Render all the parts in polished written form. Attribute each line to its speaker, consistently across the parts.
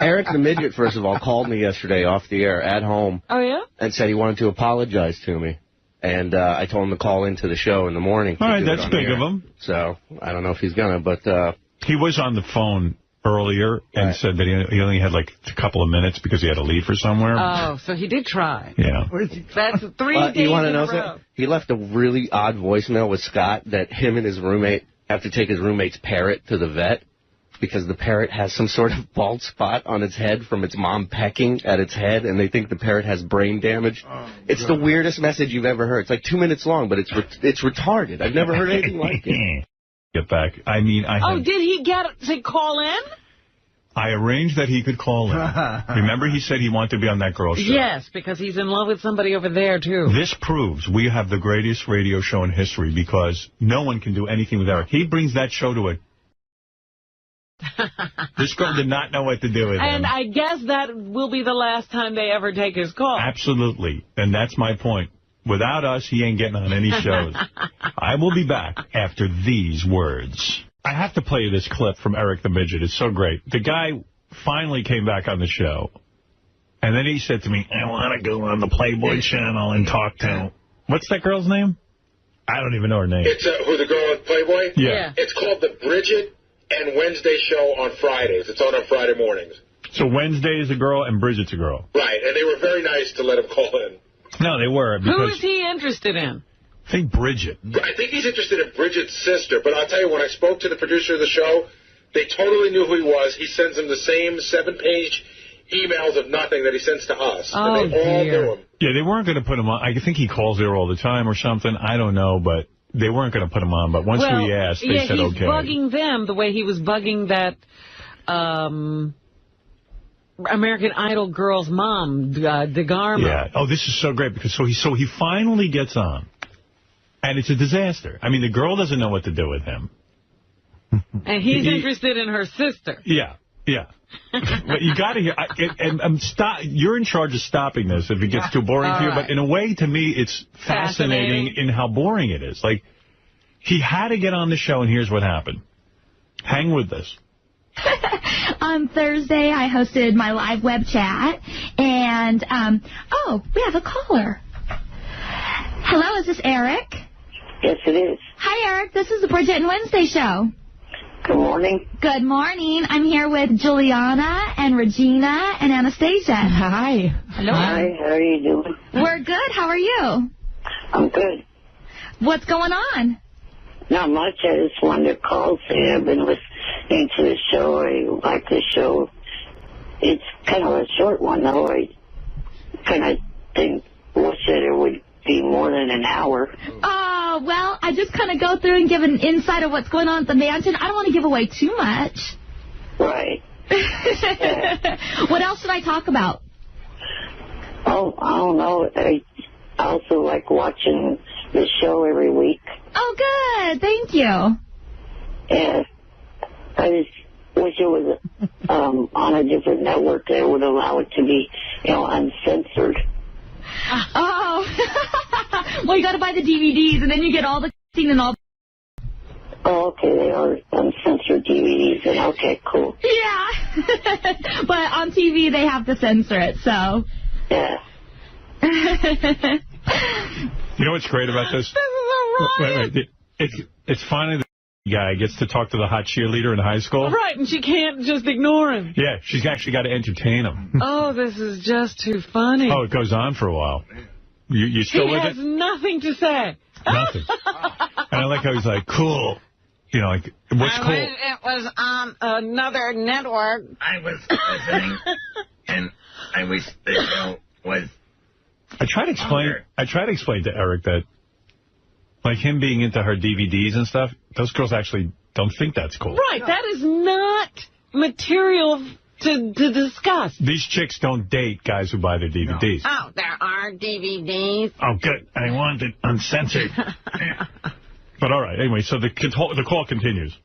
Speaker 1: Eric the Midget, first of all, called me yesterday off the air at home.
Speaker 2: Oh, yeah?
Speaker 1: And said he wanted to apologize to me. And I told him to call into the show in the morning.
Speaker 3: All right, that's big of him.
Speaker 1: So I don't know if he's going to, but...
Speaker 3: He was on the phone earlier and said that he only had like a couple of minutes because he had to leave for somewhere.
Speaker 2: Oh, so he did try.
Speaker 3: Yeah.
Speaker 2: That's 3 days
Speaker 1: you want to
Speaker 2: in
Speaker 1: know
Speaker 2: a row.
Speaker 1: something? He left a really odd voicemail with Scott that him and his roommate have to take his roommate's parrot to the vet because the parrot has some sort of bald spot on its head from its mom pecking at its head, and they think the parrot has brain damage. It's the weirdest message you've ever heard. It's like 2 minutes long, but it's retarded. I've never heard anything like it.
Speaker 3: Get back. I mean,
Speaker 2: did he get to call in?
Speaker 3: I arranged that he could call in. Remember, he said he wanted to be on that girl show.
Speaker 2: Yes, because he's in love with somebody over there, too.
Speaker 3: This proves we have the greatest radio show in history because no one can do anything with Eric. He brings that show to a... This girl did not know what to do with him.
Speaker 2: And I guess that will be the last time they ever take his call.
Speaker 3: Absolutely. And that's my point. Without us, he ain't getting on any shows. I will be back after these words. I have to play you this clip from Eric the Midget. It's so great. The guy finally came back on the show. And then he said to me, I want to go on the Playboy channel and talk to... What's that girl's name? I don't even know her name.
Speaker 4: It's who, the girl at Playboy?
Speaker 3: Yeah.
Speaker 4: It's called the Bridget and Wednesday show on Fridays. It's on Friday mornings.
Speaker 3: So Wednesday is a girl and Bridget's a girl.
Speaker 4: Right, and they were very nice to let him call in.
Speaker 3: No, they were.
Speaker 2: Who is he interested in?
Speaker 3: I think Bridget.
Speaker 4: I think he's interested in Bridget's sister, but I'll tell you, when I spoke to the producer of the show, they totally knew who he was. He sends them the same 7-page emails of nothing that he sends to us.
Speaker 2: Oh,
Speaker 4: and they all knew him.
Speaker 3: Yeah, they weren't going to put him on. I think he calls there all the time or something. I don't know, but they weren't going to put him on. But once we asked, they said okay.
Speaker 2: he's bugging them the way he was bugging that... American Idol girl's mom, DeGarmo.
Speaker 3: Yeah. Oh, this is so great because so he finally gets on, and it's a disaster. I mean, the girl doesn't know what to do with him,
Speaker 2: and he's interested in her sister.
Speaker 3: Yeah, yeah. But you got to hear. You're in charge of stopping this if it gets too boring to you. But in a way, to me, it's fascinating in how boring it is. Like, he had to get on the show, and here's what happened. Hang with this.
Speaker 5: On Thursday, I hosted my live web chat, and, we have a caller. Hello, is this Eric?
Speaker 6: Yes, it is.
Speaker 5: Hi, Eric. This is the Bridget and Wednesday show.
Speaker 6: Good morning.
Speaker 5: Good morning. I'm here with Juliana and Regina and Anastasia.
Speaker 2: Hi.
Speaker 5: Hello.
Speaker 6: Hi, how are you doing?
Speaker 5: We're good. How are you?
Speaker 6: I'm good.
Speaker 5: What's going on?
Speaker 6: Not much. I just wanted to call, say I've been listening to the show. I like the show. It's kind of a short one, though. I kind of wish that it would be more than an hour.
Speaker 5: Oh, well, I just kind of go through and give an insight of what's going on at the mansion. I don't want to give away too much.
Speaker 6: Right.
Speaker 5: What else should I talk about?
Speaker 6: Oh, I don't know. I also like watching the show every week.
Speaker 5: Oh, good. Thank you.
Speaker 6: Yeah. I just wish it was on a different network that would allow it to be, uncensored.
Speaker 5: Oh. Well, you got to buy the DVDs, and then you get all the scene and all.
Speaker 6: Oh, okay. They are uncensored DVDs. And okay, cool.
Speaker 5: Yeah. But on TV, they have to censor it, so.
Speaker 6: Yeah.
Speaker 3: You know what's great about this?
Speaker 2: This is a riot.
Speaker 3: Wait. It's finally the guy gets to talk to the hot cheerleader in high school.
Speaker 2: Right, and she can't just ignore him.
Speaker 3: Yeah, she's actually got to entertain him.
Speaker 2: Oh, this is just too funny.
Speaker 3: Oh, it goes on for a while. You still with it?
Speaker 2: He has nothing to say.
Speaker 3: Nothing. And I like how he's like, cool. Like, what's cool?
Speaker 2: It was on another network.
Speaker 7: I was listening, and I wish the show was...
Speaker 3: I try to explain to Eric that, like, him being into her DVDs and stuff, those girls actually don't think that's cool.
Speaker 2: Right, that is not material to discuss.
Speaker 3: These chicks don't date guys who buy their DVDs.
Speaker 2: No. Oh, there are DVDs.
Speaker 3: Oh, good. I want it uncensored. But all right, anyway, so the call continues.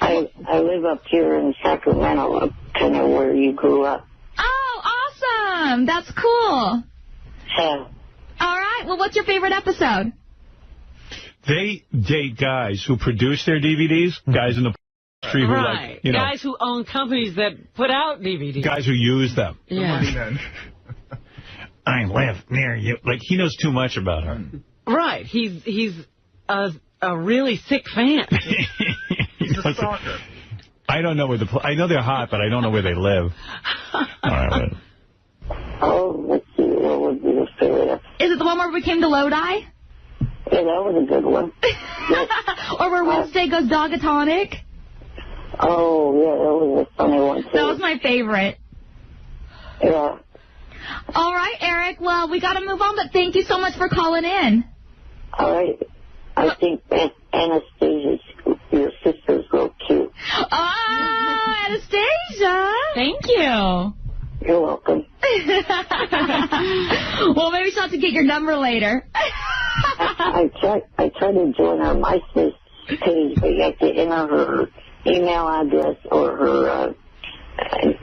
Speaker 6: I live up here in Sacramento, kind of where you grew up.
Speaker 5: Oh, awesome. That's cool.
Speaker 6: Yeah.
Speaker 5: All right. Well, what's your favorite episode?
Speaker 3: They date guys who produce their DVDs, guys in the Who,
Speaker 2: Right.
Speaker 3: like, you know,
Speaker 2: guys who own companies that put out DVDs.
Speaker 3: guys who use them.
Speaker 2: Yeah.
Speaker 3: I live near you. Like, he knows too much about her.
Speaker 2: Right. He's a really sick fan.
Speaker 3: He's a stalker. I don't know where I know they're hot, but I don't know where they live. All right, wait.
Speaker 6: Oh, let's see. What would be the favorite?
Speaker 5: Is it the one where we came to Lodi?
Speaker 6: Yeah, that was a good one. Yes.
Speaker 5: Or where Wednesday goes dogatonic?
Speaker 6: Oh, yeah, that was a funny one, too.
Speaker 5: That was my favorite.
Speaker 6: Yeah.
Speaker 5: All right, Eric. Well, we got to move on, but thank you so much for calling in.
Speaker 6: All right. I think Anastasia's, your sister's real cute.
Speaker 5: Oh, Anastasia.
Speaker 2: Thank you.
Speaker 6: You're welcome.
Speaker 5: Well, maybe she'll have to get your number later.
Speaker 6: I tried to join her MySpace page, but you have to enter her email address or her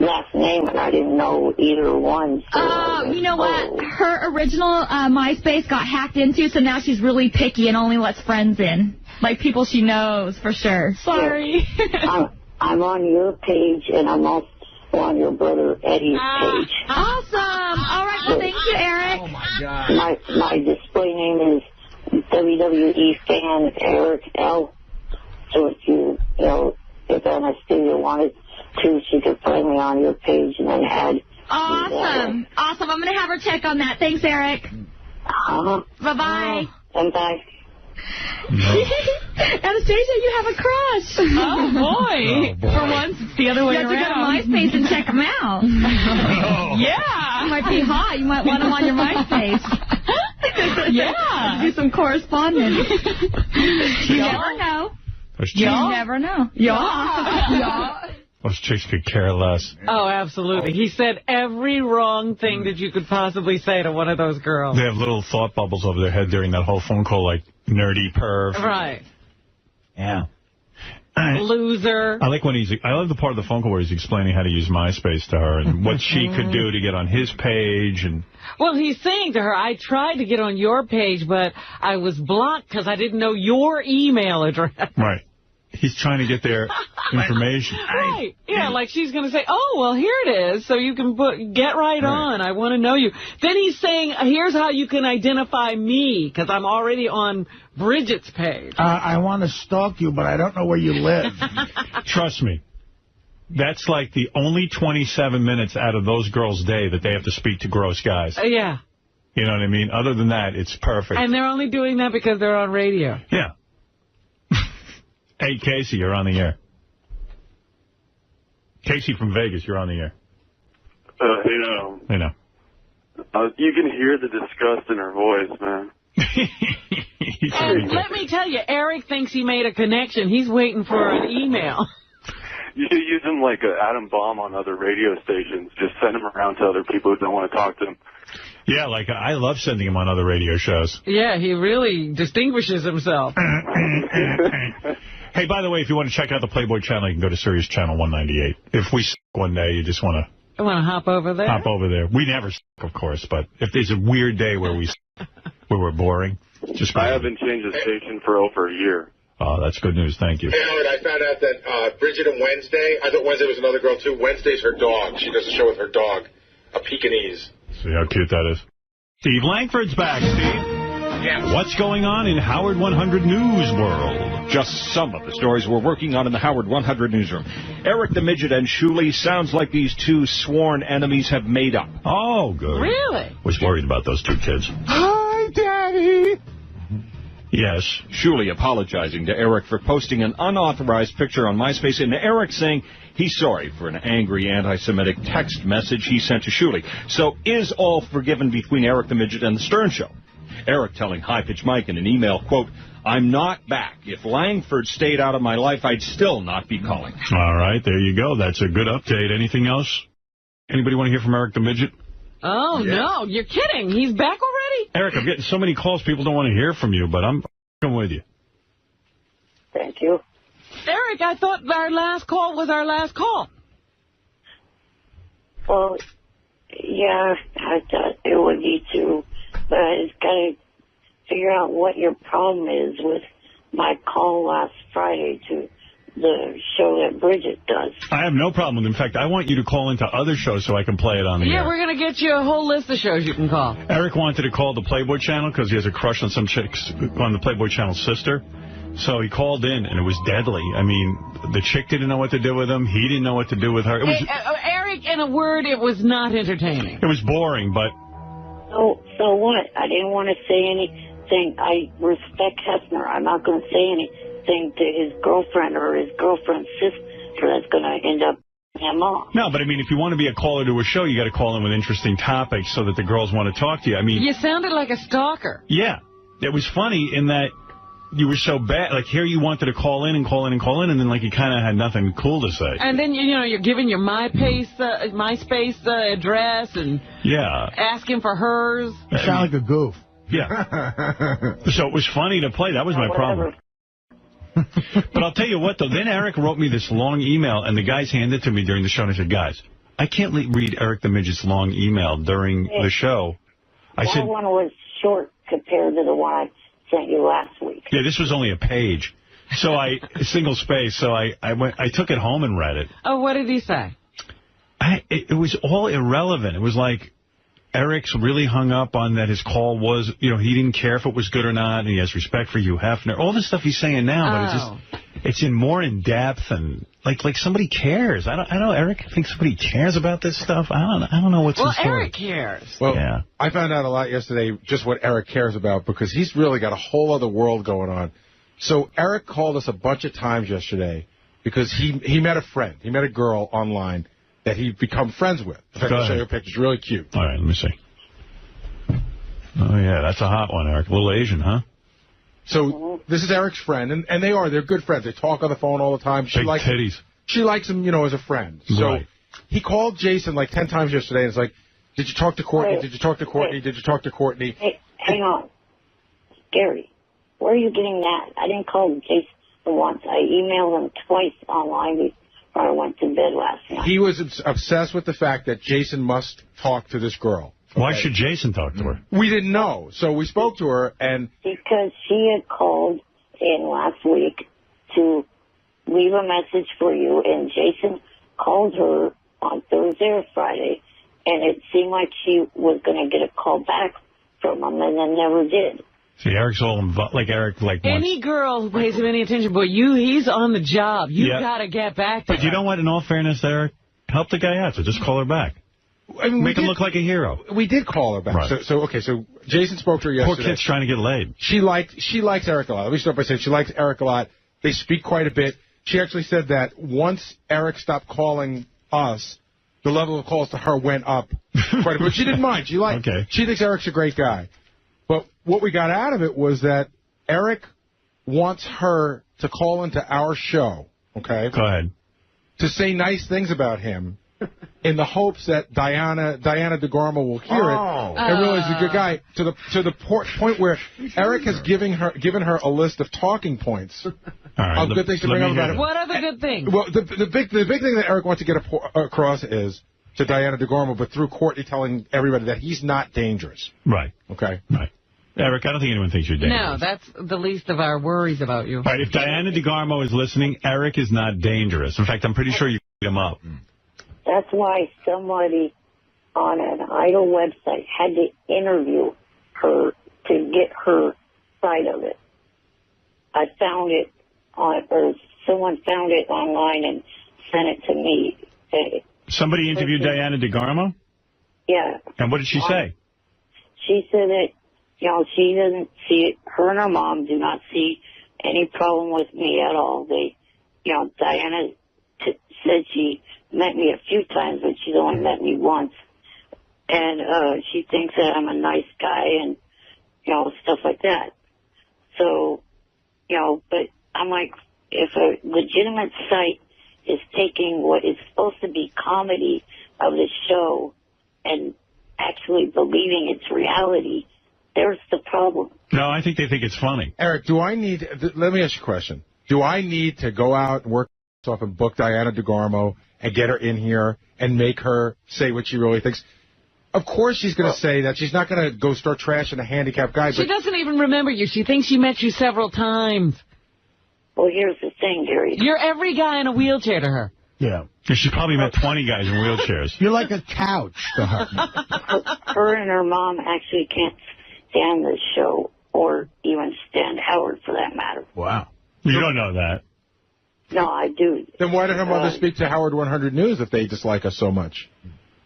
Speaker 6: last name, and I didn't know either one. So
Speaker 5: You know what? Her original MySpace got hacked into, so now she's really picky and only lets friends in. Like people she knows, for sure. Sorry.
Speaker 6: I'm on your page, and I'm also on your brother Eddie's page.
Speaker 5: Awesome. All right. Well, thank you, Eric.
Speaker 7: Oh, my God.
Speaker 6: My display name is WWE fan Eric L. So if Anastasia wanted to, she could find me on your page and then add.
Speaker 5: Awesome. Awesome. I'm going to have her check on that. Thanks, Eric. Bye-bye.
Speaker 6: And bye.
Speaker 5: Anastasia, you have a crush.
Speaker 2: Oh, boy. For once, it's the other way around.
Speaker 5: You have to go to MySpace and check them out.
Speaker 2: Yeah.
Speaker 5: You might be hot. You might want them on your MySpace.
Speaker 2: Yeah.
Speaker 5: Do some correspondence. You never know. You never know. Yeah.
Speaker 3: Those chicks could care less.
Speaker 2: Oh, absolutely. He said every wrong thing that you could possibly say to one of those girls.
Speaker 3: They have little thought bubbles over their head during that whole phone call, like nerdy perv.
Speaker 2: Right.
Speaker 3: Yeah.
Speaker 2: Loser.
Speaker 3: I like when I love the part of the phone call where he's explaining how to use MySpace to her and what she could do to get on his page. And
Speaker 2: well, he's saying to her, I tried to get on your page, but I was blocked because I didn't know your email address.
Speaker 3: Right. He's trying to get their information.
Speaker 2: Right. Yeah, like she's going to say, oh, well, here it is, so you can get right on. I want to know you. Then he's saying, here's how you can identify me, because I'm already on Bridget's page.
Speaker 8: I want to stalk you, but I don't know where you live.
Speaker 3: Trust me. That's like the only 27 minutes out of those girls' day that they have to speak to gross guys.
Speaker 2: Yeah.
Speaker 3: You know what I mean? Other than that, it's perfect.
Speaker 2: And they're only doing that because they're on radio.
Speaker 3: Yeah. Hey, Casey, you're on the air. Casey from Vegas, you're on the air.
Speaker 9: Hey, you can hear the disgust in her voice, man.
Speaker 2: And let me tell you, Eric thinks he made a connection. He's waiting for an email.
Speaker 9: You should use him like an atom bomb on other radio stations. Just send him around to other people who don't want to talk to him.
Speaker 3: Yeah, like I love sending him on other radio shows.
Speaker 2: Yeah, he really distinguishes himself.
Speaker 3: Hey, by the way, if you want to check out the Playboy channel, you can go to Sirius Channel 198. If we one day, you just want
Speaker 2: to hop over there?
Speaker 3: Hop over there. We never of course, but if there's a weird day where we're boring, just
Speaker 9: I haven't changed the station for over a year.
Speaker 3: Oh, that's good news. Thank you.
Speaker 4: Hey, Howard, I found out that Bridget and Wednesday, I thought Wednesday was another girl, too. Wednesday's her dog. She does a show with her dog, a Pekingese.
Speaker 3: See how cute that is. Steve Langford's back, Steve.
Speaker 4: Yeah.
Speaker 3: What's going on in Howard 100 News World?
Speaker 10: Just some of the stories we're working on in the Howard 100 newsroom. Eric the Midget and Shuley sounds like these two sworn enemies have made up.
Speaker 3: Oh, good.
Speaker 2: Really?
Speaker 3: Was worried about those two kids.
Speaker 8: Hi, Daddy.
Speaker 3: Yes.
Speaker 10: Shuley apologizing to Eric for posting an unauthorized picture on MySpace, and Eric saying he's sorry for an angry anti-Semitic text message he sent to Shuley. So is all forgiven between Eric the Midget and the Stern Show? Eric telling High Pitch Mike in an email, quote, I'm not back. If Langford stayed out of my life, I'd still not be calling.
Speaker 3: All right, there you go. That's a good update. Anything else? Anybody want to hear from Eric the Midget?
Speaker 2: Oh, yes. No, you're kidding. He's back already?
Speaker 3: Eric, I'm getting so many calls, people don't want to hear from you, but I'm with you.
Speaker 6: Thank you.
Speaker 2: Eric, I thought our last call was our last call.
Speaker 6: Well, yeah, I thought it would be too. But I just got to figure out what your problem is with my call last Friday to the show that Bridget does.
Speaker 3: I have no problem with it. In fact, I want you to call into other shows so I can play it on the air.
Speaker 2: Yeah, we're going to get you a whole list of shows you can call.
Speaker 3: Eric wanted to call the Playboy channel because he has a crush on some chicks on the Playboy channel's sister. So he called in, and it was deadly. I mean, the chick didn't know what to do with him. He didn't know what to do with her. It was,
Speaker 2: Eric, in a word, it was not entertaining.
Speaker 3: It was boring, but...
Speaker 6: So what? I didn't want to say anything. I respect Hefner. I'm not going to say anything to his girlfriend or his girlfriend's sister that's going to end up him off.
Speaker 3: No, but I mean, if you want to be a caller to a show, you got to call in with interesting topics so that the girls want to talk to you. I mean...
Speaker 2: You sounded like a stalker.
Speaker 3: Yeah. It was funny in that you were so bad. Like, here you wanted to call in, and then, like, you kind of had nothing cool to say.
Speaker 2: And then, you know, you're giving your MySpace address and asking for hers.
Speaker 8: You sound like a goof.
Speaker 3: Yeah. So it was funny to play. That was my problem. But I'll tell you what, though. Then Eric wrote me this long email, and the guys handed it to me during the show, and I said, guys, I can't read Eric the Midget's long email during the show.
Speaker 6: That one was short compared to the one I sent you last week.
Speaker 3: Yeah, this was only a page. So single space, so I took it home and read it.
Speaker 2: Oh, what did he say?
Speaker 3: It was all irrelevant. It was like Eric's really hung up on that his call was, you know, he didn't care if it was good or not, and he has respect for Hugh Hefner. All the stuff he's saying now, but it's in more in depth and like somebody cares. I don't know, Eric thinks somebody cares about this stuff. I don't know what's in store.
Speaker 2: Well, Eric cares.
Speaker 4: Well, yeah. I found out a lot yesterday just what Eric cares about because he's really got a whole other world going on. So Eric called us a bunch of times yesterday because he met a friend. He met a girl online that he'd become friends with. In fact, I'll show you a picture. It's really cute.
Speaker 3: All right, let me see. Oh, yeah, that's a hot one, Eric. A little Asian, huh?
Speaker 4: So this is Eric's friend, and they're good friends. They talk on the phone all the time.
Speaker 3: Big titties.
Speaker 4: She likes him, you know, as a friend. So he called Jason like 10 times yesterday, and it's like, did you talk to Courtney? Did you talk to Courtney? Did you talk to Courtney?
Speaker 6: Hey, hang on. Gary, where are you getting that? I didn't call Jason once. I emailed him twice online before I went to bed last night.
Speaker 4: He was obsessed with the fact that Jason must talk to this girl. Okay?
Speaker 3: Why should Jason talk to her?
Speaker 4: We didn't know. So we spoke to her, and...
Speaker 6: Because she had called in last week to leave a message for you, and Jason called her on Thursday or Friday, and it seemed like she was going to get a call back from him, and then never did.
Speaker 3: See, Eric's all involved. Like, Eric, like...
Speaker 2: Any girl who pays him any attention, but he's on the job. You got to get back to her.
Speaker 3: But you know what? In all fairness, Eric, help the guy out, so just call her back.
Speaker 4: I mean,
Speaker 3: Make him look like a hero.
Speaker 4: We did call her back.
Speaker 3: Right.
Speaker 4: So Jason spoke to her yesterday.
Speaker 3: Poor kid's trying to get laid.
Speaker 4: She likes Eric a lot. Let me start by saying she likes Eric a lot. They speak quite a bit. She actually said that once Eric stopped calling us, the level of calls to her went up quite a bit. She didn't mind. She thinks Eric's a great guy. But what we got out of it was that Eric wants her to call into our show, okay?
Speaker 3: Go ahead.
Speaker 4: To say nice things about him in the hopes that Diana DeGarmo will hear it and realize he's a good guy, to the point where Eric has given her a list of talking points of good things to bring up about him.
Speaker 2: What other good things?
Speaker 4: Well, the big thing that Eric wants to get across is to Diana DeGarmo, but through Courtney telling everybody that he's not dangerous.
Speaker 3: Right.
Speaker 4: Okay?
Speaker 3: Right. Eric, I don't think anyone thinks you're dangerous.
Speaker 2: No, that's the least of our worries about you.
Speaker 3: All right, if Diana DeGarmo is listening, Eric is not dangerous. In fact, I'm pretty sure you can beat him up.
Speaker 6: That's why somebody on an Idol website had to interview her to get her side of it. I found it or someone found it online and sent it to me.
Speaker 3: Somebody interviewed Diana DeGarmo?
Speaker 6: Yeah.
Speaker 3: And what did she say?
Speaker 6: She said that, you know, she doesn't see it. Her and her mom do not see any problem with me at all. Diana said she met me a few times, but she's only met me once. And she thinks that I'm a nice guy and, stuff like that. So, but I'm like, if a legitimate site is taking what is supposed to be comedy of the show and actually believing it's reality, there's the problem.
Speaker 3: No, I think they think it's funny.
Speaker 4: Eric, let me ask you a question. Do I need to go out and work off and book Diana DeGarmo and get her in here and make her say what she really thinks? Of course she's going to say that. She's not going to go start trashing a handicapped guy.
Speaker 2: She doesn't even remember you. She thinks she met you several times.
Speaker 6: Well, here's the thing, Gary.
Speaker 2: You're every guy in a wheelchair to her.
Speaker 8: Yeah.
Speaker 3: She probably met 20 guys in wheelchairs.
Speaker 8: You're like a couch to her.
Speaker 6: Her and her mom actually can't stand the show or even stand Howard for that matter.
Speaker 8: Wow.
Speaker 3: You don't know that.
Speaker 6: No, I do.
Speaker 4: Then why did her mother speak to Howard 100 News if they dislike us so much?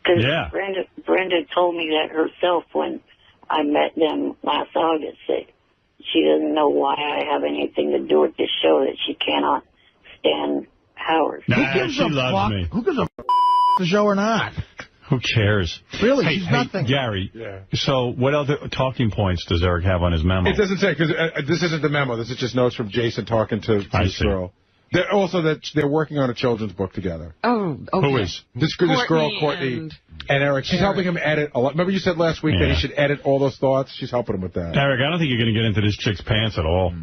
Speaker 6: Because
Speaker 3: Yeah.
Speaker 6: Brenda told me that herself when I met them last August. That she doesn't know why I have anything to do with this show, that she cannot stand Howard.
Speaker 3: Nah, she loves me.
Speaker 8: Who gives a the show or not?
Speaker 3: Who cares?
Speaker 8: Really,
Speaker 3: Hey,
Speaker 8: she's nothing.
Speaker 3: Gary,
Speaker 4: Yeah.
Speaker 3: so what other talking points does Eric have on his memo?
Speaker 4: It doesn't say, because this isn't the memo. This is just notes from Jason talking to
Speaker 3: I
Speaker 4: this
Speaker 3: see.
Speaker 4: girl. Also, that they're working on a children's book together.
Speaker 2: Oh, okay.
Speaker 3: Who is?
Speaker 4: This girl, Courtney, and Eric. She's helping him edit a lot. Remember you said last week that he should edit all those thoughts? She's helping him with that.
Speaker 3: Eric, I don't think you're going to get into this chick's pants at all.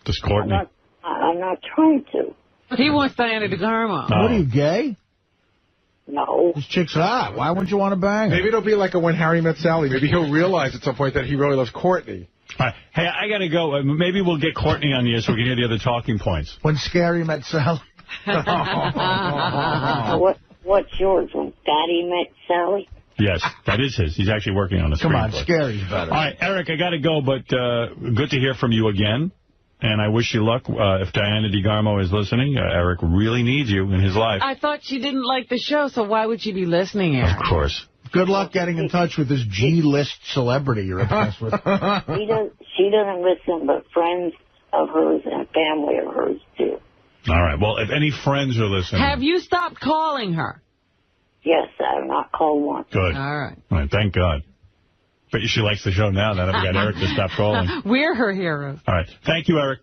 Speaker 3: This Courtney.
Speaker 6: I'm not trying to.
Speaker 2: He wants Diana DeGarmo.
Speaker 3: Oh.
Speaker 8: What are you, gay?
Speaker 6: No.
Speaker 8: This chick's hot. Why wouldn't you want to bang her?
Speaker 4: Maybe it'll be like a When Harry Met Sally. Maybe he'll realize at some point that he really loves Courtney.
Speaker 3: All right. Hey, I got to go. Maybe we'll get Courtney on the air so we can hear the other talking points.
Speaker 8: When Scary met Sally.
Speaker 6: What's yours? When Daddy Met Sally?
Speaker 3: Yes, that is his. He's actually working on a
Speaker 8: Come on,
Speaker 3: screenplay.
Speaker 8: Scary's better.
Speaker 3: All right, Eric, I got to go, but good to hear from you again. And I wish you luck. If Diana DeGarmo is listening, Eric really needs you in his life.
Speaker 2: I thought she didn't like the show, so why would she be listening, Eric?
Speaker 3: Of course.
Speaker 8: Good luck getting in touch with this G-list celebrity you're obsessed with.
Speaker 6: She doesn't listen, but friends of hers and family of hers do.
Speaker 3: All right. Well, if any friends are listening.
Speaker 2: Have you stopped calling her?
Speaker 6: Yes, I have not called once.
Speaker 3: Good.
Speaker 2: All right.
Speaker 3: All right. Thank God. But she likes the show now that I've got Eric to stop calling.
Speaker 2: We're her heroes.
Speaker 3: All right. Thank you, Eric.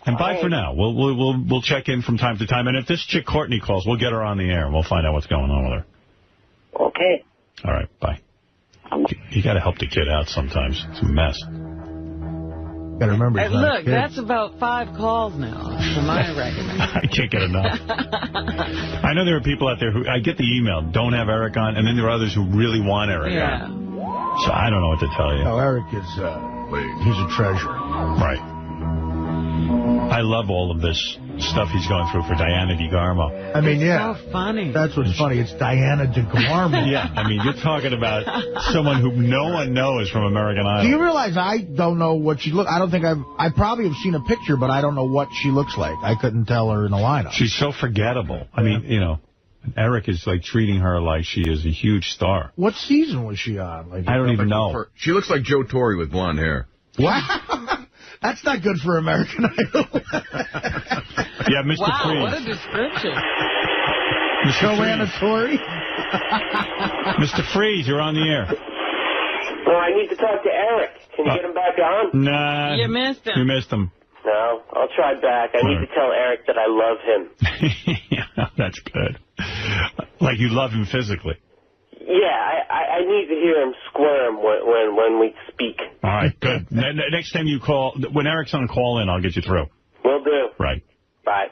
Speaker 3: And bye
Speaker 6: right.
Speaker 3: for now. We'll check in from time to time. And if this chick Courtney calls, we'll get her on the air and we'll find out what's going on with her.
Speaker 6: Okay.
Speaker 3: All right. Bye. You got to help the kid out sometimes. It's a mess.
Speaker 8: Got to remember.
Speaker 2: And look, that's about 5 calls now for my record.
Speaker 3: I can't get enough. I know there are people out there who, I get the email, don't have Eric on, and then there are others who really want Eric on. So I don't know what to tell you.
Speaker 8: Oh, Eric is, he's a treasure.
Speaker 3: Right. I love all of this stuff he's going through for Diana DeGarmo.
Speaker 8: I mean, yeah.
Speaker 2: So funny.
Speaker 8: That's what's funny. It's Diana DeGarmo.
Speaker 3: Yeah, I mean, you're talking about someone who no one knows from American Idol.
Speaker 8: Do you realize I don't know what she looks? I don't think I probably have seen a picture, but I don't know what she looks like. I couldn't tell her in the lineup.
Speaker 3: She's so forgettable. I mean, you know, Eric is like treating her like she is a huge star.
Speaker 8: What season was she on? Like,
Speaker 3: I don't even know.
Speaker 11: She looks like Joe Torre with blonde hair.
Speaker 8: What? That's not good for American Idol.
Speaker 3: Yeah, Mr.
Speaker 2: Wow,
Speaker 3: Freeze.
Speaker 2: what a description.
Speaker 8: Joanna Torre?
Speaker 3: Mr. Freeze, you're on the air.
Speaker 12: Well, I need to talk to Eric. Can you get him back on?
Speaker 3: Nah.
Speaker 2: You missed him.
Speaker 3: You missed him.
Speaker 12: No, I'll try back. I need to tell Eric that I love him.
Speaker 3: Yeah, that's good. Like you love him physically.
Speaker 12: Yeah, I need to hear him squirm when we speak.
Speaker 3: All right, good. Next time you call, when Eric's on call in, I'll get you through.
Speaker 12: Will do.
Speaker 3: Right.
Speaker 12: Bye.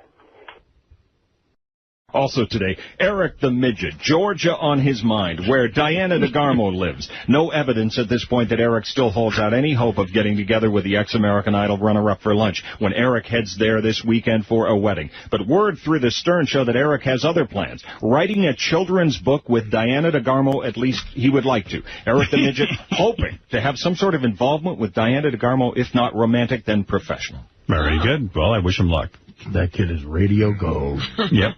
Speaker 10: Also today, Eric the Midget, Georgia on his mind, where Diana DeGarmo lives. No evidence at this point that Eric still holds out any hope of getting together with the ex-American Idol runner-up for lunch when Eric heads there this weekend for a wedding. But word through the Stern Show that Eric has other plans. Writing a children's book with Diana DeGarmo, at least he would like to. Eric the Midget hoping to have some sort of involvement with Diana DeGarmo, if not romantic, then professional.
Speaker 3: Very good. Well, I wish him luck.
Speaker 8: That kid is radio gold.
Speaker 3: Yep.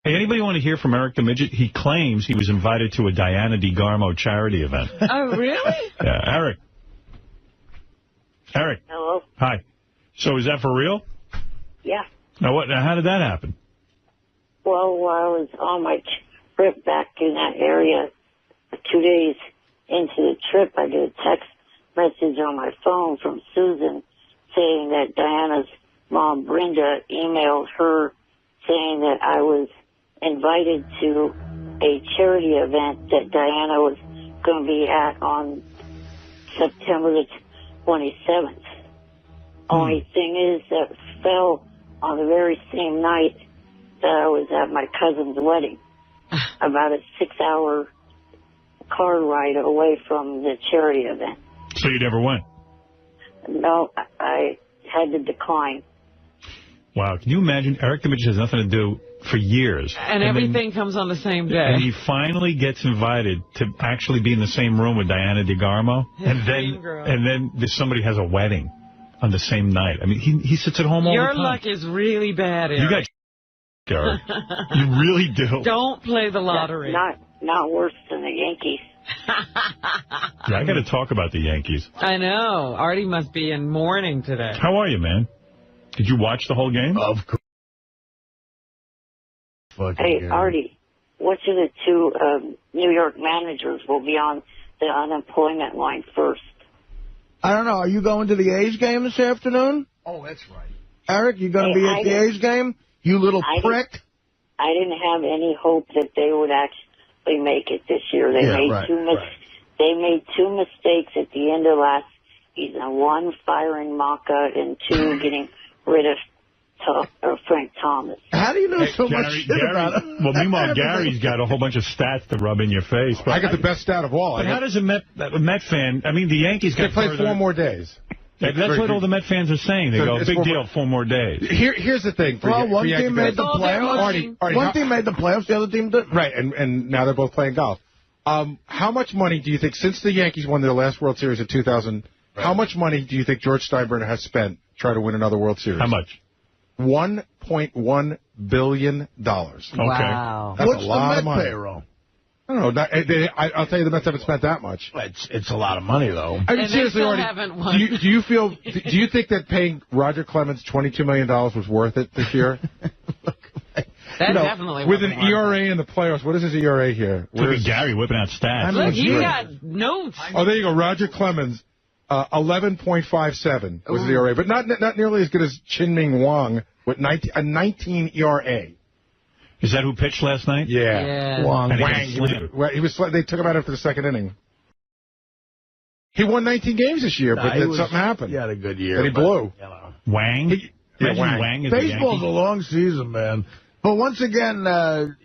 Speaker 3: Hey, anybody want to hear from Eric the Midget? He claims he was invited to a Diana DeGarmo charity event.
Speaker 2: Oh, really?
Speaker 3: Yeah, Eric. Eric.
Speaker 6: Hello?
Speaker 3: Hi. So is that for real?
Speaker 6: Yeah.
Speaker 3: Now, how did that happen?
Speaker 6: Well, while I was on my trip back in that area, 2 days into the trip, I get a text message on my phone from Susan saying that Diana's mom, Brenda, emailed her saying that I was invited to a charity event that Diana was going to be at on September the 27th. Only thing is that fell on the very same night that I was at my cousin's wedding, about a 6-hour car ride away from the charity event.
Speaker 3: So you never went?
Speaker 6: No, I had to decline.
Speaker 3: Wow, can you imagine? Eric the Midget has nothing to do for years.
Speaker 2: And everything comes on the same day.
Speaker 3: And he finally gets invited to actually be in the same room with Diana DeGarmo. And then somebody has a wedding on the same night. I mean, he sits at home all the time.
Speaker 2: Your luck is really bad, Eric.
Speaker 3: You got Eric. You really do.
Speaker 2: Don't play the lottery.
Speaker 6: Not worse than the Yankees.
Speaker 3: Yeah, I got to talk about the Yankees.
Speaker 2: I know. Artie must be in mourning today.
Speaker 3: How are you, man? Did you watch the whole game?
Speaker 8: Of course.
Speaker 6: Hey, Artie, which of the two New York managers will be on the unemployment line first?
Speaker 8: I don't know. Are you going to the A's game this afternoon?
Speaker 4: Oh, that's right.
Speaker 8: Eric, you going to be at the A's game? You little prick.
Speaker 6: I didn't have any hope that they would actually make it this year. They made two mistakes at the end of last season. One, firing Maka, and two, getting rid of Frank Thomas.
Speaker 8: How do you know so much shit about it?
Speaker 3: Well, meanwhile, Gary's got a whole bunch of stats to rub in your face. But
Speaker 4: I got the best stat of all.
Speaker 3: But how does a Met fan, I mean, the Yankees got
Speaker 4: They play 4 more days.
Speaker 3: That's what all the Met fans are saying. They go, big deal, 4 more days.
Speaker 4: Here's the thing.
Speaker 8: One team made the playoffs. One team made the playoffs, the other team didn't.
Speaker 4: Right, and now they're both playing golf. How much money do you think, since the Yankees won their last World Series in 2000, how much money do you think George Steinbrenner has spent trying to win another World Series?
Speaker 3: How much?
Speaker 4: $1.1 billion.
Speaker 3: Okay.
Speaker 2: Wow.
Speaker 4: That's
Speaker 8: What's
Speaker 4: a lot
Speaker 8: the
Speaker 4: of
Speaker 8: Met
Speaker 4: money.
Speaker 8: payroll?
Speaker 4: I don't know. I'll tell you, the Mets haven't spent that much.
Speaker 8: It's a lot of money, though.
Speaker 4: I mean,
Speaker 2: And
Speaker 4: seriously,
Speaker 2: they still
Speaker 4: Artie,
Speaker 2: haven't won.
Speaker 4: do you think that paying Roger Clemens $22 million was worth it this year?
Speaker 2: That definitely
Speaker 4: with an
Speaker 2: wasn't
Speaker 4: ERA in the playoffs. What is his ERA here?
Speaker 3: Look at Gary whipping out stats.
Speaker 2: Look, you got notes.
Speaker 4: Oh, there you go. Roger Clemens, 11.57 was his ERA, but not nearly as good as Chin-Ming Wang with a 19 ERA.
Speaker 3: Is that who pitched last night?
Speaker 4: Yeah.
Speaker 8: Wang.
Speaker 4: He was. They took him out after the second inning. He won 19 games this year, but then something happened.
Speaker 8: He had a good year.
Speaker 4: And he blew.
Speaker 3: Wang?
Speaker 4: Wang.
Speaker 3: Is
Speaker 8: Baseball's a long season, man. But once again, last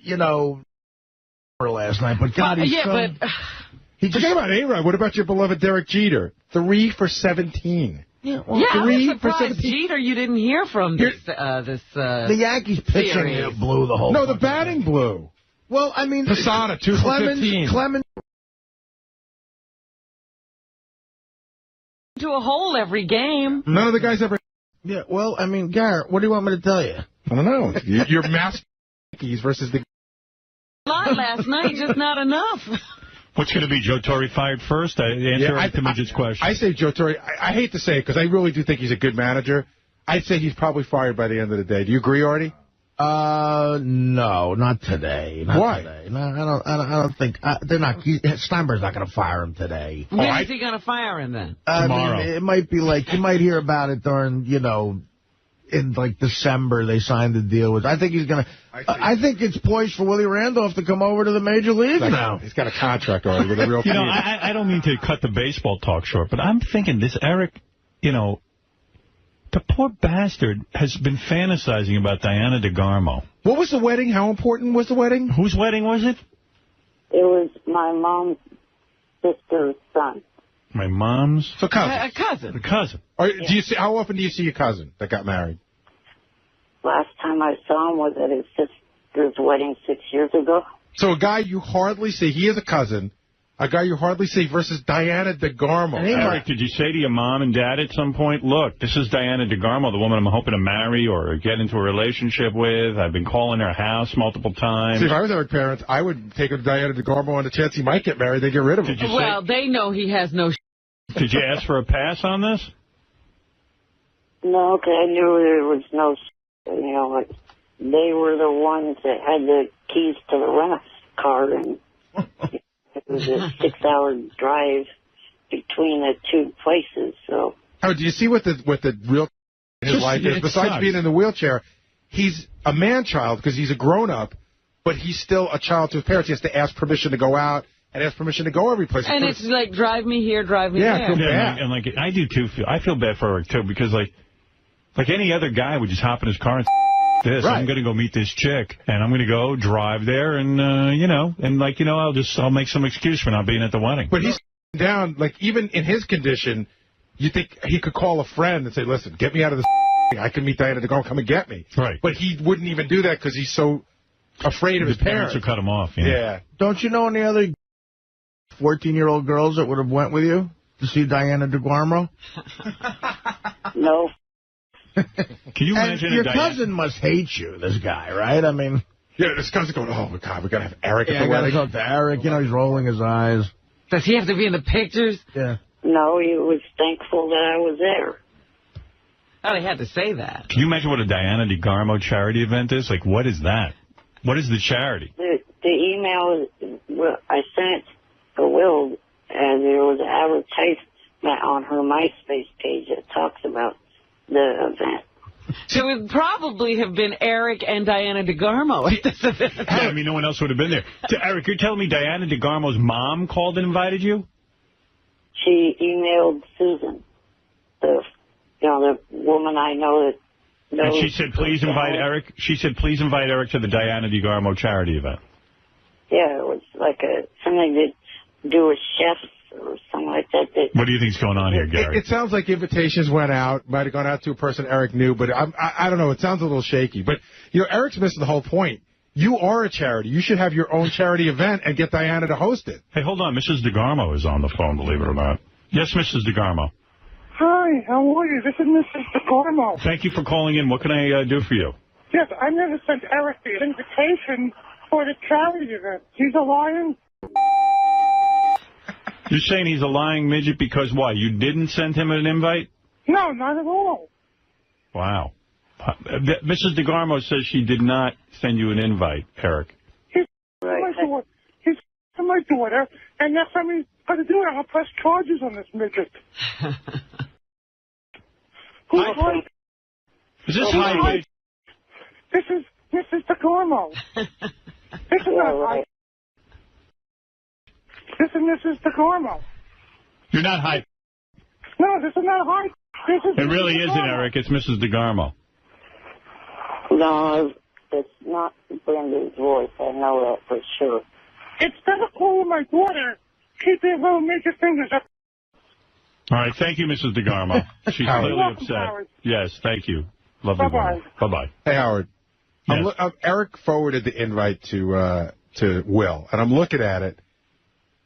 Speaker 8: night. But God, he's
Speaker 4: Forget about A-Rod. What about your beloved Derek Jeter? 3 for 17.
Speaker 2: Yeah, I was surprised, Jeter, you didn't hear from this.
Speaker 8: The Yankees pitching blew the whole.
Speaker 4: No, the batting blew.
Speaker 8: Well, I mean,
Speaker 4: Posada 2 for 15.
Speaker 8: Clemens
Speaker 2: to a hole every game.
Speaker 4: None of the guys ever.
Speaker 8: Yeah, well, I mean, Garrett, what do you want me to tell you?
Speaker 4: I don't know. Your mass Yankees versus the.
Speaker 2: A lot last night, just not enough.
Speaker 3: What's going to be, Joe Torre fired first? Answer the Midget's question.
Speaker 4: I say Joe Torre. I hate to say it because I really do think he's a good manager. I'd say he's probably fired by the end of the day. Do you agree, Artie?
Speaker 8: No, not today.
Speaker 4: Why?
Speaker 8: Today. No, I don't think they're not. Steinberg's not going to fire him today.
Speaker 2: When is he going to fire him then?
Speaker 3: Tomorrow.
Speaker 8: I mean, it might be like you might hear about it during, in like December they signed the deal with. I think he's going to. I think it's poised for Willie Randolph to come over to the major leagues now.
Speaker 4: He's got a contract already with a real.
Speaker 3: I don't mean to cut the baseball talk short, but I'm thinking this Eric, the poor bastard has been fantasizing about Diana DeGarmo.
Speaker 4: What was the wedding? How important was the wedding?
Speaker 3: Whose wedding was it?
Speaker 6: It was my mom's sister's son.
Speaker 3: My mom's?
Speaker 4: So cousin.
Speaker 2: A cousin.
Speaker 3: A cousin.
Speaker 4: How often do you see your cousin that got married?
Speaker 6: Last time I saw him was at his sister's wedding 6 years ago.
Speaker 4: So a guy you hardly see, he is a cousin, a guy you hardly see versus Diana DeGarmo.
Speaker 3: Eric, did you say to your mom and dad at some point, look, this is Diana DeGarmo, the woman I'm hoping to marry or get into a relationship with. I've been calling her house multiple times.
Speaker 4: See, if I was Eric's parents, I would take him to Diana DeGarmo on the chance he might get married. They get rid of him.
Speaker 2: Well, they know he has no.
Speaker 3: Did you ask for a pass on this?
Speaker 6: No, because I knew there was no. They were the ones that had the keys to the rent-a-car, and it was a 6-hour drive between the two places. So.
Speaker 4: Oh, do you see what the real in his life is? Besides being in the wheelchair, he's a man-child because he's a grown-up, but he's still a child to his parents. He has to ask permission to go out and ask permission to go every place.
Speaker 2: And it's like, drive me here, drive me there.
Speaker 4: I feel bad.
Speaker 3: And I do, too. I feel bad for Eric, too, because, like any other guy would just hop in his car and this. Right. I'm going to go meet this chick, and I'm going to go drive there, and, I'll make some excuse for not being at the wedding.
Speaker 4: But he's down, like, even in his condition, you think he could call a friend and say, listen, get me out of this I can meet Diana DeGarmo, come and get me.
Speaker 3: Right.
Speaker 4: But he wouldn't even do that because he's so afraid of his parents.
Speaker 3: would cut him off.
Speaker 4: Yeah.
Speaker 8: Don't you know any other 14-year-old girls that would have went with you to see Diana DeGarmo?
Speaker 6: No.
Speaker 3: Can you imagine
Speaker 8: your cousin must hate you, this guy, right? I mean...
Speaker 4: Yeah, this cousin's going, oh, my God, we got to have Eric at the
Speaker 8: I got to
Speaker 4: wedding.
Speaker 8: go to Eric. You know, he's rolling his eyes.
Speaker 2: Does he have to be in the pictures?
Speaker 8: Yeah.
Speaker 6: No, he was thankful that I was there.
Speaker 2: Oh, he had to say that.
Speaker 3: Can you imagine what a Diana DeGarmo charity event is? Like, what is that? What is the charity?
Speaker 6: The email, I sent to Will, and there was an advertisement on her MySpace page that talks about the event.
Speaker 2: So it would probably have been Eric and Diana DeGarmo at this event.
Speaker 3: Yeah, I mean, no one else would have been there. Eric, you're telling me Diana DeGarmo's mom called and invited you?
Speaker 6: She emailed Susan, the woman I know that knows.
Speaker 3: And she said, please invite Eric. She said, please invite Eric to the Diana DeGarmo charity event.
Speaker 6: Yeah, it was like something to do with chefs or something like that.
Speaker 3: What do you think's going on here, Gary?
Speaker 4: It sounds like invitations went out, might have gone out to a person Eric knew, but I don't know. It sounds a little shaky. But, Eric's missing the whole point. You are a charity. You should have your own charity event and get Diana to host it.
Speaker 3: Hey, hold on. Mrs. DeGarmo is on the phone, believe it or not. Yes, Mrs. DeGarmo.
Speaker 13: Hi, how are you? This is Mrs. DeGarmo.
Speaker 3: Thank you for calling in. What can I do for you?
Speaker 13: Yes, I'm going to send Eric the invitation for the charity event. He's a lion.
Speaker 3: You're saying he's a lying midget because why? You didn't send him an invite?
Speaker 13: No, not at all.
Speaker 3: Wow. Mrs. DeGarmo says she did not send you an invite, Eric.
Speaker 13: He's my daughter, and that's what he's going to do. I'll press charges on this midget. Who's right?
Speaker 3: Is this high?
Speaker 13: This is Mrs. DeGarmo. This is not high. This is Mrs. DeGarmo.
Speaker 3: You're not high.
Speaker 13: No, this is not high. This is
Speaker 3: it really isn't, Eric. It's Mrs. DeGarmo.
Speaker 6: No, it's not Brenda's voice. I know that for sure.
Speaker 13: Instead of calling my daughter, keep your little midget fingers up.
Speaker 3: All right, thank you, Mrs. DeGarmo. She's clearly upset.
Speaker 13: Howard.
Speaker 3: Yes, thank you. Lovely woman. Bye-bye.
Speaker 4: Hey, Howard.
Speaker 3: Yes.
Speaker 4: Eric forwarded the invite to Will, and I'm looking at it,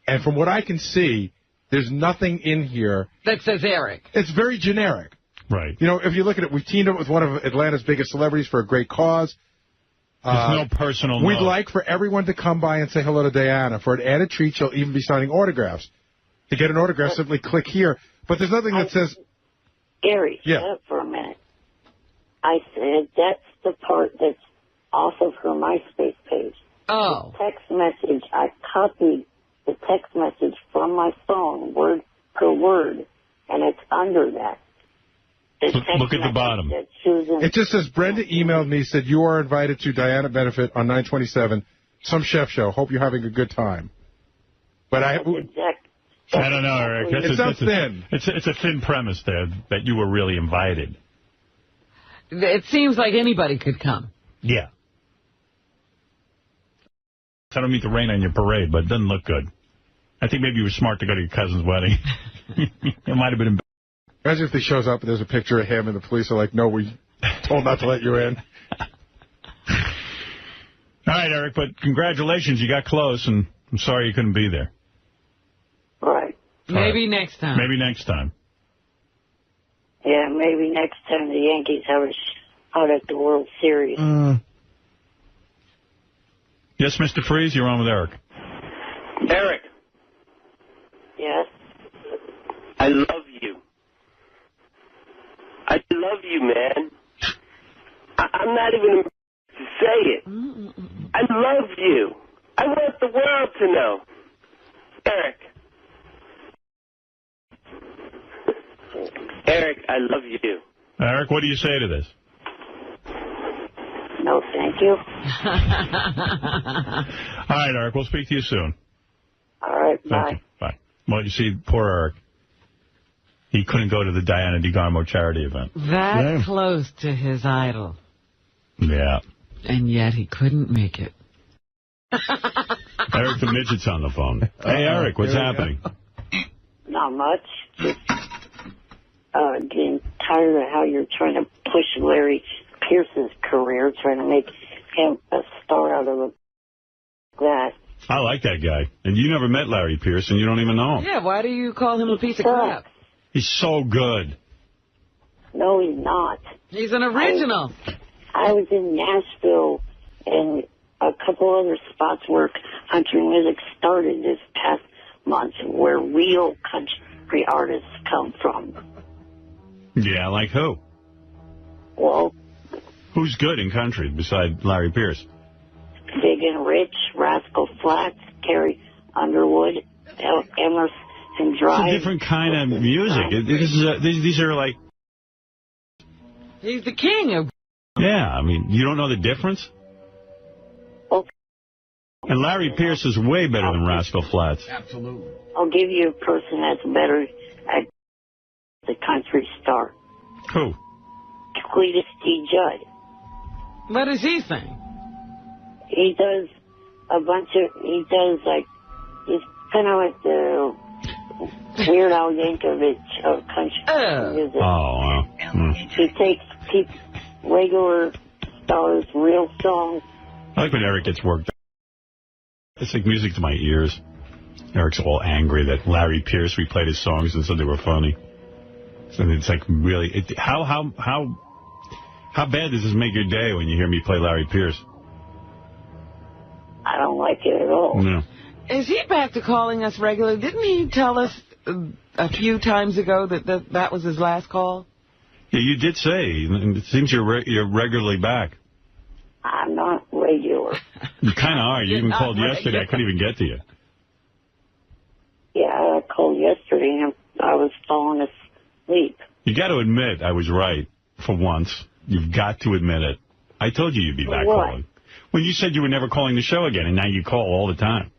Speaker 4: and from what I can see, there's nothing in here
Speaker 2: that says Eric.
Speaker 4: It's very generic.
Speaker 3: Right.
Speaker 4: If you look at it, we teamed up with one of Atlanta's biggest celebrities for a great cause.
Speaker 3: There's no personal
Speaker 4: We'd
Speaker 3: note.
Speaker 4: like for everyone to come by and say hello to Diana. For an added treat, she'll even be signing autographs. To get an autograph, simply click here. But there's nothing that says...
Speaker 6: Gary, shut up for a minute. I said that's the part that's off of her MySpace page.
Speaker 2: Oh.
Speaker 6: The text message, I copied the text message from my phone, word per word, and it's under that.
Speaker 3: Look at the bottom.
Speaker 4: It just says, Brenda emailed me, said you are invited to Diana Benefit on 9/27, some chef show. Hope you're having a good time. But I don't
Speaker 3: know, Eric.
Speaker 4: It sounds thin.
Speaker 3: It's a thin premise there that you were really invited.
Speaker 2: It seems like anybody could come.
Speaker 3: Yeah. I don't mean to rain on your parade, but it doesn't look good. I think maybe you were smart to go to your cousin's wedding. It might have been.
Speaker 4: Imagine if he shows up and there's a picture of him and the police are like, no, we told not to let you in.
Speaker 3: All right, Eric, but congratulations. You got close, and I'm sorry you couldn't be there.
Speaker 6: Right.
Speaker 2: Maybe next time.
Speaker 3: Maybe next time.
Speaker 6: Yeah, maybe next time the Yankees have a shot at the World Series.
Speaker 3: Yes, Mr. Freeze, you're on with Eric.
Speaker 12: Eric.
Speaker 6: Yes?
Speaker 12: I love you. I love you, man. I'm not even to say it. I love you. I want the world to know. Eric. Eric, I love you.
Speaker 3: Eric, what do you say to this?
Speaker 6: No, thank you.
Speaker 3: All right, Eric, we'll speak to you soon.
Speaker 6: All right,
Speaker 3: Thank you. Bye. Well, you see, poor Eric. He couldn't go to the Diana DeGarmo charity event.
Speaker 2: That close to his idol.
Speaker 3: Yeah.
Speaker 2: And yet he couldn't make it.
Speaker 3: Eric the Midget's on the phone. Hey, Eric, what's happening?
Speaker 6: Not much. Just getting tired of how you're trying to push Larry Pierce's career, trying to make him a star out of that.
Speaker 3: I like that guy. And you never met Larry Pierce, and you don't even know him.
Speaker 2: Yeah, why do you call him a piece of crap?
Speaker 3: He's so good.
Speaker 6: No, he's not.
Speaker 2: He's an original.
Speaker 6: I was in Nashville and a couple other spots where country music started this past month, where real country artists come from.
Speaker 3: Yeah, like who?
Speaker 6: Well,
Speaker 3: who's good in country besides Larry Pierce?
Speaker 6: Big and Rich, Rascal Flatts, Carrie Underwood, Emerson Drive.
Speaker 3: It's a different kind of music. These are like...
Speaker 2: He's the king of...
Speaker 3: Yeah, I mean, you don't know the difference?
Speaker 6: Okay.
Speaker 3: And Larry Pierce is way better than Rascal Flatts.
Speaker 8: Absolutely.
Speaker 6: I'll give you a person that's better at the country star.
Speaker 3: Who?
Speaker 6: Cletus D. Judd.
Speaker 2: What does he sing?
Speaker 6: He does a bunch of, he's kind of like the Weird Al Yankovic of country music.
Speaker 3: Oh, wow.
Speaker 6: He keeps regular stars, real songs.
Speaker 3: I like when Eric gets worked up. It's like music to my ears. Eric's all angry that Larry Pierce replayed his songs and said they were funny. And it's like, really, how bad does this make your day when you hear me play Larry Pierce?
Speaker 6: I don't like it at all.
Speaker 3: No.
Speaker 2: Is he back to calling us regularly? Didn't he tell us a few times ago that was his last call?
Speaker 3: Yeah, you did say. It seems you're regularly back.
Speaker 6: I'm not regular.
Speaker 3: You kind of are. You even called yesterday. I couldn't even get to you.
Speaker 6: Yeah, I called yesterday and I was falling asleep.
Speaker 3: You got to admit I was right for once. You've got to admit it. I told you you'd be back calling. When you said you were never calling the show again, and now you call all the time.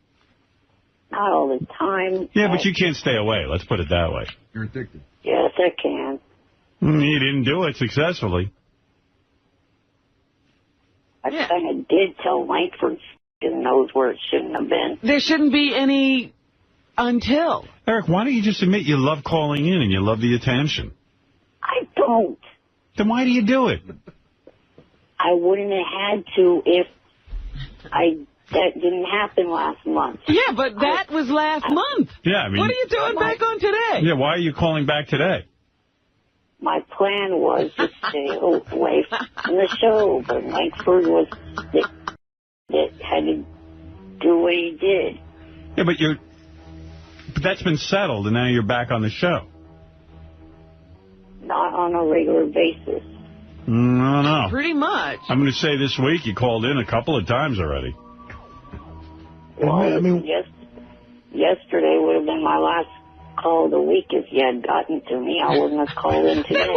Speaker 6: Not all the time.
Speaker 3: Yeah, but you can't stay away. Let's put it that way.
Speaker 8: You're addicted.
Speaker 6: Yes, I can.
Speaker 3: You didn't do it successfully.
Speaker 6: I kind of did tell Langford knows where it shouldn't have been.
Speaker 2: There shouldn't be any until.
Speaker 3: Eric, why don't you just admit you love calling in and you love the attention?
Speaker 6: I don't.
Speaker 3: Then why do you do it?
Speaker 6: I wouldn't have had to if that didn't happen last month.
Speaker 2: Yeah, but that was last month.
Speaker 3: Yeah, I mean...
Speaker 2: What are you doing back on today?
Speaker 3: Yeah, why are you calling back today?
Speaker 6: My plan was to stay away from the show, but Langford was that had to do what he did.
Speaker 3: Yeah, but that's been settled, and now you're back on the show.
Speaker 6: Not on a regular basis.
Speaker 3: No.
Speaker 2: Pretty much.
Speaker 3: I'm going to say this week you called in a couple of times already.
Speaker 6: Well, I mean, yesterday would have been my last call of the week. If you had gotten to me, I wouldn't have called in today.
Speaker 2: Then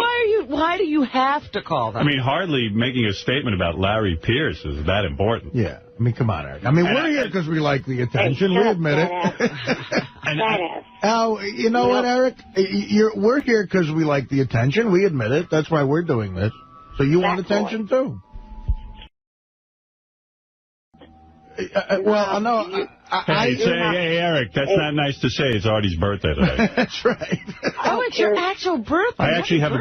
Speaker 2: why do you have to call them?
Speaker 3: I mean, hardly making a statement about Larry Pierce is that important.
Speaker 8: Yeah. I mean, come on, Eric. I mean, we're here because we like the attention. We admit it. Al, you know what, Eric? We're here because we like the attention. We admit it. That's why we're doing this. So you want attention, too? Well, no.
Speaker 3: Hey, Eric, that's not nice to say. It's Artie's birthday today.
Speaker 8: That's right.
Speaker 2: Oh, it's your actual birthday.
Speaker 3: I actually have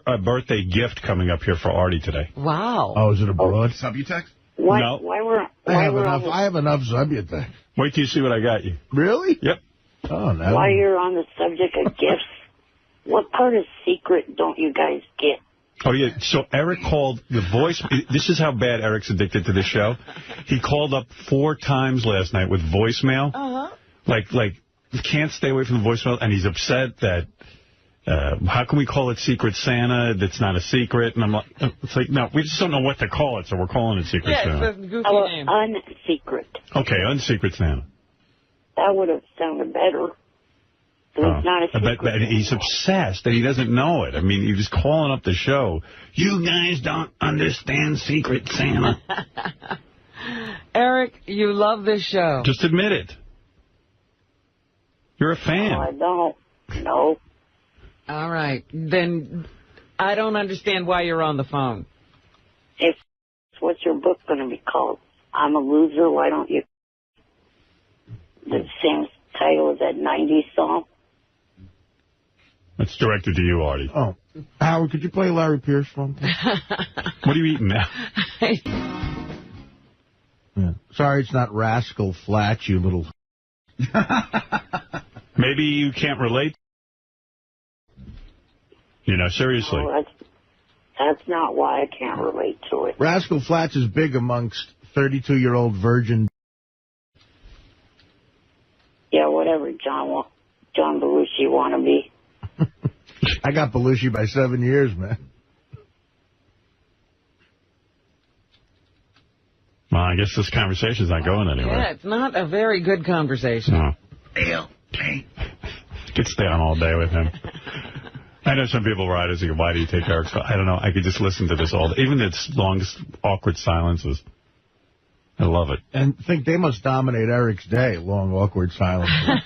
Speaker 3: a birthday gift coming up here for Artie today.
Speaker 2: Wow.
Speaker 8: Oh, is it abroad?
Speaker 11: Subutex?
Speaker 3: No.
Speaker 8: I have enough Subutex.
Speaker 3: Wait till you see what I got you.
Speaker 8: Really?
Speaker 3: Yep.
Speaker 8: Oh, no.
Speaker 6: While you're on the subject of gifts, what part of secret don't you guys get?
Speaker 3: Oh, yeah. So Eric called the voice. This is how bad Eric's addicted to this show. He called up 4 times last night with voicemail.
Speaker 2: Uh-huh.
Speaker 3: Like, he can't stay away from the voicemail, and he's upset that, how can we call it Secret Santa? That's not a secret. And I'm like, it's like, no, we just don't know what to call it, so we're calling it Secret Santa.
Speaker 2: It's a goofy name.
Speaker 6: Unsecret.
Speaker 3: Okay, Unsecret Santa.
Speaker 6: That would have sounded better. So it's not a secret.
Speaker 3: But he's obsessed that he doesn't know it. I mean, he was calling up the show. You guys don't understand Secret Santa.
Speaker 2: Eric, you love this show.
Speaker 3: Just admit it. You're a fan.
Speaker 6: No, I don't. No.
Speaker 2: All right. Then I don't understand why you're on the phone.
Speaker 6: What's your book going to be called? I'm a Loser, Why Don't You? The same title as that 90s song?
Speaker 3: It's directed to you, Artie.
Speaker 8: Oh. Howard, could you play Larry Pierce for me?
Speaker 3: What are you eating now?
Speaker 8: Yeah. Sorry, it's not Rascal Flatts, you little...
Speaker 3: Maybe you can't relate. You know, seriously.
Speaker 6: No, that's not why I can't relate to it.
Speaker 8: Rascal Flatts is big amongst 32-year-old virgin...
Speaker 6: Yeah, whatever, John Belushi wannabe.
Speaker 8: I got Belushi by 7 years, man.
Speaker 3: Well, I guess this conversation's not going anywhere.
Speaker 2: Yeah, it's not a very good conversation.
Speaker 3: No.
Speaker 7: Bill, hey.
Speaker 3: Could stay on all day with him. I know some people write us and go, why do you take Eric's... I don't know. I could just listen to this all day. Even its long, awkward silences. I love it.
Speaker 8: And think they must dominate Eric's day, long, awkward silences.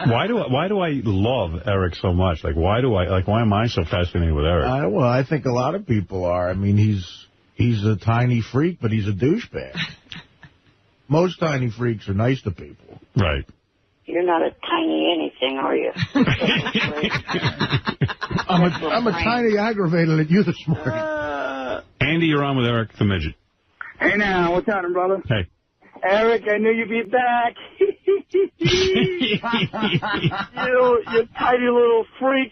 Speaker 3: Why do I love Eric so much? Like, why am I so fascinated with Eric?
Speaker 8: Well, I think a lot of people are. I mean, he's a tiny freak, but he's a douchebag. Most tiny freaks are nice to people.
Speaker 3: Right.
Speaker 6: You're not a tiny anything, are you?
Speaker 8: I'm a tiny aggravated at you this morning.
Speaker 3: Andy, you're on with Eric the Midget.
Speaker 14: Hey now, what's happening, brother?
Speaker 3: Hey.
Speaker 14: Eric, I knew you'd be back. You tiny little freak.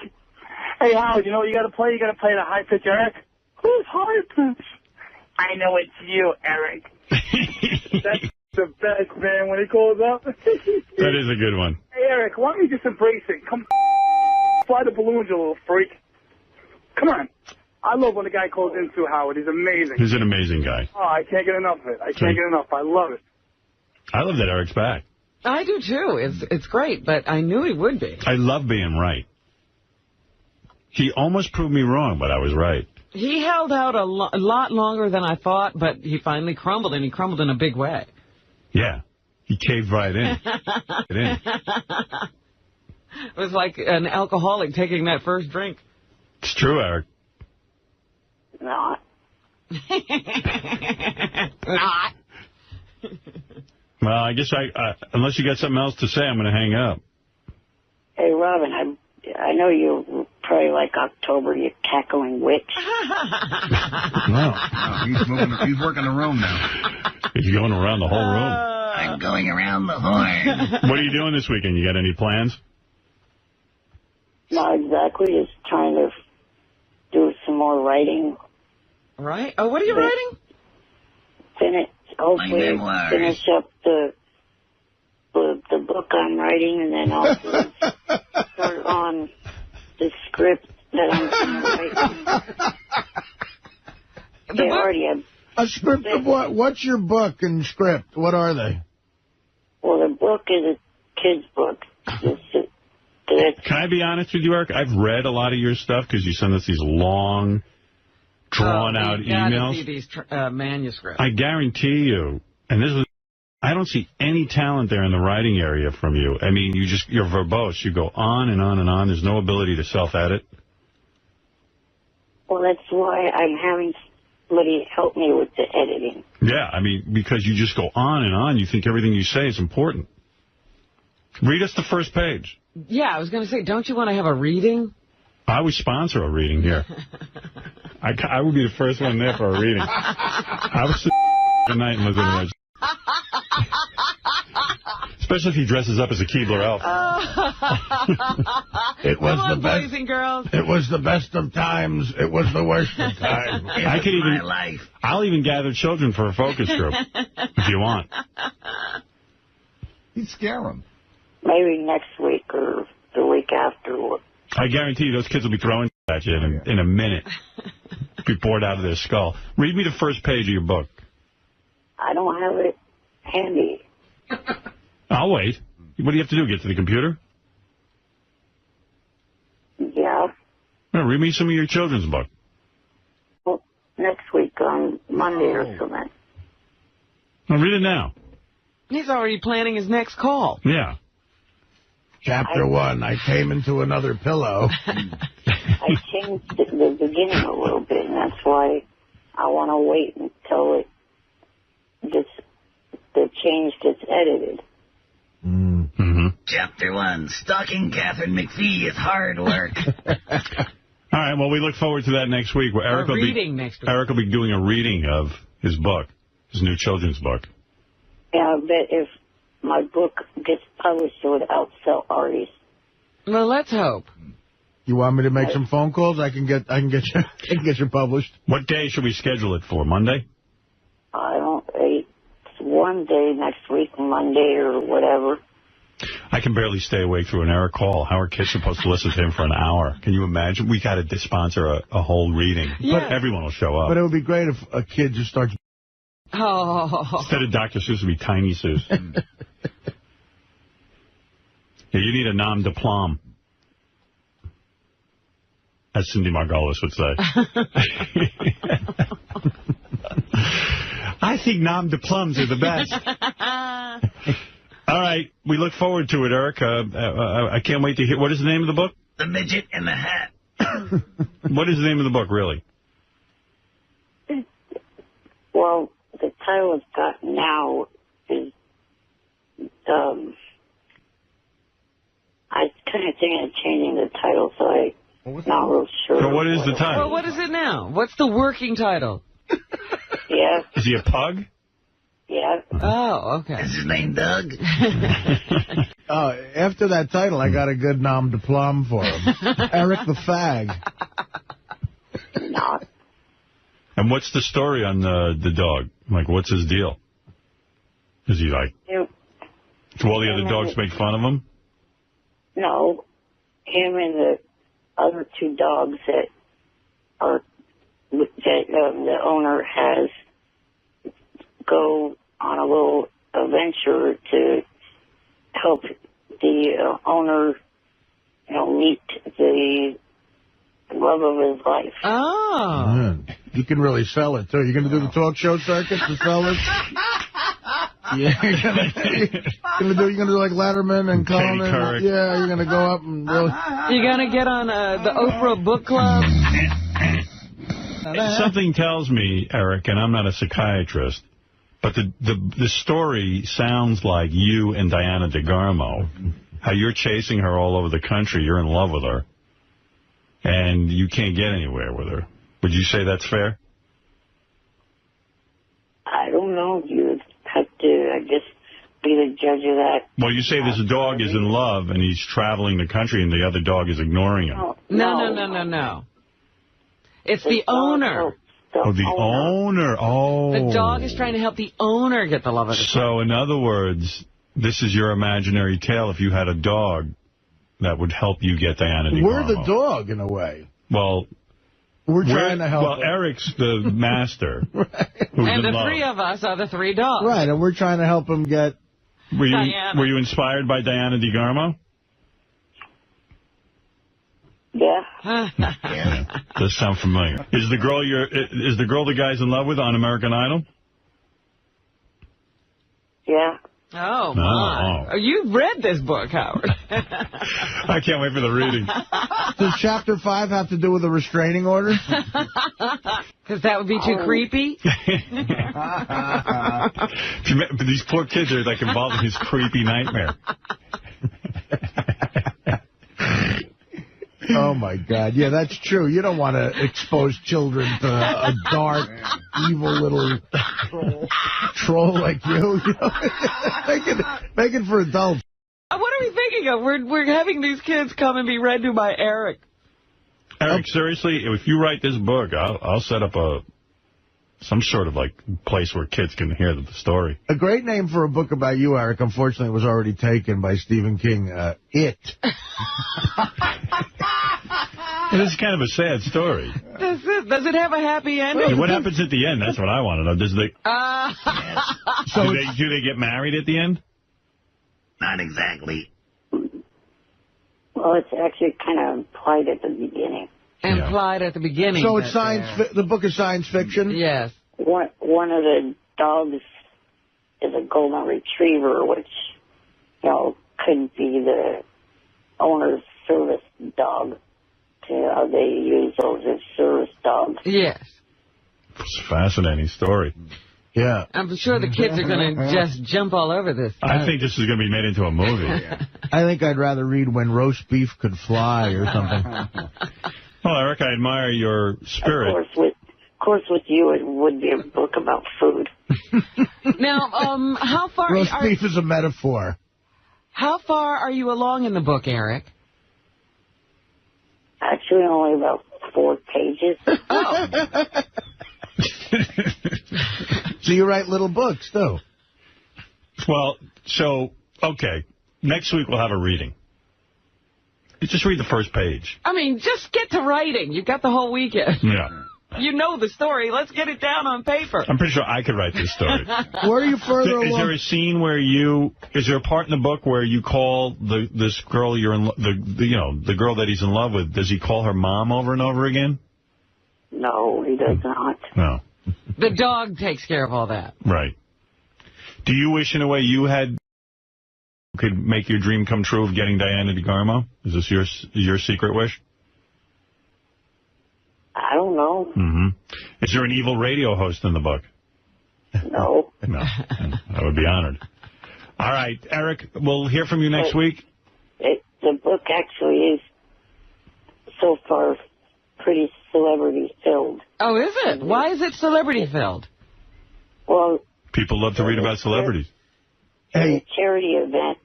Speaker 14: Hey, Howard, you know what you got to play? You got to play the high pitch, Eric. Who's high pitch? I know it's you, Eric. That's the best, man, when he calls up.
Speaker 3: That is a good one.
Speaker 14: Hey, Eric, why don't you just embrace it? Come fly the balloons, you little freak. Come on. I love when the guy calls in too, Howard. He's amazing.
Speaker 3: He's an amazing guy.
Speaker 14: Oh, I can't get enough of it. I can't get enough. I love it.
Speaker 3: I love that Eric's back.
Speaker 2: I do, too. It's great, but I knew he would be.
Speaker 3: I love being right. He almost proved me wrong, but I was right.
Speaker 2: He held out a lot longer than I thought, but he finally crumbled, and he crumbled in a big way.
Speaker 3: Yeah. He caved right in.
Speaker 2: It was like an alcoholic taking that first drink.
Speaker 3: It's true, Eric.
Speaker 6: Not.
Speaker 2: Not.
Speaker 3: Well, I guess unless you got something else to say, I'm going to hang up.
Speaker 6: Hey, Robin, I know you probably like October, you cackling witch.
Speaker 11: No, he's working the room now.
Speaker 3: He's going around the whole room.
Speaker 7: I'm going around the horn.
Speaker 3: What are you doing this weekend? You got any plans?
Speaker 6: Not exactly. Just trying to do some more writing.
Speaker 2: Right? Oh, what are you writing?
Speaker 6: Hopefully finish up the book I'm writing, and then also start on the script that I'm writing.
Speaker 8: A script of what? What's your book and script? What are they?
Speaker 6: Well, the book is a kid's book.
Speaker 3: Can I be honest with you, Eric? I've read a lot of your stuff because you send us these long, drawn-out emails.
Speaker 2: See these manuscripts.
Speaker 3: I guarantee you, and I don't see any talent there in the writing area from you. I mean, you're verbose. You go on and on and on. There's no ability to self-edit.
Speaker 6: Well, that's why I'm having somebody help me with the editing.
Speaker 3: Yeah, I mean, because you just go on and on. You think everything you say is important. Read us the first page.
Speaker 2: Yeah, I was going to say, don't you want to have a reading?
Speaker 3: I would sponsor a reading here. I would be the first one there for a reading. I would sit tonight and listen to it. Especially if he dresses up as a Keebler elf.
Speaker 8: It was
Speaker 2: Come on,
Speaker 8: the best.
Speaker 2: boys and girls.
Speaker 8: It was the best of times. It was the worst of times.
Speaker 3: I'll even gather children for a focus group if you want.
Speaker 11: You'd scare them.
Speaker 6: Maybe next week or the week after.
Speaker 3: I guarantee you those kids will be throwing at you in a minute. Be bored out of their skull. Read me the first page of your book.
Speaker 6: I don't have it handy.
Speaker 3: I'll wait. What do you have to do, get to the computer?
Speaker 6: Yeah.
Speaker 3: No, read me some of your children's book.
Speaker 6: Well, next week on Monday or something.
Speaker 3: No, read it now.
Speaker 2: He's already planning his next call.
Speaker 3: Yeah.
Speaker 8: Chapter 1, I came into another pillow.
Speaker 6: I changed the beginning a little bit, and that's why I want to wait until the change gets edited.
Speaker 8: Mm-hmm.
Speaker 7: Chapter 1, Stalking Catherine McPhee is hard work.
Speaker 3: All right, well, we look forward to that next week. Where Eric will be doing a reading of his book, his new children's book.
Speaker 6: Yeah, I bet if my book gets published, it would outsell Artie's.
Speaker 2: Well, let's hope.
Speaker 8: You want me to make some phone calls? I can get you published.
Speaker 3: What day should we schedule it for? Monday?
Speaker 6: It's one day next week, Monday or whatever.
Speaker 3: I can barely stay awake through an Eric call. How are kids supposed to listen to him for an hour? Can you imagine? We got to sponsor a whole reading.
Speaker 2: Yeah.
Speaker 3: But everyone will show up.
Speaker 8: But it would be great if a kid just starts...
Speaker 3: Instead of Dr. Seuss, it would be Tiny Seuss. Yeah, you need a nom de plume, as Cindy Margolis would say. I think nom de plumes are the best. All right, we look forward to it, Eric. I can't wait to hear. What is the name of the book?
Speaker 7: The Midget and the Hat.
Speaker 3: What is the name of the book, really?
Speaker 6: Well, the title it's got now is, I kind of thinking of changing the title, so I'm not real sure.
Speaker 3: So what is the title?
Speaker 2: Well, what is it now? What's the working title?
Speaker 6: Yeah.
Speaker 3: Is he a pug?
Speaker 6: Yeah.
Speaker 2: Oh, okay.
Speaker 7: Is his name Doug?
Speaker 8: After that title, I got a good nom de plume for him. Eric the Fag.
Speaker 6: Not.
Speaker 3: And what's the story on the dog? Like, what's his deal? Is he like... Do all the other dogs make fun of him?
Speaker 6: No. Him and the other two dogs that the owner has go on a little adventure to help the owner, meet the love of his life.
Speaker 2: Oh.
Speaker 8: Man, you can really sell it, too. You're going to do the talk show circuit to sell it? Yeah, you're gonna do like Letterman and Conan. Yeah, you're gonna go up and really...
Speaker 2: You're gonna get on the Oprah Book Club.
Speaker 3: Something tells me, Eric, and I'm not a psychiatrist, but the story sounds like you and Diana DeGarmo. How you're chasing her all over the country. You're in love with her, and you can't get anywhere with her. Would you say that's fair?
Speaker 6: I don't know. You would have to, I guess, be the judge of that.
Speaker 3: Well, you say this dog is in love, and he's traveling the country, and the other dog is ignoring him.
Speaker 2: No. It's the owner.
Speaker 3: Oh, the owner. Oh.
Speaker 2: The dog is trying to help the owner get the love of the
Speaker 3: So, in other words, this is your imaginary tale. If you had a dog, that would help you get Diana DeGarmo.
Speaker 8: We're the dog, in a way.
Speaker 3: Well...
Speaker 8: We're trying to help.
Speaker 3: Well, Eric's the master.
Speaker 8: Right.
Speaker 2: And the three of us are the three dogs.
Speaker 8: Right, and we're trying to help him get...
Speaker 3: Were you inspired by Diana DeGarmo?
Speaker 6: Yeah.
Speaker 3: Does sound familiar. Is the girl the guy's in love with on American Idol?
Speaker 6: Yeah.
Speaker 2: Oh, my. Oh. You've read this book, Howard.
Speaker 3: I can't wait for the reading.
Speaker 8: Does Chapter 5 have to do with a restraining order?
Speaker 2: Because that would be too creepy?
Speaker 3: These poor kids are like involved in his creepy nightmare.
Speaker 8: Oh, my God. Yeah, that's true. You don't want to expose children to a dark, evil little troll like you. Make it for adults.
Speaker 2: What are we thinking of? We're having these kids come and be read to by Eric.
Speaker 3: Eric, seriously, if you write this book, I'll set up some sort of like place where kids can hear the story.
Speaker 8: A great name for a book about you, Eric, unfortunately was already taken by Stephen King. It.
Speaker 3: This is kind of a sad story.
Speaker 2: Does it have a happy ending?
Speaker 3: What happens at the end? That's what I want to know. Do they get married at the end?
Speaker 7: Not exactly.
Speaker 6: Well, it's actually kind of implied at the beginning.
Speaker 2: Implied at the beginning.
Speaker 8: So it's the book is science fiction?
Speaker 2: Yes.
Speaker 6: One of the dogs is a golden retriever, which, could be the owner's service dog. They use those as service dogs.
Speaker 2: Yes.
Speaker 3: It's a fascinating story.
Speaker 8: Yeah.
Speaker 2: I'm sure the kids are going to just jump all over this.
Speaker 3: I think this is going to be made into a movie.
Speaker 8: I think I'd rather read When Roast Beef Could Fly or something.
Speaker 3: Well, Eric, I admire your spirit.
Speaker 6: Of course, with you, it would be a book about food.
Speaker 2: Now, how far...
Speaker 8: Roast beef is a metaphor.
Speaker 2: How far are you along in the book, Eric?
Speaker 6: Actually, only about 4 pages.
Speaker 2: Oh.
Speaker 8: So you write little books, too?
Speaker 3: Well, so, okay. Next week we'll have a reading. You just read the first page.
Speaker 2: I mean, just get to writing. You've got the whole weekend.
Speaker 3: Yeah.
Speaker 2: You know the story. Let's get it down on paper.
Speaker 3: I'm pretty sure I could write this story.
Speaker 8: Where are you further along?
Speaker 3: Is there a scene where is there a part in the book where you call this girl the girl that he's in love with, does he call her mom over and over again?
Speaker 6: No, he does not.
Speaker 3: No.
Speaker 2: The dog takes care of all that.
Speaker 3: Right. Do you wish in a way you could make your dream come true of getting Diana DeGarmo? Is this your secret wish?
Speaker 6: I don't know.
Speaker 3: Mm-hmm. Is there an evil radio host in the book?
Speaker 6: No.
Speaker 3: No. I would be honored. All right, Eric, we'll hear from you next week.
Speaker 6: The book actually is, so far, pretty celebrity-filled.
Speaker 2: Oh, is it? Why is it celebrity-filled?
Speaker 6: Well...
Speaker 3: People love to read about celebrities.
Speaker 6: A charity event,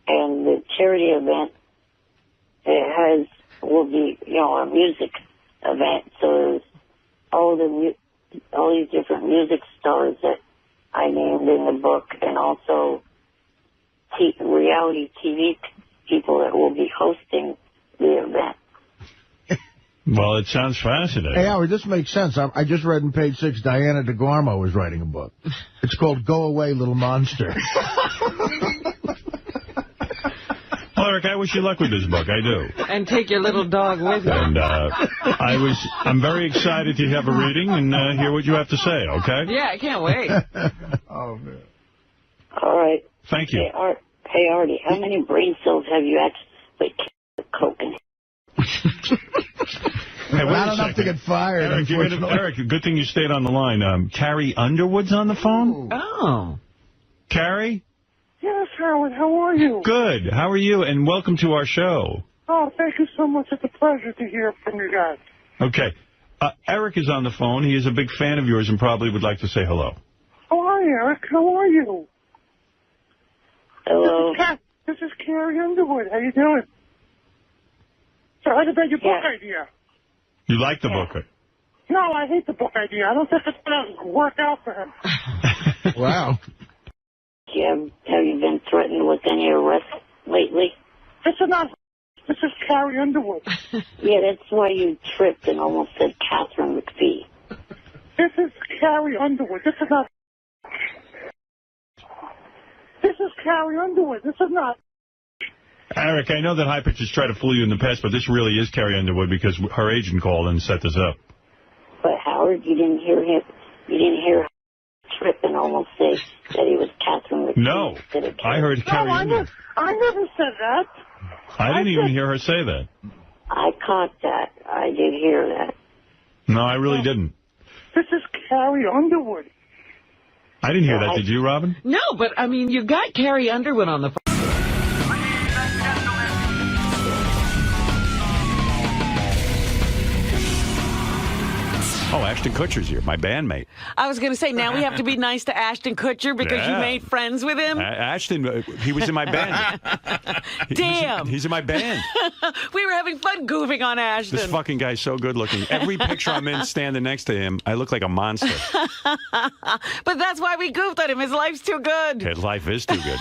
Speaker 6: and the charity event will be, a music event. So all these different music stars that I named in the book, and also reality TV people that will be hosting the event.
Speaker 3: Well, it sounds fascinating.
Speaker 8: Hey, Howard, this makes sense. I just read in page 6, Diana DeGarmo is writing a book. It's called Go Away, Little Monster.
Speaker 3: Well, Eric, I wish you luck with this book. I do.
Speaker 2: And take your little dog with you.
Speaker 3: And I'm very excited to have a reading and hear what you have to say, okay?
Speaker 2: Yeah, I can't wait.
Speaker 8: Oh, man.
Speaker 6: All right.
Speaker 3: Thank you.
Speaker 6: Hey, Artie, how many brain cells have you actually coke in?
Speaker 3: Hey,
Speaker 8: not enough to get fired,
Speaker 3: Eric, good thing you stayed on the line. Carrie Underwood's on the phone?
Speaker 2: Oh.
Speaker 3: Carrie?
Speaker 13: Yes, Howard, how are you?
Speaker 3: Good. How are you? And welcome to our show.
Speaker 13: Oh, thank you so much. It's a pleasure to hear from you guys.
Speaker 3: Okay. Eric is on the phone. He is a big fan of yours and probably would like to say hello.
Speaker 13: Oh, hi, Eric. How are you?
Speaker 6: Hello.
Speaker 13: This is Carrie Underwood. How you doing? So I heard about your book idea.
Speaker 3: You like the book?
Speaker 13: No, I hate the book idea. I don't think it's going to work out for him.
Speaker 8: Wow.
Speaker 6: Have you been threatened with any arrests lately?
Speaker 13: This is Carrie Underwood.
Speaker 6: Yeah, that's why you tripped and almost said Catherine McPhee.
Speaker 13: This is Carrie Underwood. This is not... This is Carrie Underwood. This is not...
Speaker 3: Eric, I know that High Pitch has tried to fool you in the past, but this really is Carrie Underwood because her agent called and set this up.
Speaker 6: But Howard, you didn't hear him. You didn't hear trip and almost say that he was Catherine McPhee.
Speaker 3: No, I heard Carrie Underwood.
Speaker 13: I never said that.
Speaker 3: I didn't even hear her say that.
Speaker 6: I caught that. I did hear that.
Speaker 3: No, I really didn't.
Speaker 13: This is Carrie Underwood.
Speaker 3: I didn't hear that. Did you, Robin?
Speaker 2: No, but, I mean, you got Carrie Underwood on the phone.
Speaker 10: Oh, Ashton Kutcher's here, my bandmate.
Speaker 2: I was going to say, now we have to be nice to Ashton Kutcher because you made friends with him.
Speaker 10: Ashton, he was in my band.
Speaker 2: Damn.
Speaker 10: He's in my band.
Speaker 2: We were having fun goofing on Ashton.
Speaker 10: This fucking guy's so good looking. Every picture I'm in standing next to him, I look like a monster.
Speaker 2: But that's why we goofed on him. His life's too good.
Speaker 10: His life is too good.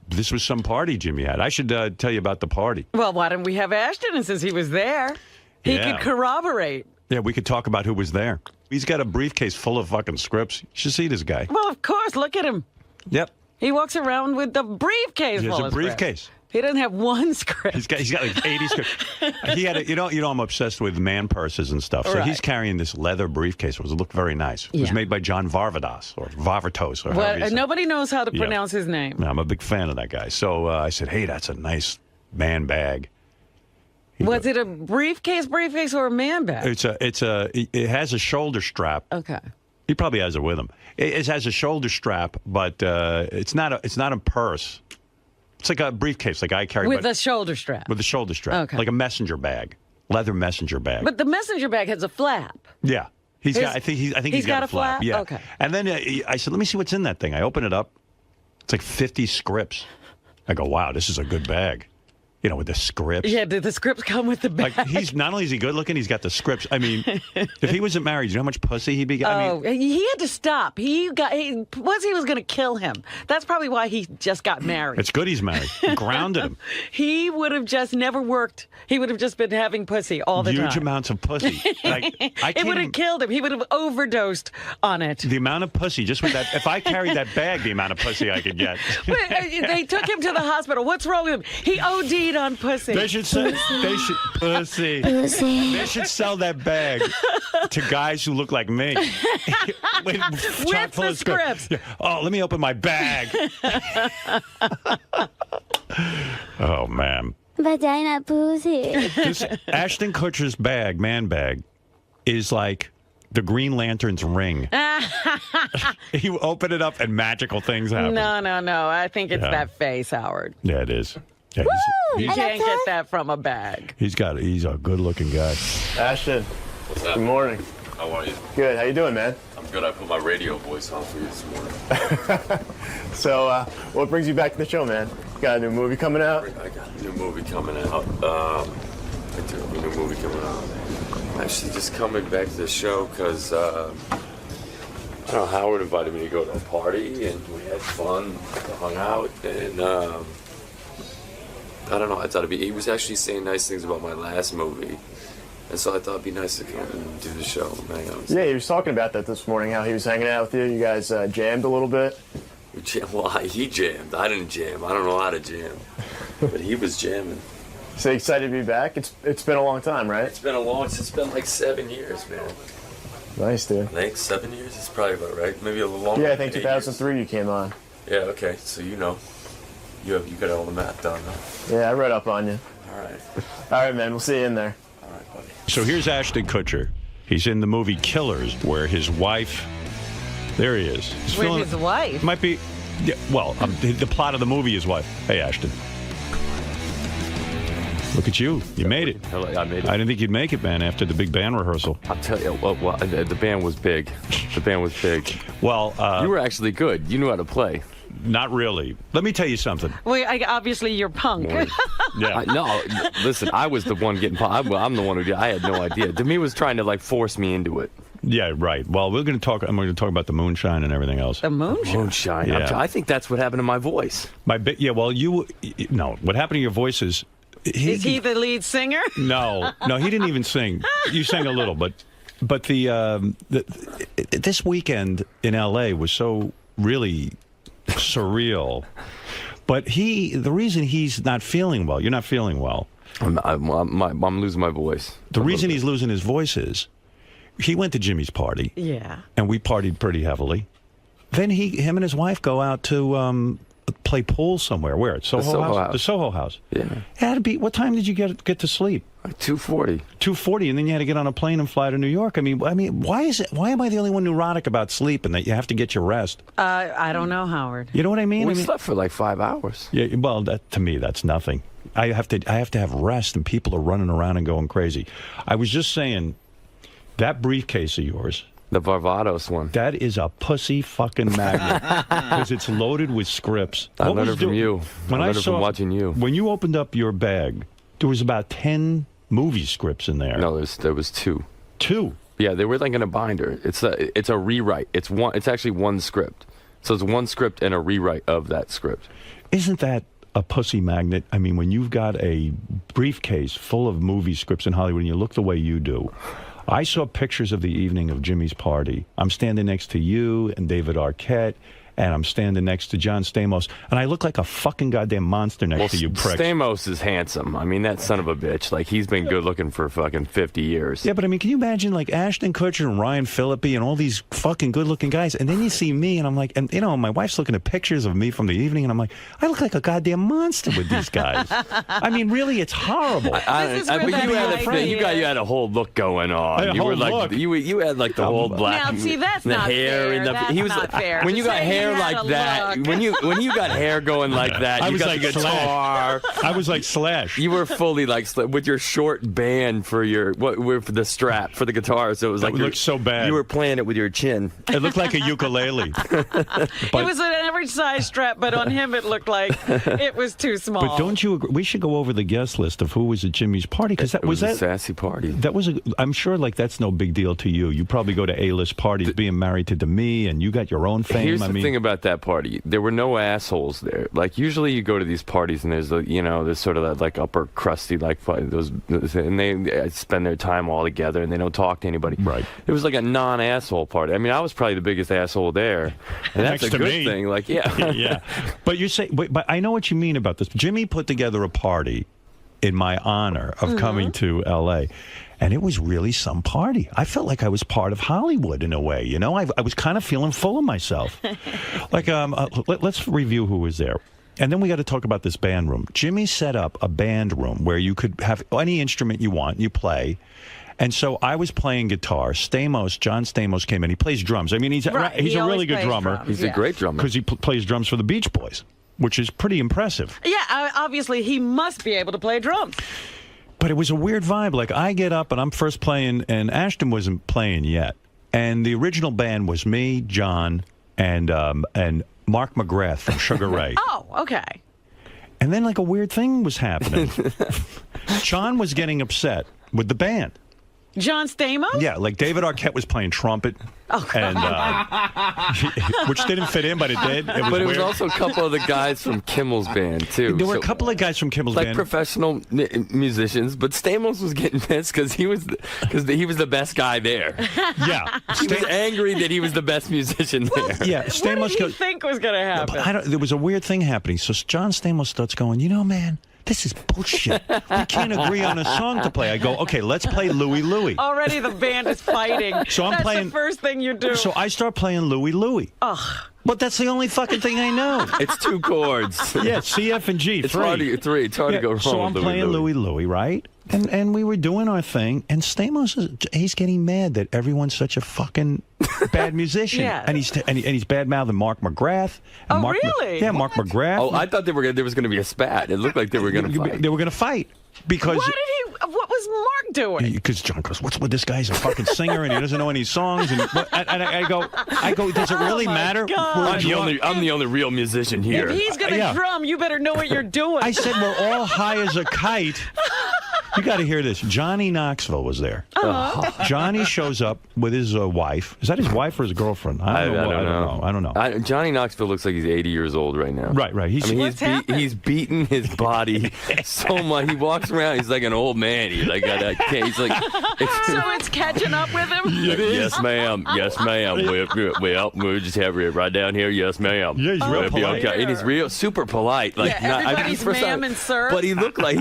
Speaker 10: This was some party Jimmy had. I should tell you about the party.
Speaker 2: Well, why don't we have Ashton? And since he was there, he could corroborate.
Speaker 10: Yeah, we could talk about who was there. He's got a briefcase full of fucking scripts. You should see this guy.
Speaker 2: Well, of course. Look at him.
Speaker 10: Yep.
Speaker 2: He walks around with the briefcase full of scripts.
Speaker 10: He has a briefcase.
Speaker 2: He doesn't have one script.
Speaker 10: He's got like 80 scripts. He had a, you know, I'm obsessed with man purses and stuff. So he's carrying this leather briefcase. It looked very nice. It was made by John Varvatos or Varvatos. Or
Speaker 2: nobody knows how to pronounce his name.
Speaker 10: No, I'm a big fan of that guy. So I said, hey, that's a nice man bag.
Speaker 2: Was it a briefcase or a man bag?
Speaker 10: It has a shoulder strap.
Speaker 2: Okay.
Speaker 15: He probably has it with him. It has a shoulder strap, but it's not a purse. It's like a briefcase, like I carry.
Speaker 2: With a shoulder strap.
Speaker 15: With a shoulder strap.
Speaker 2: Okay.
Speaker 15: Like a messenger bag. Leather messenger bag.
Speaker 2: But the messenger bag has a flap.
Speaker 15: Yeah. I think he's got a flap. Yeah.
Speaker 2: Okay.
Speaker 15: And then I said, let me see what's in that thing. I open it up. It's like 50 scripts. I go, wow, this is a good bag. You know, with the scripts.
Speaker 2: Yeah, did the scripts come with the bag?
Speaker 15: Like, he's not only is he good looking, he's got the scripts. I mean, if he wasn't married, you know how much pussy he'd be getting?
Speaker 2: He had to stop. Pussy was going to kill him. That's probably why he just got married.
Speaker 15: It's good he's married. He grounded him.
Speaker 2: He would have just never worked. He would have just been having pussy all the time.
Speaker 15: Huge amounts of pussy.
Speaker 2: It would have killed him. He would have overdosed on it.
Speaker 15: The amount of pussy, just with that. If I carried that bag, the amount of pussy I could get.
Speaker 2: They took him to the hospital. What's wrong with him? He OD'd on pussy.
Speaker 15: They should sell pussy. They should sell that bag to guys who look like me. With
Speaker 2: the scripts.
Speaker 15: Yeah. Oh, let me open my bag. Oh, man.
Speaker 16: Vagina pussy.
Speaker 15: This Ashton Kutcher's bag, man bag, is like the Green Lantern's ring. You open it up and magical things happen.
Speaker 2: No. I think it's that face, Howard.
Speaker 15: Yeah, it is. Yeah,
Speaker 2: you can't get that from a bag.
Speaker 15: He's a good-looking guy.
Speaker 17: Ashton.
Speaker 18: What's up?
Speaker 17: Good morning.
Speaker 18: How are you?
Speaker 17: Good. How you doing, man?
Speaker 18: I'm good. I put my radio voice on for you this morning.
Speaker 17: So, what brings you back to the show, man? Got a new movie coming out?
Speaker 18: I got a new movie coming out. I do have a new movie coming out. I'm actually just coming back to the show because, I don't know, Howard invited me to go to a party, and we had fun, hung out, and, I don't know, I thought he was actually saying nice things about my last movie. And so I thought it'd be nice to come and do the show and hang out.
Speaker 17: Yeah, he was talking about that this morning, how he was hanging out with you. You guys jammed a little bit.
Speaker 18: Well, he jammed. I didn't jam. I don't know how to jam. But he was jamming.
Speaker 17: So excited to be back? It's been a long time, right?
Speaker 18: It's been like 7 years, man.
Speaker 17: Nice, dude.
Speaker 18: I think 7 years is probably about right. Maybe a little longer.
Speaker 17: Yeah, I think 2003 you came on.
Speaker 18: Yeah, okay. So you know. You got all the math done, huh?
Speaker 17: Yeah, I read up on you.
Speaker 18: All right.
Speaker 17: All right, man. We'll see you in there.
Speaker 18: All right, buddy.
Speaker 15: So here's Ashton Kutcher. He's in the movie Killers, where his wife... There he is.
Speaker 2: His wife?
Speaker 15: Might be... Yeah, well, the plot of the movie is what? Hey, Ashton. Look at you. You made it.
Speaker 18: I made it.
Speaker 15: I didn't think you'd make it, man, after the big band rehearsal.
Speaker 18: I'll tell you, well, the band was big. The band was big.
Speaker 15: Well...
Speaker 18: you were actually good. You knew how to play.
Speaker 15: Not really. Let me tell you something.
Speaker 2: Well, obviously you're punk.
Speaker 15: Yeah.
Speaker 18: No, listen, I was the one getting punked. I'm the one who did. I had no idea. Demi was trying to, like, force me into it.
Speaker 15: Yeah, right. Well, I'm going to talk about the moonshine and everything else.
Speaker 2: The moonshine?
Speaker 18: Moonshine.
Speaker 15: Yeah.
Speaker 18: I think that's what happened to my voice.
Speaker 15: Yeah, well, no. What happened to your voice is...
Speaker 2: Is he the lead singer?
Speaker 15: No, he didn't even sing. You sang a little, but this weekend in L.A. was so really surreal. But the reason he's not feeling well, you're not feeling well.
Speaker 18: I'm losing my voice.
Speaker 15: The reason he's losing his voice is he went to Jimmy's party.
Speaker 2: Yeah. And
Speaker 15: we partied pretty heavily. Then him and his wife go out to play pool somewhere. Where? At Soho House? The Soho House.
Speaker 18: Yeah.
Speaker 15: It had to be. What time did you get to sleep?
Speaker 18: Like 2:40.
Speaker 15: 2:40, and then you had to get on a plane and fly to New York. I mean, why am I the only one neurotic about sleep and that you have to get your rest?
Speaker 2: I don't know, Howard.
Speaker 15: You know what I mean?
Speaker 18: We slept for like 5 hours.
Speaker 15: Yeah. Well, to me, that's nothing. I have to have rest, and people are running around and going crazy. I was just saying, that briefcase of yours.
Speaker 18: The Barbados one.
Speaker 15: That is a pussy fucking magnet because it's loaded with scripts.
Speaker 18: I learned it from you. I learned it from watching you.
Speaker 15: When you opened up your bag, there was about 10 movie scripts in there.
Speaker 18: No, there was 2.
Speaker 15: 2?
Speaker 18: Yeah, they were like in a binder. It's a rewrite. It's actually one script. So it's one script and a rewrite of that script.
Speaker 15: Isn't that a pussy magnet? I mean, when you've got a briefcase full of movie scripts in Hollywood and you look the way you do. I saw pictures of the evening of Jimmy's party. I'm standing next to you and David Arquette and I'm standing next to John Stamos, and I look like a fucking goddamn monster next to you, prick.
Speaker 18: Stamos is handsome. I mean, that son of a bitch. Like, he's been good looking for fucking 50 years.
Speaker 15: Yeah, but I mean, can you imagine, like, Ashton Kutcher and Ryan Phillippe and all these fucking good-looking guys, and then you see me, and I'm like, and, you know, my wife's looking at pictures of me from the evening, and I'm like, I look like a goddamn monster with these guys. I mean, really, it's horrible.
Speaker 18: But you had a whole look going on. You were like, you had like the whole black.
Speaker 2: Now, see, that's
Speaker 18: the
Speaker 2: not
Speaker 18: hair
Speaker 2: fair.
Speaker 18: and
Speaker 2: That's
Speaker 18: he was
Speaker 2: not fair.
Speaker 18: when you
Speaker 2: To
Speaker 18: got
Speaker 2: say he
Speaker 18: hair
Speaker 2: had
Speaker 18: like
Speaker 2: a
Speaker 18: that.
Speaker 2: look.
Speaker 18: When you got hair going like that,
Speaker 15: I
Speaker 18: you
Speaker 15: was
Speaker 18: got
Speaker 15: like
Speaker 18: the guitar.
Speaker 15: I was like Slash.
Speaker 18: You were fully like with your short band for your for the strap for the guitar. So it was like
Speaker 15: it looked so bad.
Speaker 18: You were playing it with your chin.
Speaker 15: It looked like a ukulele.
Speaker 2: It was an average size strap, but on him it looked like it was too small.
Speaker 15: But don't you agree? We should go over the guest list of who was at Jimmy's party, because that was
Speaker 18: a sassy party.
Speaker 15: That was I'm sure like that's no big deal to you. You probably go to A-list parties, being married to Demi, and you got your own fame.
Speaker 18: Here's the thing about that party: there were no assholes there. Like usually you go to these parties and there's there's sort of that like upper crusty like those, and they spend their time all together and they don't talk to anybody.
Speaker 15: Right.
Speaker 18: It was like a non-asshole party. I mean, I was probably the biggest asshole there, and that's
Speaker 15: Next
Speaker 18: a
Speaker 15: to
Speaker 18: good
Speaker 15: me.
Speaker 18: thing. Like, yeah,
Speaker 15: yeah. But you say, but I know what you mean about this. Jimmy put together a party in my honor of coming to L.A., and it was really some party. I felt like I was part of Hollywood in a way, you know? I was kind of feeling full of myself. Like, let's review who was there. And then we got to talk about this band room. Jimmy set up a band room where you could have any instrument you want, you play. And so I was playing guitar. John Stamos came in. He plays drums. I mean, he's a really good drummer.
Speaker 18: He's a great drummer.
Speaker 15: Because he plays drums for the Beach Boys, which is pretty impressive.
Speaker 2: Yeah, obviously he must be able to play drums.
Speaker 15: But it was a weird vibe. Like, I get up and I'm first playing, and Ashton wasn't playing yet. And the original band was me, John, and Mark McGrath from Sugar Ray.
Speaker 2: Oh, okay.
Speaker 15: And then, like, a weird thing was happening. John was getting upset with the band.
Speaker 2: John Stamos?
Speaker 15: Yeah, like David Arquette was playing trumpet, and which didn't fit in, but it did. It was
Speaker 18: also a couple of the guys from Kimmel's band too.
Speaker 15: There were a couple of guys from Kimmel's band,
Speaker 18: like professional musicians, but Stamos was getting pissed because he was the best guy there.
Speaker 15: Yeah,
Speaker 18: he was angry that he was the best musician there.
Speaker 15: Yeah, Stamos.
Speaker 2: What did he think was going to happen?
Speaker 15: There was a weird thing happening. So John Stamos starts going, man, this is bullshit. We can't agree on a song to play. I go, okay, let's play Louie Louie.
Speaker 2: Already the band is fighting.
Speaker 15: So I'm
Speaker 2: That's
Speaker 15: playing
Speaker 2: the first thing you do.
Speaker 15: So I start playing Louie Louie.
Speaker 2: Ugh.
Speaker 15: But that's the only fucking thing I know.
Speaker 18: It's 2 chords.
Speaker 15: Yeah, C, F, and G.
Speaker 18: It's hard to go wrong.
Speaker 15: So I'm
Speaker 18: with
Speaker 15: playing Louie Louie, right? And we were doing our thing, and Stamos he's getting mad that everyone's such a fucking bad musician.
Speaker 2: Yeah.
Speaker 15: And he's bad mouthing Mark McGrath.
Speaker 2: Oh, really?
Speaker 15: Yeah, Mark McGrath.
Speaker 18: Oh, I thought there was going to be a spat. It looked like they were going to fight.
Speaker 15: They were going to fight because.
Speaker 2: What was Mark doing?
Speaker 15: Because John goes, "What's with this guy? He's a fucking singer and he doesn't know any songs." And I go, "Does it really matter?"
Speaker 18: I'm the only real musician here.
Speaker 2: If he's going to drum, you better know what you're doing.
Speaker 15: I said, "We're all high as a kite." You got to hear this. Johnny Knoxville was there. Johnny shows up with his wife. Is that his wife or his girlfriend? I don't know.
Speaker 18: Johnny Knoxville looks like he's 80 years old right now.
Speaker 15: Right.
Speaker 18: He's beaten his body so much. He walks around. He's like an old man. He's like, so
Speaker 2: it's catching up with him.
Speaker 18: Yes, ma'am. Yes, ma'am. We'll just have it right down here. Yes, ma'am.
Speaker 15: Yeah, he's real polite.
Speaker 18: Okay. And he's real super polite. Like,
Speaker 2: everybody's ma'am and sir.
Speaker 18: But he looks like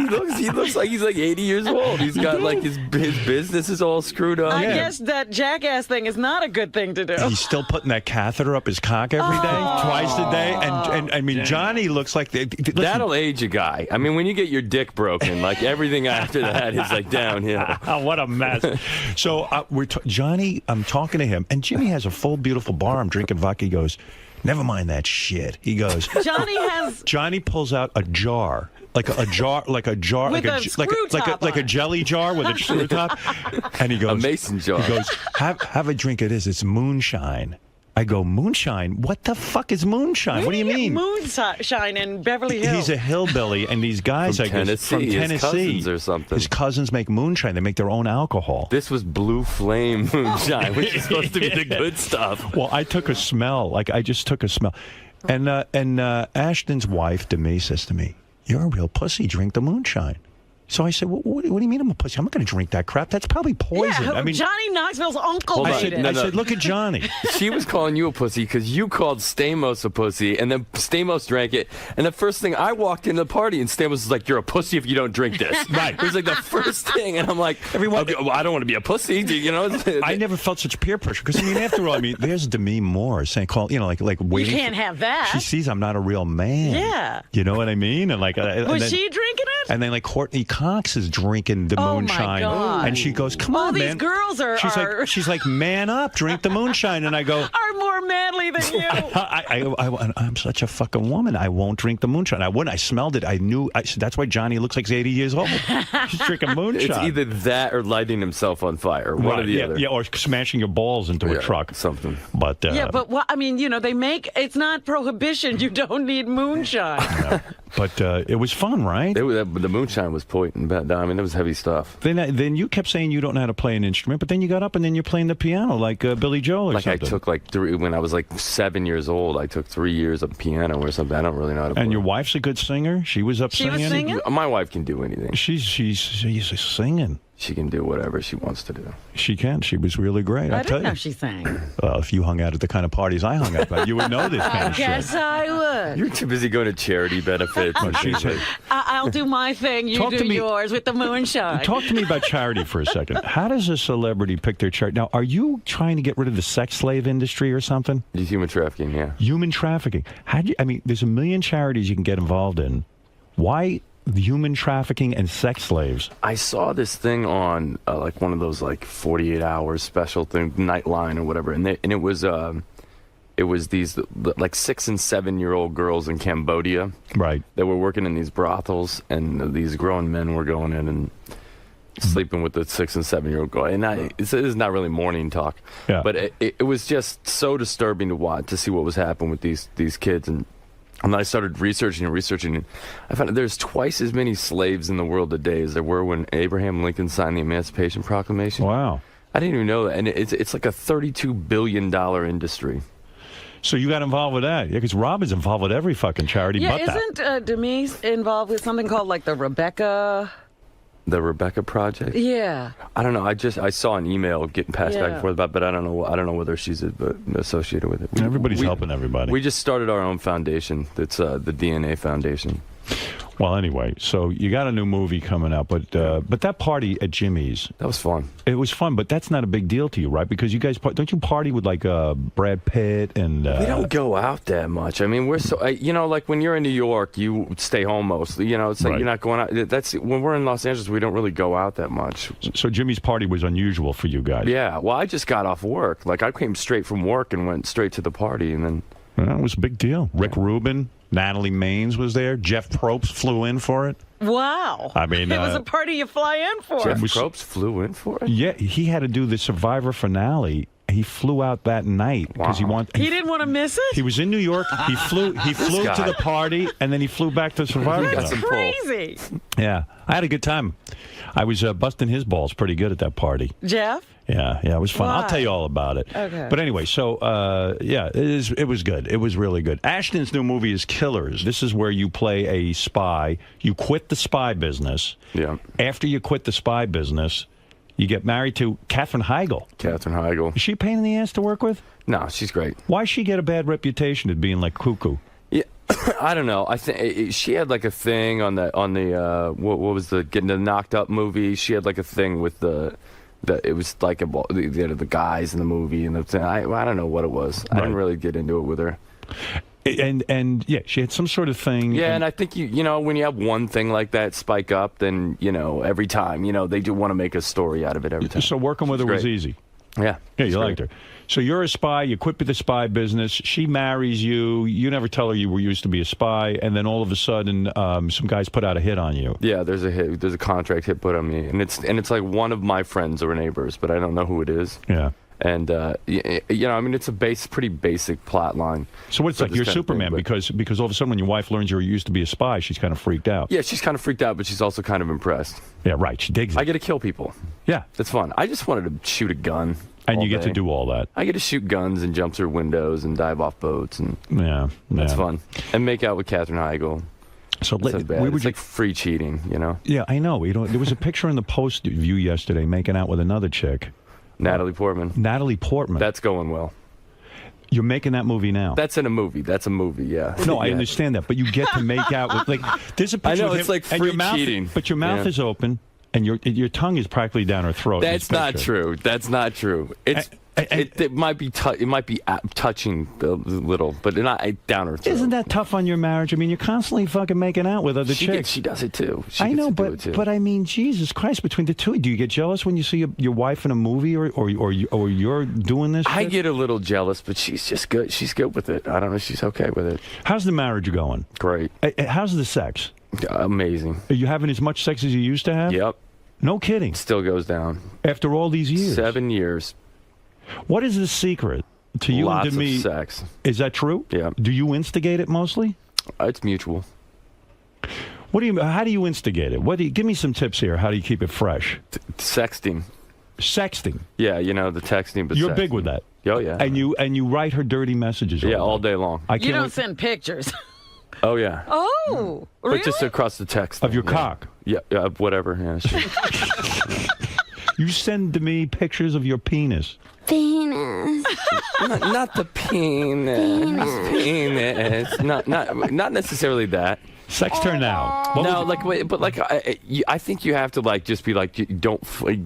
Speaker 18: he's like 80 years old. He's got like his business is all screwed up.
Speaker 2: I guess that jackass thing is not a good thing to do.
Speaker 15: He's still putting that catheter up his cock every day, twice a day, and I mean, Johnny looks like
Speaker 18: that'll age a guy. I mean, when you get your dick broken, like everything after that is like downhill.
Speaker 15: What a mess. So Johnny, I'm talking to him, and Jimmy has a full, beautiful bar. I'm drinking vodka. He goes, "Never mind that shit." He goes, Johnny pulls out a jar. Like a jar, like a jelly jar with a screw top, and he goes,
Speaker 18: a mason jar.
Speaker 15: He goes, have a drink of this. It's moonshine. I go, moonshine? What the fuck is moonshine? What do you mean?
Speaker 2: Moonshine in Beverly Hills.
Speaker 15: He's a hillbilly, and these guys,
Speaker 18: from Tennessee, his cousins or something.
Speaker 15: His cousins make moonshine. They make their own alcohol.
Speaker 18: This was Blue Flame moonshine, which is supposed to be the good stuff.
Speaker 15: Well, I took a smell. Like, I just took a smell. And Ashton's wife, Demi, says to me, "You're a real pussy. Drink the moonshine." So I said, what do you mean I'm a pussy? I'm not going to drink that crap. That's probably poison.
Speaker 2: Yeah,
Speaker 15: I mean,
Speaker 2: Johnny Knoxville's uncle made it.
Speaker 15: I said, look at Johnny.
Speaker 18: She was calling you a pussy because you called Stamos a pussy, and then Stamos drank it. And the first thing, I walked into the party, and Stamos was like, "You're a pussy if you don't drink this."
Speaker 15: Right.
Speaker 18: It was like the first thing, and I'm like, okay, well, I don't want to be a pussy, you know.
Speaker 15: I never felt such peer pressure because I mean, after all, I mean, there's Demi Moore saying, like waiting.
Speaker 2: You can't have that.
Speaker 15: She sees I'm not a real man.
Speaker 2: Yeah.
Speaker 15: You know what I mean? And like,
Speaker 2: was she drinking it?
Speaker 15: And then like Courtney Cox is drinking the moonshine,
Speaker 2: God.
Speaker 15: and she goes, "Come
Speaker 2: All
Speaker 15: on,
Speaker 2: these
Speaker 15: man."
Speaker 2: girls are.
Speaker 15: She's like, man up, drink the moonshine, and I go,
Speaker 2: are more manly than you.
Speaker 15: I'm such a fucking woman. I won't drink the moonshine. I wouldn't. I smelled it. I knew. That's why Johnny looks like he's 80 years old. He's drinking moonshine.
Speaker 18: It's either that or lighting himself on fire. One or the other.
Speaker 15: Yeah, or smashing your balls into a truck.
Speaker 18: Something.
Speaker 15: But
Speaker 2: yeah, but I mean, they make it's not prohibition. You don't need moonshine.
Speaker 15: No. But it was fun, right?
Speaker 18: The moonshine was potent. I mean, it was heavy stuff.
Speaker 15: Then you kept saying you don't know how to play an instrument, but then you got up and then you're playing the piano like Billy Joel or something.
Speaker 18: I took when I was like 7 years old, I took 3 years of piano or something. I don't really know how to play.
Speaker 15: And your wife's a good singer? She was up singing?
Speaker 2: She was singing?
Speaker 18: My wife can do anything.
Speaker 15: She's singing.
Speaker 18: She can do whatever she wants to do.
Speaker 15: She can. She was really great.
Speaker 2: I didn't know she sang.
Speaker 15: Well, if you hung out at the kind of parties I hung out at, you would know this kind of shit.
Speaker 2: Yes, I would.
Speaker 18: You're too busy going to charity benefits.
Speaker 2: I'll do my thing. You do yours with the moonshine.
Speaker 15: Talk to me about charity for a second. How does a celebrity pick their charity? Now, are you trying to get rid of the sex slave industry or something?
Speaker 18: Human trafficking, yeah.
Speaker 15: Human trafficking. There's a million charities you can get involved in. Why human trafficking and sex slaves?
Speaker 18: I saw this thing on like one of those like 48 hours special thing, Nightline or whatever, and it was these like 6 and 7 year old girls in Cambodia,
Speaker 15: right?
Speaker 18: That were working in these brothels, and these grown men were going in and sleeping with the 6 and 7 year old girl. And this is not really morning talk, but it was just so disturbing to watch, to see what was happening with these kids. And then I started researching, and I found there's twice as many slaves in the world today as there were when Abraham Lincoln signed the Emancipation Proclamation.
Speaker 15: Wow.
Speaker 18: I didn't even know that. And it's like a $32 billion industry.
Speaker 15: So you got involved with that? Yeah, because Rob is involved with every fucking charity but that.
Speaker 2: Isn't Demise involved with something called like the Rebecca...
Speaker 18: The Rebecca Project?
Speaker 2: Yeah.
Speaker 18: I don't know. I saw an email getting passed back and forth about, but I don't know whether she's associated with it.
Speaker 15: Everybody's helping everybody.
Speaker 18: We just started our own foundation. It's the DNA Foundation.
Speaker 15: Well, anyway, so you got a new movie coming out, but that party at Jimmy's, that was
Speaker 18: fun.
Speaker 15: It was fun, but that's not a big deal to you, right? Because you guys don't you party with like Brad Pitt and
Speaker 18: we don't go out that much. I mean, we're so like when you're in New York, you stay home mostly. It's like you're not going out. That's when we're in Los Angeles, we don't really go out that much.
Speaker 15: So Jimmy's party was unusual for you guys.
Speaker 18: Yeah. Well, I just got off work. Like I came straight from work and went straight to the party, and then
Speaker 15: that was a big deal. Rick Rubin. Natalie Maines was there. Jeff Probst flew in for it.
Speaker 2: Wow.
Speaker 15: I mean,
Speaker 2: it was a party you fly in for.
Speaker 18: Jeff Probst flew in for it?
Speaker 15: Yeah, he had to do the Survivor finale. He flew out that night because
Speaker 2: He didn't want to miss it?
Speaker 15: He was in New York. He flew to the party, and then he flew back to Survivor.
Speaker 2: That's crazy.
Speaker 15: Yeah, I had a good time. I was busting his balls pretty good at that party.
Speaker 2: Jeff?
Speaker 15: Yeah, it was fun.
Speaker 2: Why?
Speaker 15: I'll tell you all about it.
Speaker 2: Okay.
Speaker 15: But anyway, so, it was good. It was really good. Ashton's new movie is Killers. This is where you play a spy. You quit the spy business.
Speaker 18: Yeah.
Speaker 15: After you quit the spy business, you get married to Katherine Heigl.
Speaker 18: Katherine Heigl.
Speaker 15: Is she a pain in the ass to work with?
Speaker 18: No, she's great.
Speaker 15: Why does she get a bad reputation of being like cuckoo?
Speaker 18: Yeah, I don't know. I think she had like a thing on the what was getting the Knocked Up movie. She had like a thing with it was like the guys in the movie and I don't know what it was. I didn't really get into it with her.
Speaker 15: And yeah, she had some sort of thing.
Speaker 18: Yeah, and I think you know when you have one thing like that spike up, then every time they do want to make a story out of it every time.
Speaker 15: So working with her was easy.
Speaker 18: Yeah.
Speaker 15: Yeah, you liked her. So you're a spy. You quit with the spy business. She marries you. You never tell her you were used to be a spy, and then all of a sudden, some guys put out a hit on you.
Speaker 18: Yeah, there's a hit. There's a contract hit put on me, and it's like one of my friends or neighbors, but I don't know who it is.
Speaker 15: Yeah.
Speaker 18: And I mean, it's a pretty basic plot line.
Speaker 15: So it's like you're Superman because all of a sudden when your wife learns you used to be a spy, she's kind of freaked out.
Speaker 18: Yeah, she's kind of freaked out, but she's also kind of impressed.
Speaker 15: Yeah, right. She digs it.
Speaker 18: I get to kill people.
Speaker 15: Yeah,
Speaker 18: that's fun. I just wanted to shoot a gun.
Speaker 15: And you get to do all that.
Speaker 18: I get to shoot guns and jump through windows and dive off boats, and
Speaker 15: that's
Speaker 18: fun. And make out with Katherine Heigl.
Speaker 15: So
Speaker 18: It's like free cheating, you know?
Speaker 15: Yeah, I know. There was a picture in the Post View yesterday making out with another chick.
Speaker 18: Natalie Portman.
Speaker 15: Natalie Portman.
Speaker 18: That's going well.
Speaker 15: You're making that movie now.
Speaker 18: That's in a movie. That's a movie, yeah.
Speaker 15: No, I
Speaker 18: Yeah.
Speaker 15: understand that, but you get to make out with, like, there's a picture
Speaker 18: I know,
Speaker 15: of
Speaker 18: it's
Speaker 15: him,
Speaker 18: like
Speaker 15: and
Speaker 18: free
Speaker 15: your mouth,
Speaker 18: cheating.
Speaker 15: But your mouth
Speaker 18: Yeah.
Speaker 15: is open, and your tongue is practically down her throat. in
Speaker 18: That's
Speaker 15: this
Speaker 18: not
Speaker 15: picture.
Speaker 18: true. That's not true. It's it might be touching a little, but not down her throat.
Speaker 15: Isn't that tough on your marriage? I mean, you're constantly fucking making out with other chicks.
Speaker 18: She does it too.
Speaker 15: I know, but I mean, Jesus Christ, between the two, do you get jealous when you see your wife in a movie or you're doing this?
Speaker 18: I
Speaker 15: shit?
Speaker 18: get a little jealous, but she's just good. She's good with it. I don't know. She's okay with it.
Speaker 15: How's the marriage going?
Speaker 18: Great.
Speaker 15: How's the sex?
Speaker 18: Amazing.
Speaker 15: Are you having as much sex as you used to have?
Speaker 18: Yep.
Speaker 15: No kidding.
Speaker 18: Still goes down.
Speaker 15: After all these years?
Speaker 18: 7 years.
Speaker 15: What is the secret to you
Speaker 18: Lots
Speaker 15: and to me?
Speaker 18: of sex.
Speaker 15: Is that true?
Speaker 18: Yeah.
Speaker 15: Do you instigate it mostly?
Speaker 18: It's mutual.
Speaker 15: How do you instigate it? Give me some tips here. How do you keep it fresh?
Speaker 18: Sexting.
Speaker 15: Sexting.
Speaker 18: Yeah, the texting. But
Speaker 15: You're
Speaker 18: sexting.
Speaker 15: big with that.
Speaker 18: Oh yeah.
Speaker 15: And you write her dirty messages.
Speaker 18: Yeah, all day long.
Speaker 2: You don't send pictures.
Speaker 18: Oh yeah.
Speaker 2: Oh, really?
Speaker 18: But just across the text
Speaker 15: of your
Speaker 18: yeah.
Speaker 15: cock.
Speaker 18: Yeah, whatever. Yeah, sure.
Speaker 15: You send to me pictures of your penis.
Speaker 16: Penis.
Speaker 18: not the penis. Penis. Not necessarily that.
Speaker 15: Sext her now.
Speaker 18: I think you have to just be like,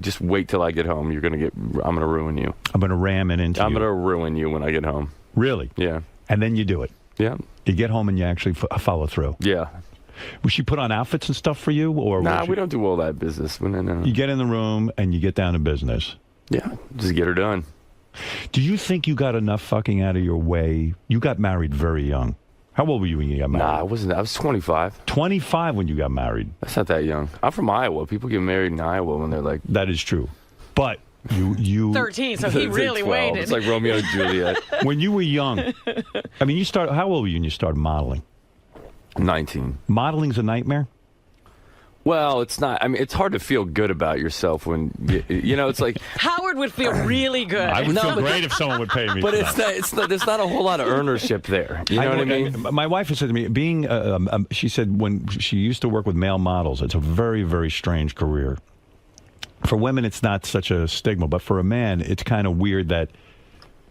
Speaker 18: just wait till I get home. I'm gonna ruin you.
Speaker 15: I'm gonna ram it into you.
Speaker 18: I'm gonna ruin you when I get home.
Speaker 15: Really?
Speaker 18: Yeah.
Speaker 15: And then you do it.
Speaker 18: Yeah.
Speaker 15: You get home and you actually follow through.
Speaker 18: Yeah.
Speaker 15: Will she put on outfits and stuff for you, or
Speaker 18: nah? We don't do all that business. No.
Speaker 15: You get in the room and you get down to business.
Speaker 18: Yeah, just get her done.
Speaker 15: Do you think you got enough fucking out of your way? You got married very young. How old were you when you got married?
Speaker 18: Nah, I wasn't. I was 25.
Speaker 15: 25 when you got married.
Speaker 18: That's not that young. I'm from Iowa. People get married in Iowa when they're like.
Speaker 15: That is true, but you
Speaker 2: 13. So he really
Speaker 18: 12.
Speaker 2: waited.
Speaker 18: It's like Romeo and Juliet.
Speaker 15: When you were young, I mean, how old were you when you started modeling?
Speaker 18: 19.
Speaker 15: Modeling's a nightmare?
Speaker 18: Well, it's not. I mean, it's hard to feel good about yourself when, it's like...
Speaker 2: Howard would feel really good.
Speaker 15: I would feel great if someone would pay me.
Speaker 18: But there's not a whole lot of earnership there. You know what I mean?
Speaker 15: My wife has said to me, she said when she used to work with male models, it's a very, very strange career. For women, it's not such a stigma, but for a man, it's kind of weird that...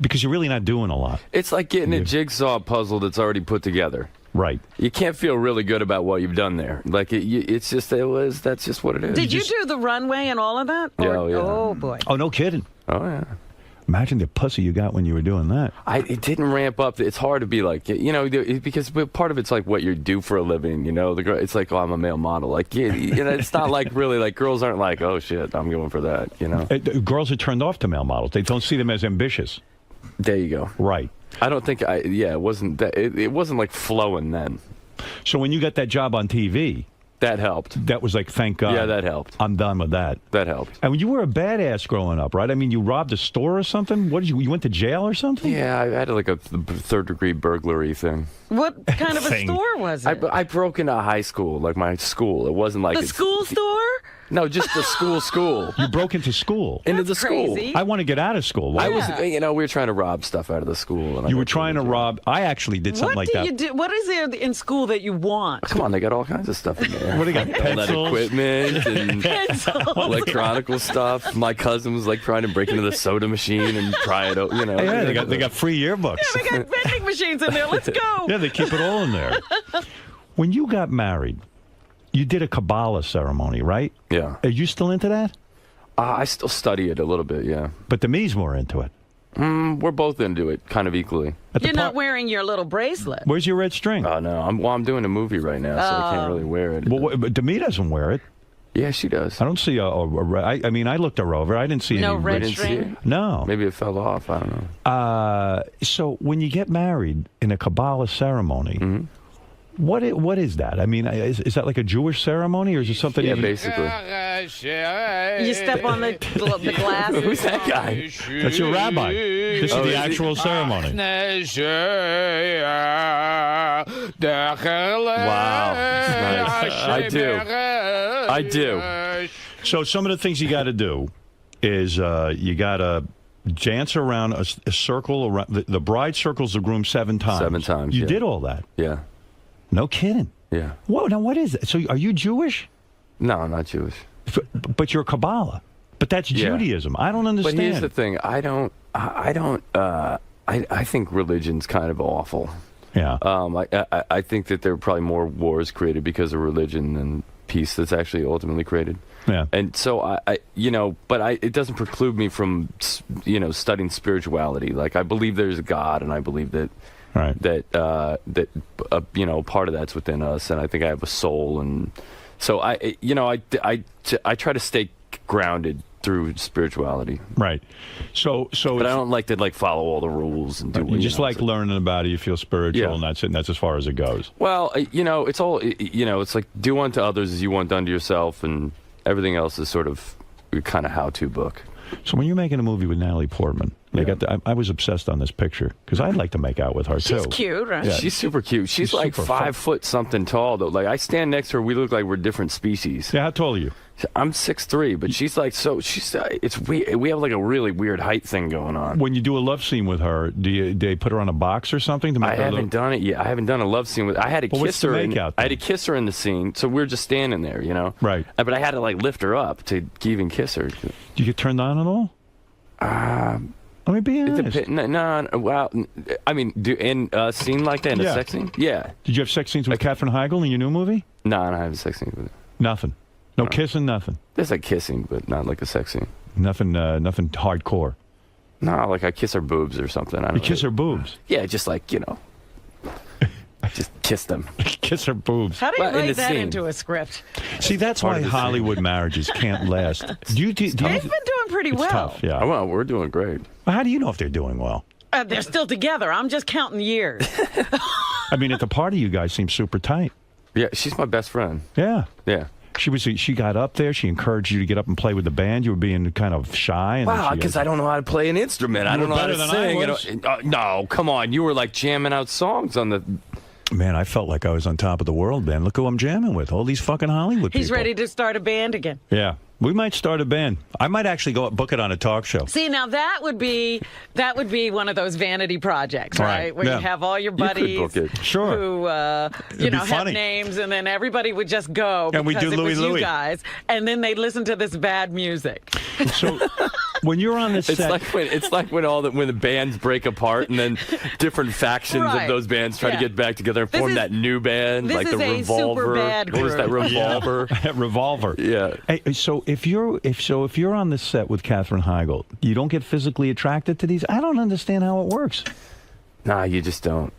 Speaker 15: Because you're really not doing a lot.
Speaker 18: It's like getting a jigsaw puzzle that's already put together.
Speaker 15: Right.
Speaker 18: You can't feel really good about what you've done there. Like that's just what it is.
Speaker 2: Did you do the runway and all of that?
Speaker 18: Yeah,
Speaker 2: Oh boy.
Speaker 15: Oh, no kidding.
Speaker 18: Oh yeah.
Speaker 15: Imagine the pussy you got when you were doing that.
Speaker 18: It didn't ramp up. It's hard to be like, because part of it's like what you do for a living. The girl. It's like, oh, I'm a male model. Like, it's not like really like girls aren't like, oh shit, I'm going for that.
Speaker 15: Girls are turned off to male models. They don't see them as ambitious.
Speaker 18: There you go.
Speaker 15: Right.
Speaker 18: I don't think it wasn't that. It wasn't like flowing then.
Speaker 15: So when you got that job on TV,
Speaker 18: that helped.
Speaker 15: That was like, thank God.
Speaker 18: Yeah, that helped.
Speaker 15: I'm done with that.
Speaker 18: That helped.
Speaker 15: And you were a badass growing up, right? I mean, you robbed a store or something. What did you went to jail or something?
Speaker 18: Yeah, I had like a third-degree burglary thing.
Speaker 2: What kind of a store was it?
Speaker 18: I broke into high school, like my school. It wasn't like
Speaker 2: the school store.
Speaker 18: No, just the school.
Speaker 15: You broke into school?
Speaker 18: Into the school.
Speaker 2: Crazy.
Speaker 15: I want to get out of school.
Speaker 18: Why? We were trying to rob stuff out of the school. And
Speaker 15: you were trying to rob... I actually did something like that.
Speaker 2: What do you do? What is there in school that you want?
Speaker 18: Come on, they got all kinds of stuff in there.
Speaker 15: What do they got?
Speaker 18: All that
Speaker 15: Pencils?
Speaker 18: equipment and electronical stuff. My cousin was like trying to break into the soda machine and try it out,
Speaker 15: Yeah, they got free yearbooks.
Speaker 2: Yeah, they got vending machines in there. Let's go.
Speaker 15: Yeah, they keep it all in there. When you got married... You did a Kabbalah ceremony, right?
Speaker 18: Yeah.
Speaker 15: Are you still into that?
Speaker 18: I still study it a little bit, yeah.
Speaker 15: But the me's more into it.
Speaker 18: We're both into it, kind of equally.
Speaker 2: You're not wearing your little bracelet.
Speaker 15: Where's your red string?
Speaker 18: Oh, no. I'm doing a movie right now, so I can't really wear it.
Speaker 15: Well, but Demi doesn't wear it.
Speaker 18: Yeah, she does.
Speaker 15: I don't see I mean, I looked her over. I didn't see
Speaker 2: no
Speaker 15: any
Speaker 2: red string?
Speaker 15: No.
Speaker 18: Maybe it fell off. I don't know.
Speaker 15: So when you get married in a Kabbalah ceremony... What is that? I mean, is that like a Jewish ceremony, or is it something?
Speaker 18: Yeah, basically.
Speaker 2: You step on the glass.
Speaker 18: Who's that guy?
Speaker 15: That's your rabbi. This is the actual ceremony.
Speaker 18: Wow, nice. I do.
Speaker 15: So some of the things you got to do is you got to dance around a circle around the bride circles the groom 7 times.
Speaker 18: 7 times.
Speaker 15: You did all that.
Speaker 18: Yeah.
Speaker 15: No kidding.
Speaker 18: Yeah.
Speaker 15: Whoa, now what is it? So are you Jewish?
Speaker 18: No, I'm not Jewish.
Speaker 15: But you're Kabbalah. But that's Judaism. I don't understand.
Speaker 18: But here's the thing. I think religion's kind of awful.
Speaker 15: Yeah.
Speaker 18: I think that there are probably more wars created because of religion than peace that's actually ultimately created.
Speaker 15: Yeah.
Speaker 18: And so it doesn't preclude me from, studying spirituality. Like, I believe there's a God, and I believe that part of that's within us, and I think I have a soul, and so I try to stay grounded through spirituality.
Speaker 15: Right. So
Speaker 18: but I don't like to follow all the rules and do.
Speaker 15: You just like learning about it. You feel spiritual,
Speaker 18: Yeah.
Speaker 15: and that's it. And that's as far as it goes.
Speaker 18: Well, it's all it's like do unto others as you want done to yourself, and everything else is sort of kind of how-to book.
Speaker 15: So when you're making a movie with Natalie Portman, I was obsessed on this picture because I'd like to make out with her too.
Speaker 2: She's cute, right?
Speaker 18: Yeah. She's super cute. She's like
Speaker 15: super
Speaker 18: 5 foot something tall though. Like I stand next to her, we look like we're different species.
Speaker 15: Yeah, how tall are you?
Speaker 18: I'm 6'3", but she's like we have like a really weird height thing going on.
Speaker 15: When you do a love scene with her, do they put her on a box or something to make
Speaker 18: I
Speaker 15: her
Speaker 18: haven't done it yet. I haven't done a love scene with. I had to
Speaker 15: Well, what's
Speaker 18: kiss
Speaker 15: the
Speaker 18: her.
Speaker 15: makeout
Speaker 18: I had to kiss her in the scene, so we were just standing there,
Speaker 15: Right.
Speaker 18: But I had to lift her up to even kiss her.
Speaker 15: Do you get turned on at all? Let me be honest.
Speaker 18: No, well, I mean, in a scene like that, in a sex scene? Yeah.
Speaker 15: Did you have sex scenes with Katherine Heigl in your new movie?
Speaker 18: No, I don't have a sex scene with her.
Speaker 15: Nothing. No kissing, nothing.
Speaker 18: There's kissing, but not like a sex scene.
Speaker 15: Nothing hardcore.
Speaker 18: No, I kiss her boobs or something.
Speaker 15: You kiss her boobs?
Speaker 18: Yeah, just just kiss them.
Speaker 15: Kiss her boobs.
Speaker 2: How do you write that into a script?
Speaker 15: See, that's why Hollywood marriages can't last.
Speaker 2: They've been doing pretty
Speaker 15: it's
Speaker 2: well.
Speaker 15: tough, yeah.
Speaker 18: Well, we're doing great.
Speaker 15: Well, how do you know if they're doing well?
Speaker 2: They're still together. I'm just counting years.
Speaker 15: I mean, at the party, you guys seem super tight.
Speaker 18: Yeah, she's my best friend.
Speaker 15: Yeah.
Speaker 18: Yeah.
Speaker 15: She got up there. She encouraged you to get up and play with the band. You were being kind of shy.
Speaker 18: Wow, because I don't know how to play an instrument. I don't know how to sing. No, come on. You were jamming out songs on the...
Speaker 15: Man, I felt like I was on top of the world, man. Look who I'm jamming with. All these fucking Hollywood people.
Speaker 2: He's ready to start a band again.
Speaker 15: Yeah. We might start a band. I might actually go book it on a talk show.
Speaker 2: See, now that would be one of those vanity projects, right? Where you have all your buddies
Speaker 15: you could book it. Sure.
Speaker 2: who have names, and then everybody would just go
Speaker 15: and
Speaker 2: because
Speaker 15: we do
Speaker 2: it was
Speaker 15: Louie.
Speaker 2: you guys, and then they'd listen to this bad music.
Speaker 15: So when you're on this set,
Speaker 18: it's like when the bands break apart, and then different factions of those bands try to get back together and form that new band, like the Revolver.
Speaker 2: Super bad
Speaker 18: what was that, Revolver?
Speaker 15: Yeah. Revolver.
Speaker 18: Yeah.
Speaker 15: Hey, so if you're on the set with Katherine Heigl, you don't get physically attracted to these? I don't understand how it works.
Speaker 18: Nah, you just don't.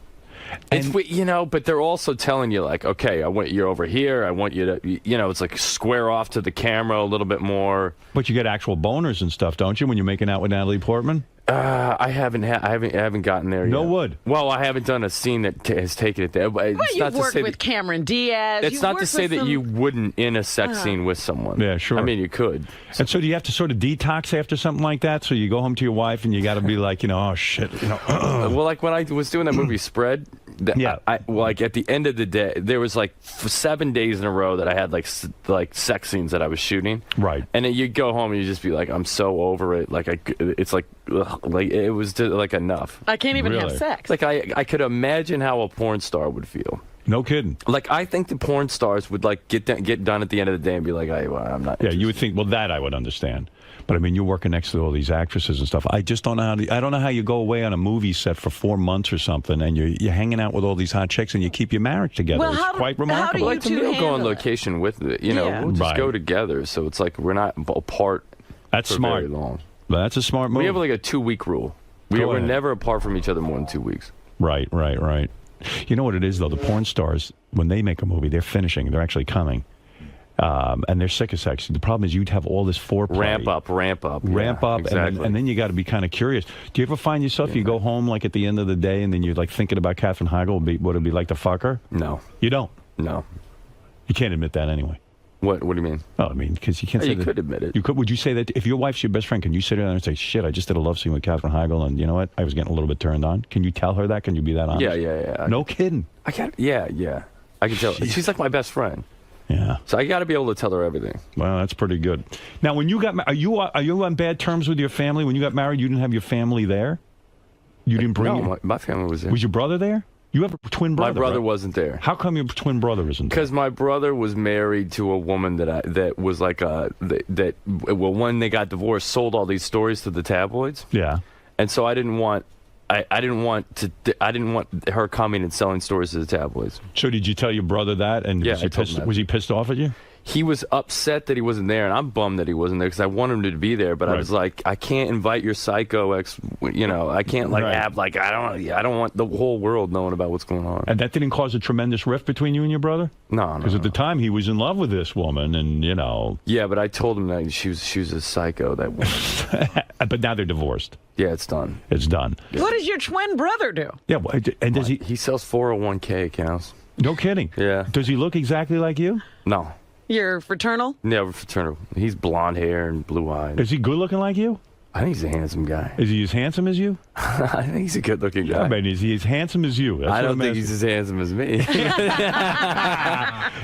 Speaker 18: But they're also telling you okay, I want you over here. I want you to, it's square off to the camera a little bit more.
Speaker 15: But you get actual boners and stuff, don't you, when you're making out with Natalie Portman?
Speaker 18: I haven't gotten there yet.
Speaker 15: No wood.
Speaker 18: Well, I haven't done a scene that has taken it there.
Speaker 2: Well, you've worked with Cameron Diaz.
Speaker 18: It's not to say that you wouldn't in a sex scene with someone.
Speaker 15: Yeah, sure.
Speaker 18: I mean, you could.
Speaker 15: And so do you have to sort of detox after something like that? So you go home to your wife and you got to be like, oh, shit.
Speaker 18: Well, like when I was doing that movie Spread, at the end of the day, there was for 7 days in a row that I had like sex scenes that I was shooting.
Speaker 15: Right.
Speaker 18: And then you'd go home and you'd just be like, I'm so over it. It's like it was just enough.
Speaker 2: I can't even have sex.
Speaker 18: I could imagine how a porn star would feel.
Speaker 15: No kidding.
Speaker 18: I think the porn stars would get done at the end of the day and be like, I'm not.
Speaker 15: Yeah, you would think. Well, that I would understand. But I mean, you're working next to all these actresses and stuff. I just don't know I don't know how you go away on a movie set for 4 months or something, and you're hanging out with all these hot chicks, and you keep your marriage together.
Speaker 2: Well,
Speaker 15: it's quite remarkable.
Speaker 2: How do you
Speaker 18: we'll go on location with it. We'll just go together. So it's we're not apart.
Speaker 15: That's
Speaker 18: for
Speaker 15: smart.
Speaker 18: Very long.
Speaker 15: That's a smart move.
Speaker 18: We have a 2-week rule. We're never apart from each other more than 2 weeks.
Speaker 15: Right. You know what it is, though? The porn stars, when they make a movie, they're finishing. They're actually coming. And they're sick of sex. The problem is you'd have all this foreplay.
Speaker 18: Ramp up. Exactly.
Speaker 15: And then you got to be kind of curious. Do you ever find yourself, you go home at the end of the day and then you're thinking about Katherine Heigl, what it'd be like to fuck her?
Speaker 18: No.
Speaker 15: You don't?
Speaker 18: No.
Speaker 15: You can't admit that anyway.
Speaker 18: What do you mean?
Speaker 15: Oh, I mean, because you can't say that.
Speaker 18: You could admit it.
Speaker 15: You could. Would you say that if your wife's your best friend, can you sit there and say, shit, I just did a love scene with Katherine Heigl, and you know what? I was getting a little bit turned on. Can you tell her that? Can you be that honest?
Speaker 18: Yeah.
Speaker 15: No kidding.
Speaker 18: I can't. Yeah. I can tell. She's like my best friend.
Speaker 15: Yeah.
Speaker 18: So I got to be able to tell her everything.
Speaker 15: Well, that's pretty good. Now, when you got are you on bad terms with your family? When you got married, you didn't have your family there? You didn't bring
Speaker 18: No, my family was there.
Speaker 15: Was your brother there? You have a twin brother.
Speaker 18: My brother
Speaker 15: right?
Speaker 18: wasn't there.
Speaker 15: How come your twin brother isn't there?
Speaker 18: Because my brother was married to a woman that was like well, when they got divorced, sold all these stories to the tabloids.
Speaker 15: Yeah.
Speaker 18: And so I didn't want her coming and selling stories to the tabloids.
Speaker 15: So did you tell your brother that? And
Speaker 18: yeah,
Speaker 15: was he pissed off at you?
Speaker 18: He was upset that he wasn't there, and I'm bummed that he wasn't there because I wanted him to be there. But I was like, I can't invite your psycho ex. I can't act like I don't want the whole world knowing about what's going on.
Speaker 15: And that didn't cause a tremendous rift between you and your brother?
Speaker 18: No,
Speaker 15: because at the time he was in love with this woman, and
Speaker 18: Yeah, but I told him that she was a psycho. That woman.
Speaker 15: But now they're divorced.
Speaker 18: Yeah, it's done.
Speaker 15: It's done.
Speaker 2: What does your twin brother do?
Speaker 15: Yeah, and does he?
Speaker 18: He sells 401k accounts.
Speaker 15: No kidding.
Speaker 18: Yeah.
Speaker 15: Does he look exactly like you?
Speaker 18: No.
Speaker 2: You're fraternal?
Speaker 18: Yeah, we're fraternal. He's blonde hair and blue eyes.
Speaker 15: Is he good looking like you?
Speaker 18: I think he's a handsome guy.
Speaker 15: Is he as handsome as you?
Speaker 18: I think he's a good looking guy.
Speaker 15: I mean, is he as handsome as you?
Speaker 18: I don't think he's as handsome as me.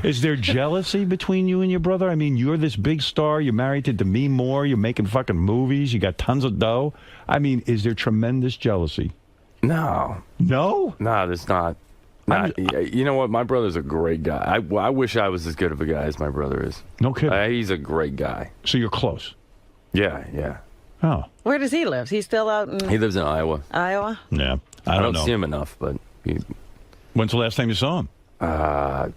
Speaker 15: Is there jealousy between you and your brother? I mean, you're this big star. You're married to Demi Moore. You're making fucking movies. You got tons of dough. I mean, is there tremendous jealousy?
Speaker 18: No.
Speaker 15: No?
Speaker 18: No, there's not. You know what? My brother's a great guy. I wish I was as good of a guy as my brother is.
Speaker 15: No kidding.
Speaker 18: He's a great guy.
Speaker 15: So you're close?
Speaker 18: Yeah.
Speaker 15: Oh.
Speaker 2: Where does he live? He's still out in...
Speaker 18: He lives in Iowa.
Speaker 2: Iowa?
Speaker 15: Yeah.
Speaker 18: I don't see him enough, but...
Speaker 15: When's the last time you saw him?
Speaker 18: A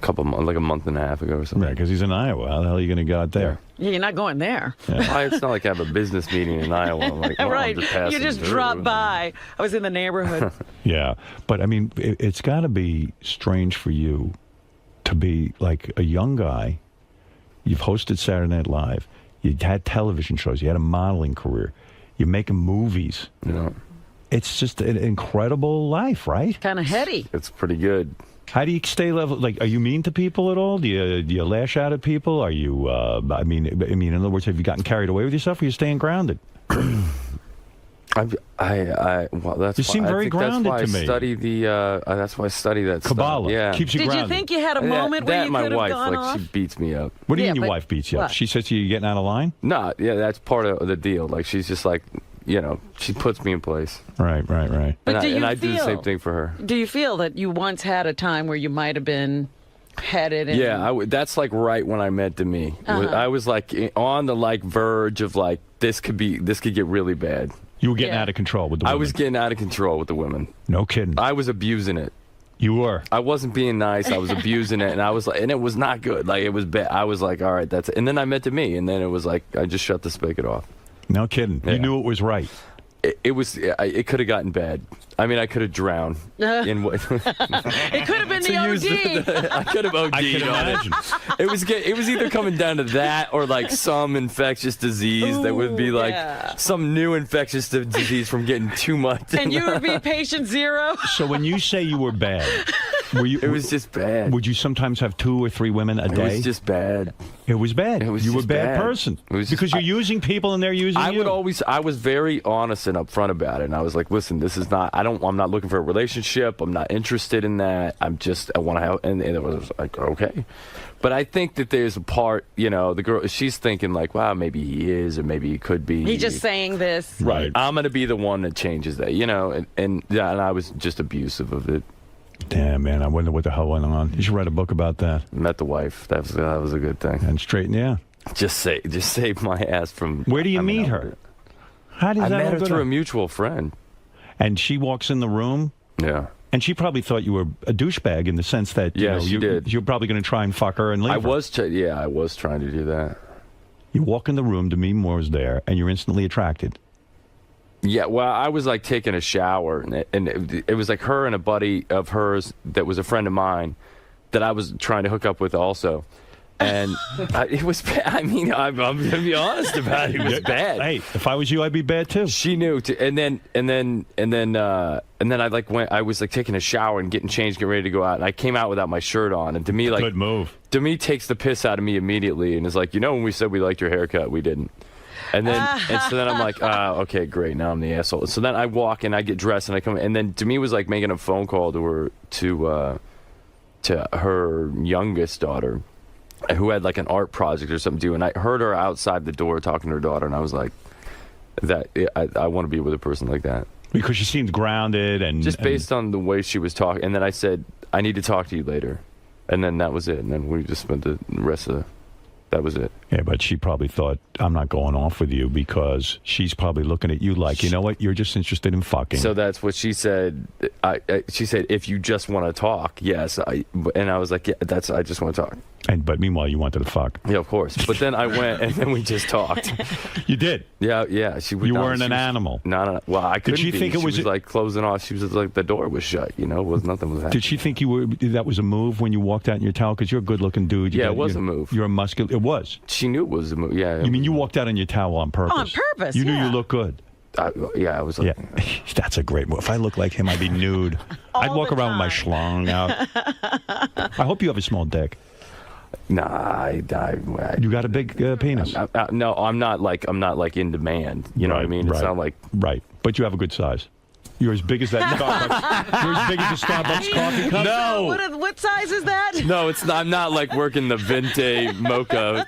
Speaker 18: couple months, like a month and a half ago or something.
Speaker 15: Yeah, because he's in Iowa. How the hell are you going to go out there?
Speaker 2: Yeah, you're not going there.
Speaker 18: Yeah. It's not like I have a business meeting in Iowa. I'm like, well,
Speaker 2: right.
Speaker 18: I'm just
Speaker 2: You just dropped by. I was in the neighborhood.
Speaker 15: Yeah. But, I mean, it's got to be strange for you to be like a young guy. You've hosted Saturday Night Live. You had television shows. You had a modeling career. You're making movies.
Speaker 18: Yeah.
Speaker 15: It's just an incredible life, right?
Speaker 2: Kind of heady.
Speaker 18: It's pretty good.
Speaker 15: How do you stay level? Like, are you mean to people at all? Do you lash out at people? Are you? I mean, in other words, have you gotten carried away with yourself, or are you staying grounded?
Speaker 18: Well, that's
Speaker 15: you seem very grounded
Speaker 18: to me. That's why I study that
Speaker 15: Kabbalah.
Speaker 18: Stuff. Yeah,
Speaker 15: keeps you grounded.
Speaker 2: Did you think you had a moment where you could have gone off?
Speaker 18: She beats me up.
Speaker 15: What do you mean your wife beats you up? She says to you, "You're getting out of line."
Speaker 18: No, yeah, that's part of the deal. Like she's just like, she puts me in place.
Speaker 15: Right.
Speaker 2: But
Speaker 18: I do the same thing for her.
Speaker 2: Do you feel that you once had a time where you might have been headed?
Speaker 18: Yeah, that's like right when I met Demi. I was like on the verge of this could get really bad.
Speaker 15: You were getting out of control with the women.
Speaker 18: I was getting out of control with the women.
Speaker 15: No kidding.
Speaker 18: I was abusing it.
Speaker 15: You were.
Speaker 18: I wasn't being nice. I was abusing it, and I was and it was not good. Like it was bad. I was like, all right, that's it. And then I met Demi, and then it was like I just shut the spigot off.
Speaker 15: No kidding. Yeah. You knew it was right.
Speaker 18: It could have gotten bad. I mean, I could have drowned. In what?
Speaker 2: It could have been the OD.
Speaker 18: I could have OD'd
Speaker 15: I can imagine.
Speaker 18: It was either coming down to that or some infectious disease that would be some new infectious disease from getting too much.
Speaker 2: And you would be patient zero.
Speaker 15: So when you say you were bad,
Speaker 18: it was just bad.
Speaker 15: Would you sometimes have 2 or 3 women a day?
Speaker 18: It was just bad.
Speaker 15: It was bad. You were a bad person. Because you're using people and they're using you.
Speaker 18: I was very honest and upfront about it. And I was like, listen, this is not, I'm not looking for a relationship. I'm not interested in that. I want to have, and it was like, okay. But I think that there's a part, the girl, she's thinking like, wow, maybe he is, or maybe he could be.
Speaker 2: He's just saying this.
Speaker 18: Right. I'm going to be the one that changes that, and I was just abusive of it.
Speaker 15: Damn, man, I wonder what the hell went on. You should write a book about that.
Speaker 18: Met the wife. That was a good thing.
Speaker 15: And straighten, yeah.
Speaker 18: Just save my ass from.
Speaker 15: Where do you meet her? How does
Speaker 18: I
Speaker 15: that
Speaker 18: met her
Speaker 15: go
Speaker 18: through
Speaker 15: down?
Speaker 18: a mutual friend.
Speaker 15: And she walks in the room?
Speaker 18: Yeah.
Speaker 15: And she probably thought you were a douchebag in the sense that
Speaker 18: she did.
Speaker 15: You're probably going to try and fuck her and leave her.
Speaker 18: I was trying to do that.
Speaker 15: You walk in the room, Demi Moore's there, and you're instantly attracted.
Speaker 18: Yeah, well, I was like taking a shower, and it was like her and a buddy of hers that was a friend of mine that I was trying to hook up with also. And it was bad. I mean, I'm going to be honest about it. It was bad.
Speaker 15: Hey, if I was you, I'd be bad too.
Speaker 18: She knew. And then I went. I was like taking a shower and getting changed, getting ready to go out, and I came out without my shirt on. And Demi
Speaker 15: good move.
Speaker 18: Demi takes the piss out of me immediately and is like, when we said we liked your haircut, we didn't. And so then I'm like, okay, great. Now I'm the asshole. So then I walk and I get dressed and I come, and then Demi was like making a phone call to her youngest daughter, who had like an art project or something to do, and I heard her outside the door talking to her daughter, and I was like, I want to be with a person like that.
Speaker 15: Because she seemed grounded and...
Speaker 19: Just based on the way she was talking. And then I said, I need to talk to you later. And then that was it. And then we just spent the rest of the... That was it.
Speaker 15: Yeah, but she probably thought, I'm not going off with you because she's probably looking at you like, you know what, you're just interested in fucking.
Speaker 19: So that's what she said. She said, if you just want to talk, yes. And I was like, yeah, I just want to talk.
Speaker 15: But meanwhile, you wanted to fuck.
Speaker 19: Yeah, of course. But then I went, and then we just talked.
Speaker 15: You did?
Speaker 19: Yeah.
Speaker 15: You weren't an animal?
Speaker 19: No. Well, I couldn't
Speaker 15: Did she think it was
Speaker 19: like closing off. She was like, the door was shut, nothing was happening.
Speaker 15: Did she think that was a move when you walked out in your towel? Because you're a good-looking dude.
Speaker 19: It was a move.
Speaker 15: You're a muscular. It was.
Speaker 19: She knew it was a move, yeah.
Speaker 15: You mean you walked out in your towel on purpose?
Speaker 2: On purpose,
Speaker 15: You knew you looked good.
Speaker 19: I was like...
Speaker 15: Yeah, that's a great move. If I looked like him, I'd be nude. I'd walk around with my schlong out. I hope you have a small dick.
Speaker 19: Nah,
Speaker 15: you got a big penis.
Speaker 19: No, I'm not like in demand. You know what I mean? It's not like
Speaker 15: but you have a good size. You're as big as that Starbucks. You're as big as the Starbucks coffee cup.
Speaker 19: No.
Speaker 2: What size is that?
Speaker 19: No, it's not. I'm not like working the Vente mocha.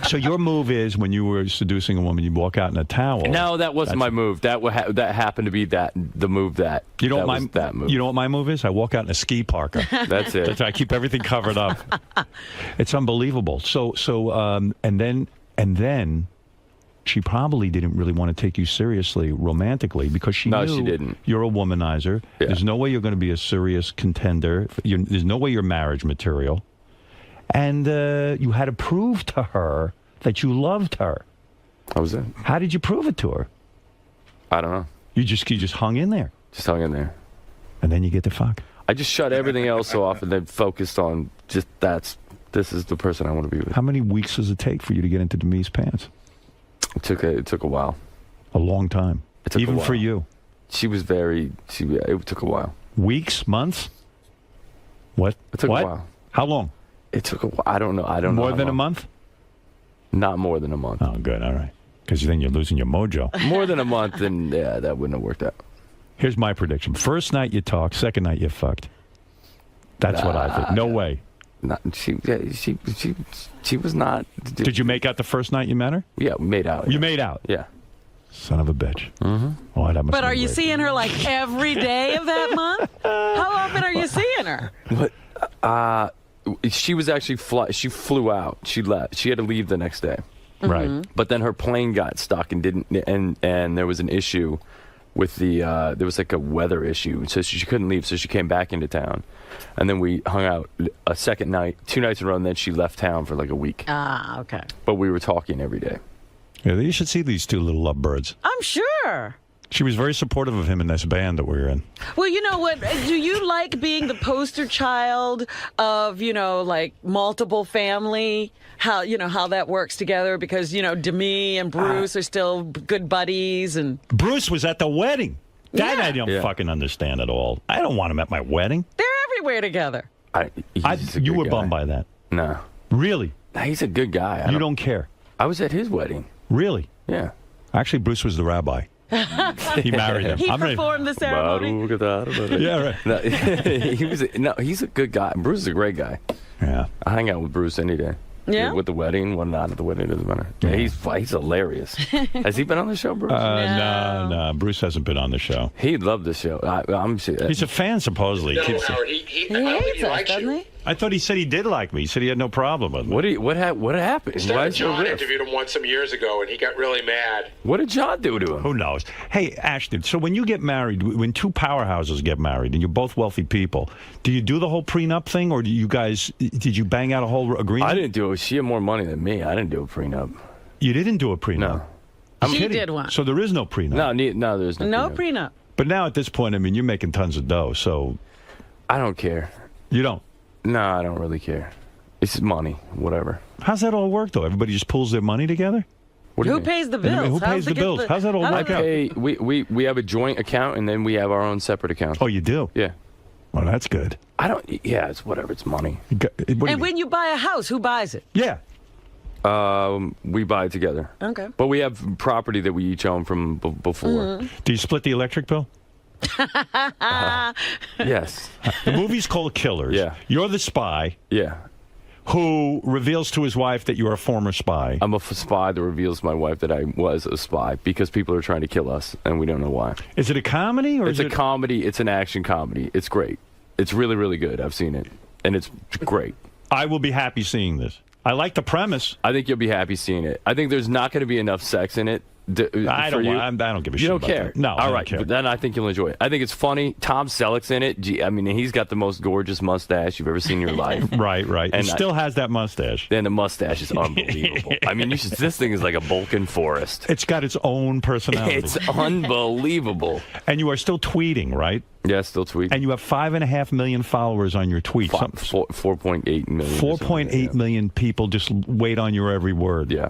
Speaker 15: So your move is when you were seducing a woman, you walk out in a towel.
Speaker 19: No, that wasn't my move. That happened to be the move that.
Speaker 15: You know what
Speaker 19: that move.
Speaker 15: You know what my move is? I walk out in a ski parka.
Speaker 19: That's it.
Speaker 15: I keep everything covered up. It's unbelievable. And then. She probably didn't really want to take you seriously romantically because she knew
Speaker 19: she didn't.
Speaker 15: You're a womanizer. Yeah. There's no way you're going to be a serious contender. There's no way you're marriage material. And you had to prove to her that you loved her.
Speaker 19: That was it.
Speaker 15: How did you prove it to her?
Speaker 19: I don't know.
Speaker 15: You just hung in there.
Speaker 19: Just hung in there.
Speaker 15: And then you get to fuck.
Speaker 19: I just shut everything else off and then focused on just this is the person I want to be with.
Speaker 15: How many weeks does it take for you to get into Demi's pants?
Speaker 19: It took a while.
Speaker 15: A long time. Even for you.
Speaker 19: She was it took a while.
Speaker 15: Weeks? Months? What?
Speaker 19: It took a while.
Speaker 15: How long?
Speaker 19: It took a while. I don't know.
Speaker 15: More than a month?
Speaker 19: Not more than a month.
Speaker 15: Oh, good. All right. Because then you're losing your mojo.
Speaker 19: More than a month, then that wouldn't have worked out.
Speaker 15: Here's my prediction. First night you talk, second night you fucked. That's what I think. No way.
Speaker 19: She was not.
Speaker 15: Did you make out the first night you met her?
Speaker 19: Yeah, we made out.
Speaker 15: You made out?
Speaker 19: Yeah.
Speaker 15: Son of a bitch.
Speaker 19: Mm-hmm.
Speaker 15: Oh, that must
Speaker 2: But are you
Speaker 15: great.
Speaker 2: seeing her like every day of that month? How often are you seeing her?
Speaker 19: What? She was actually she flew out. She left. She had to leave the next day.
Speaker 15: Right.
Speaker 19: But then her plane got stuck and didn't. And there was an issue with there was like a weather issue, so she couldn't leave. So she came back into town. And then we hung out a second night, 2 nights in a row, and then she left town for like a week.
Speaker 2: Ah, okay.
Speaker 19: But we were talking every day.
Speaker 15: Yeah, you should see these two little lovebirds.
Speaker 2: I'm sure.
Speaker 15: She was very supportive of him in this band that we were in.
Speaker 2: Well, you know what? Do you like being the poster child of, like multiple family? How that works together? Because, Demi and Bruce are still good buddies. And
Speaker 15: Bruce was at the wedding. That I don't fucking understand at all. I don't want him at my wedding.
Speaker 2: They're everywhere together.
Speaker 15: You were bummed by that?
Speaker 19: No.
Speaker 15: Really?
Speaker 19: No, he's a good guy.
Speaker 15: You don't care?
Speaker 19: I was at his wedding.
Speaker 15: Really?
Speaker 19: Yeah.
Speaker 15: Actually, Bruce was the rabbi. He married him.
Speaker 2: He performed the ceremony.
Speaker 15: Yeah, right.
Speaker 19: He's a good guy. Bruce is a great guy.
Speaker 15: Yeah.
Speaker 19: I hang out with Bruce any day.
Speaker 2: Yeah?
Speaker 19: With the wedding, well, not at the wedding, doesn't matter. Yeah, he's hilarious. Has he been on the show, Bruce?
Speaker 15: No. Bruce hasn't been on the show.
Speaker 19: He'd love the show. I'm sure.
Speaker 15: He's a fan, supposedly.
Speaker 20: No, Howard, he hates us, doesn't he?
Speaker 15: I thought he said he did like me. He said he had no problem with me.
Speaker 19: What happened?
Speaker 20: John interviewed him once some years ago, and he got really mad.
Speaker 19: What did John do to him?
Speaker 15: Who knows? Hey, Ashton, so when you get married, when two powerhouses get married, and you're both wealthy people, do you do the whole prenup thing, or did you bang out a whole agreement?
Speaker 19: I didn't do it. She had more money than me. I didn't do a prenup.
Speaker 15: You didn't do a prenup?
Speaker 19: No.
Speaker 15: I'm
Speaker 2: she
Speaker 15: kidding.
Speaker 2: did one.
Speaker 15: So there is no prenup?
Speaker 19: No, there's no
Speaker 2: prenup.
Speaker 15: But now at this point, I mean, you're making tons of dough, so...
Speaker 19: I don't care.
Speaker 15: You don't?
Speaker 19: No, I don't really care. It's money, whatever.
Speaker 15: How's that all work, though? Everybody just pulls their money together?
Speaker 2: Who pays the bills?
Speaker 15: Who pays the bills? How's that all work out?
Speaker 19: We have a joint account, and then we have our own separate account.
Speaker 15: Oh, you do?
Speaker 19: Yeah.
Speaker 15: Well, that's good.
Speaker 19: It's whatever. It's money.
Speaker 2: And when you buy a house, who buys it?
Speaker 15: Yeah.
Speaker 19: We buy it together.
Speaker 2: Okay.
Speaker 19: But we have property that we each own from before.
Speaker 2: Mm-hmm.
Speaker 15: Do you split the electric bill?
Speaker 19: Yes.
Speaker 15: The movie's called Killers.
Speaker 19: Yeah.
Speaker 15: You're the spy.
Speaker 19: Yeah.
Speaker 15: who reveals to his wife that you're a former spy.
Speaker 19: I'm a spy that reveals to my wife that I was a spy because people are trying to kill us, and we don't know why.
Speaker 15: Is it a comedy? Or
Speaker 19: it's a comedy. It's an action comedy. It's great. It's really, really good. I've seen it, and it's great.
Speaker 15: I will be happy seeing this. I like the premise.
Speaker 19: I think you'll be happy seeing it. I think there's not going to be enough sex in it.
Speaker 15: I don't give a shit.
Speaker 19: You don't
Speaker 15: about
Speaker 19: care.
Speaker 15: that. No,
Speaker 19: all right. But then I think you'll enjoy it. I think it's funny. Tom Selleck's in it. Gee, I mean, he's got the most gorgeous mustache you've ever seen in your life.
Speaker 15: Right.
Speaker 19: And
Speaker 15: he still has that mustache.
Speaker 19: And the mustache is unbelievable. I mean, this thing is like a Vulcan forest.
Speaker 15: It's got its own personality.
Speaker 19: It's unbelievable.
Speaker 15: And you are still tweeting, right?
Speaker 19: Yeah, still tweeting.
Speaker 15: And you have 5.5 million followers on your tweets.
Speaker 19: 4.8 million.
Speaker 15: 4.8 million people just wait on your every word.
Speaker 19: Yeah.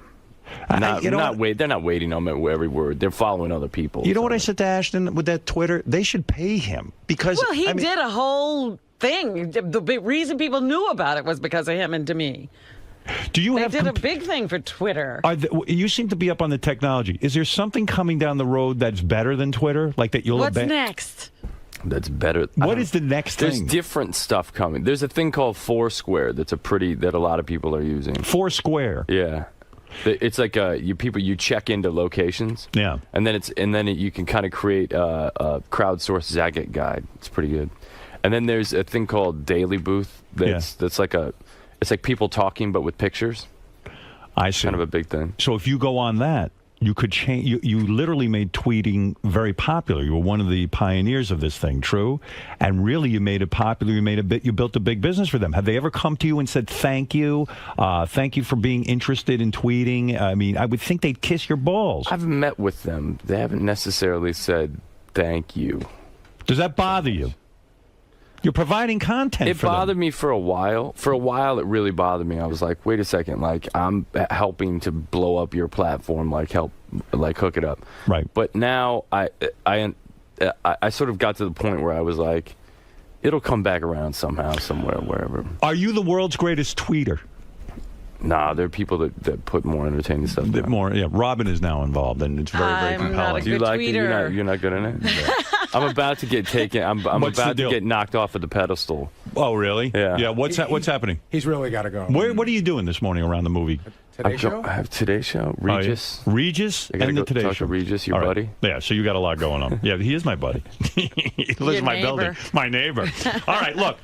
Speaker 19: They're not waiting on every word. They're following other people.
Speaker 15: You know what I said to Ashton with that Twitter? They should pay him because.
Speaker 2: Well, he did a whole thing. The big reason people knew about it was because of him and to me.
Speaker 15: They
Speaker 2: did a big thing for Twitter.
Speaker 15: You seem to be up on the technology. Is there something coming down the road that's better than Twitter? Like that you'll.
Speaker 2: What's next?
Speaker 19: That's better.
Speaker 15: What is the next thing?
Speaker 19: There's different stuff coming. There's a thing called Foursquare that a lot of people are using.
Speaker 15: Foursquare.
Speaker 19: Yeah. It's like you check into locations.
Speaker 15: Yeah.
Speaker 19: And then you can kind of create a crowdsourced Zagat guide. It's pretty good. And then there's a thing called Daily Booth. That's like people talking but with pictures.
Speaker 15: I see.
Speaker 19: Kind of a big thing.
Speaker 15: So if you go on that, you could change. You literally made tweeting very popular. You were one of the pioneers of this thing, true? And really, you made it popular. You built a big business for them. Have they ever come to you and said thank you for being interested in tweeting? I mean, I would think they'd kiss your balls.
Speaker 19: I've met with them. They haven't necessarily said thank you.
Speaker 15: Does that bother you? You're providing content.
Speaker 19: It bothered me for a while. For a while, it really bothered me. I was like, wait a second, like I'm helping to blow up your platform, hook it up.
Speaker 15: Right.
Speaker 19: But now I sort of got to the point where I was like, it'll come back around somehow, somewhere, wherever.
Speaker 15: Are you the world's greatest tweeter?
Speaker 19: Nah, there are people that put more entertaining stuff down.
Speaker 15: Yeah. Robin is now involved, and it's very, very compelling.
Speaker 2: Not a good tweeter.
Speaker 19: You're not good in it? I'm about to get taken. I'm about to get knocked off of the pedestal.
Speaker 15: Oh, really?
Speaker 19: Yeah.
Speaker 15: Yeah. What's happening?
Speaker 4: He's really got to go.
Speaker 15: What are you doing this morning around the movie?
Speaker 4: Today Show?
Speaker 19: I have Today Show. Regis.
Speaker 15: Oh, yeah. Regis and the Today
Speaker 19: Show.
Speaker 15: Show.
Speaker 19: Regis, your buddy.
Speaker 15: Yeah. So you got a lot going on. Yeah, he is my buddy. He lives in my building. My neighbor. All right. Look,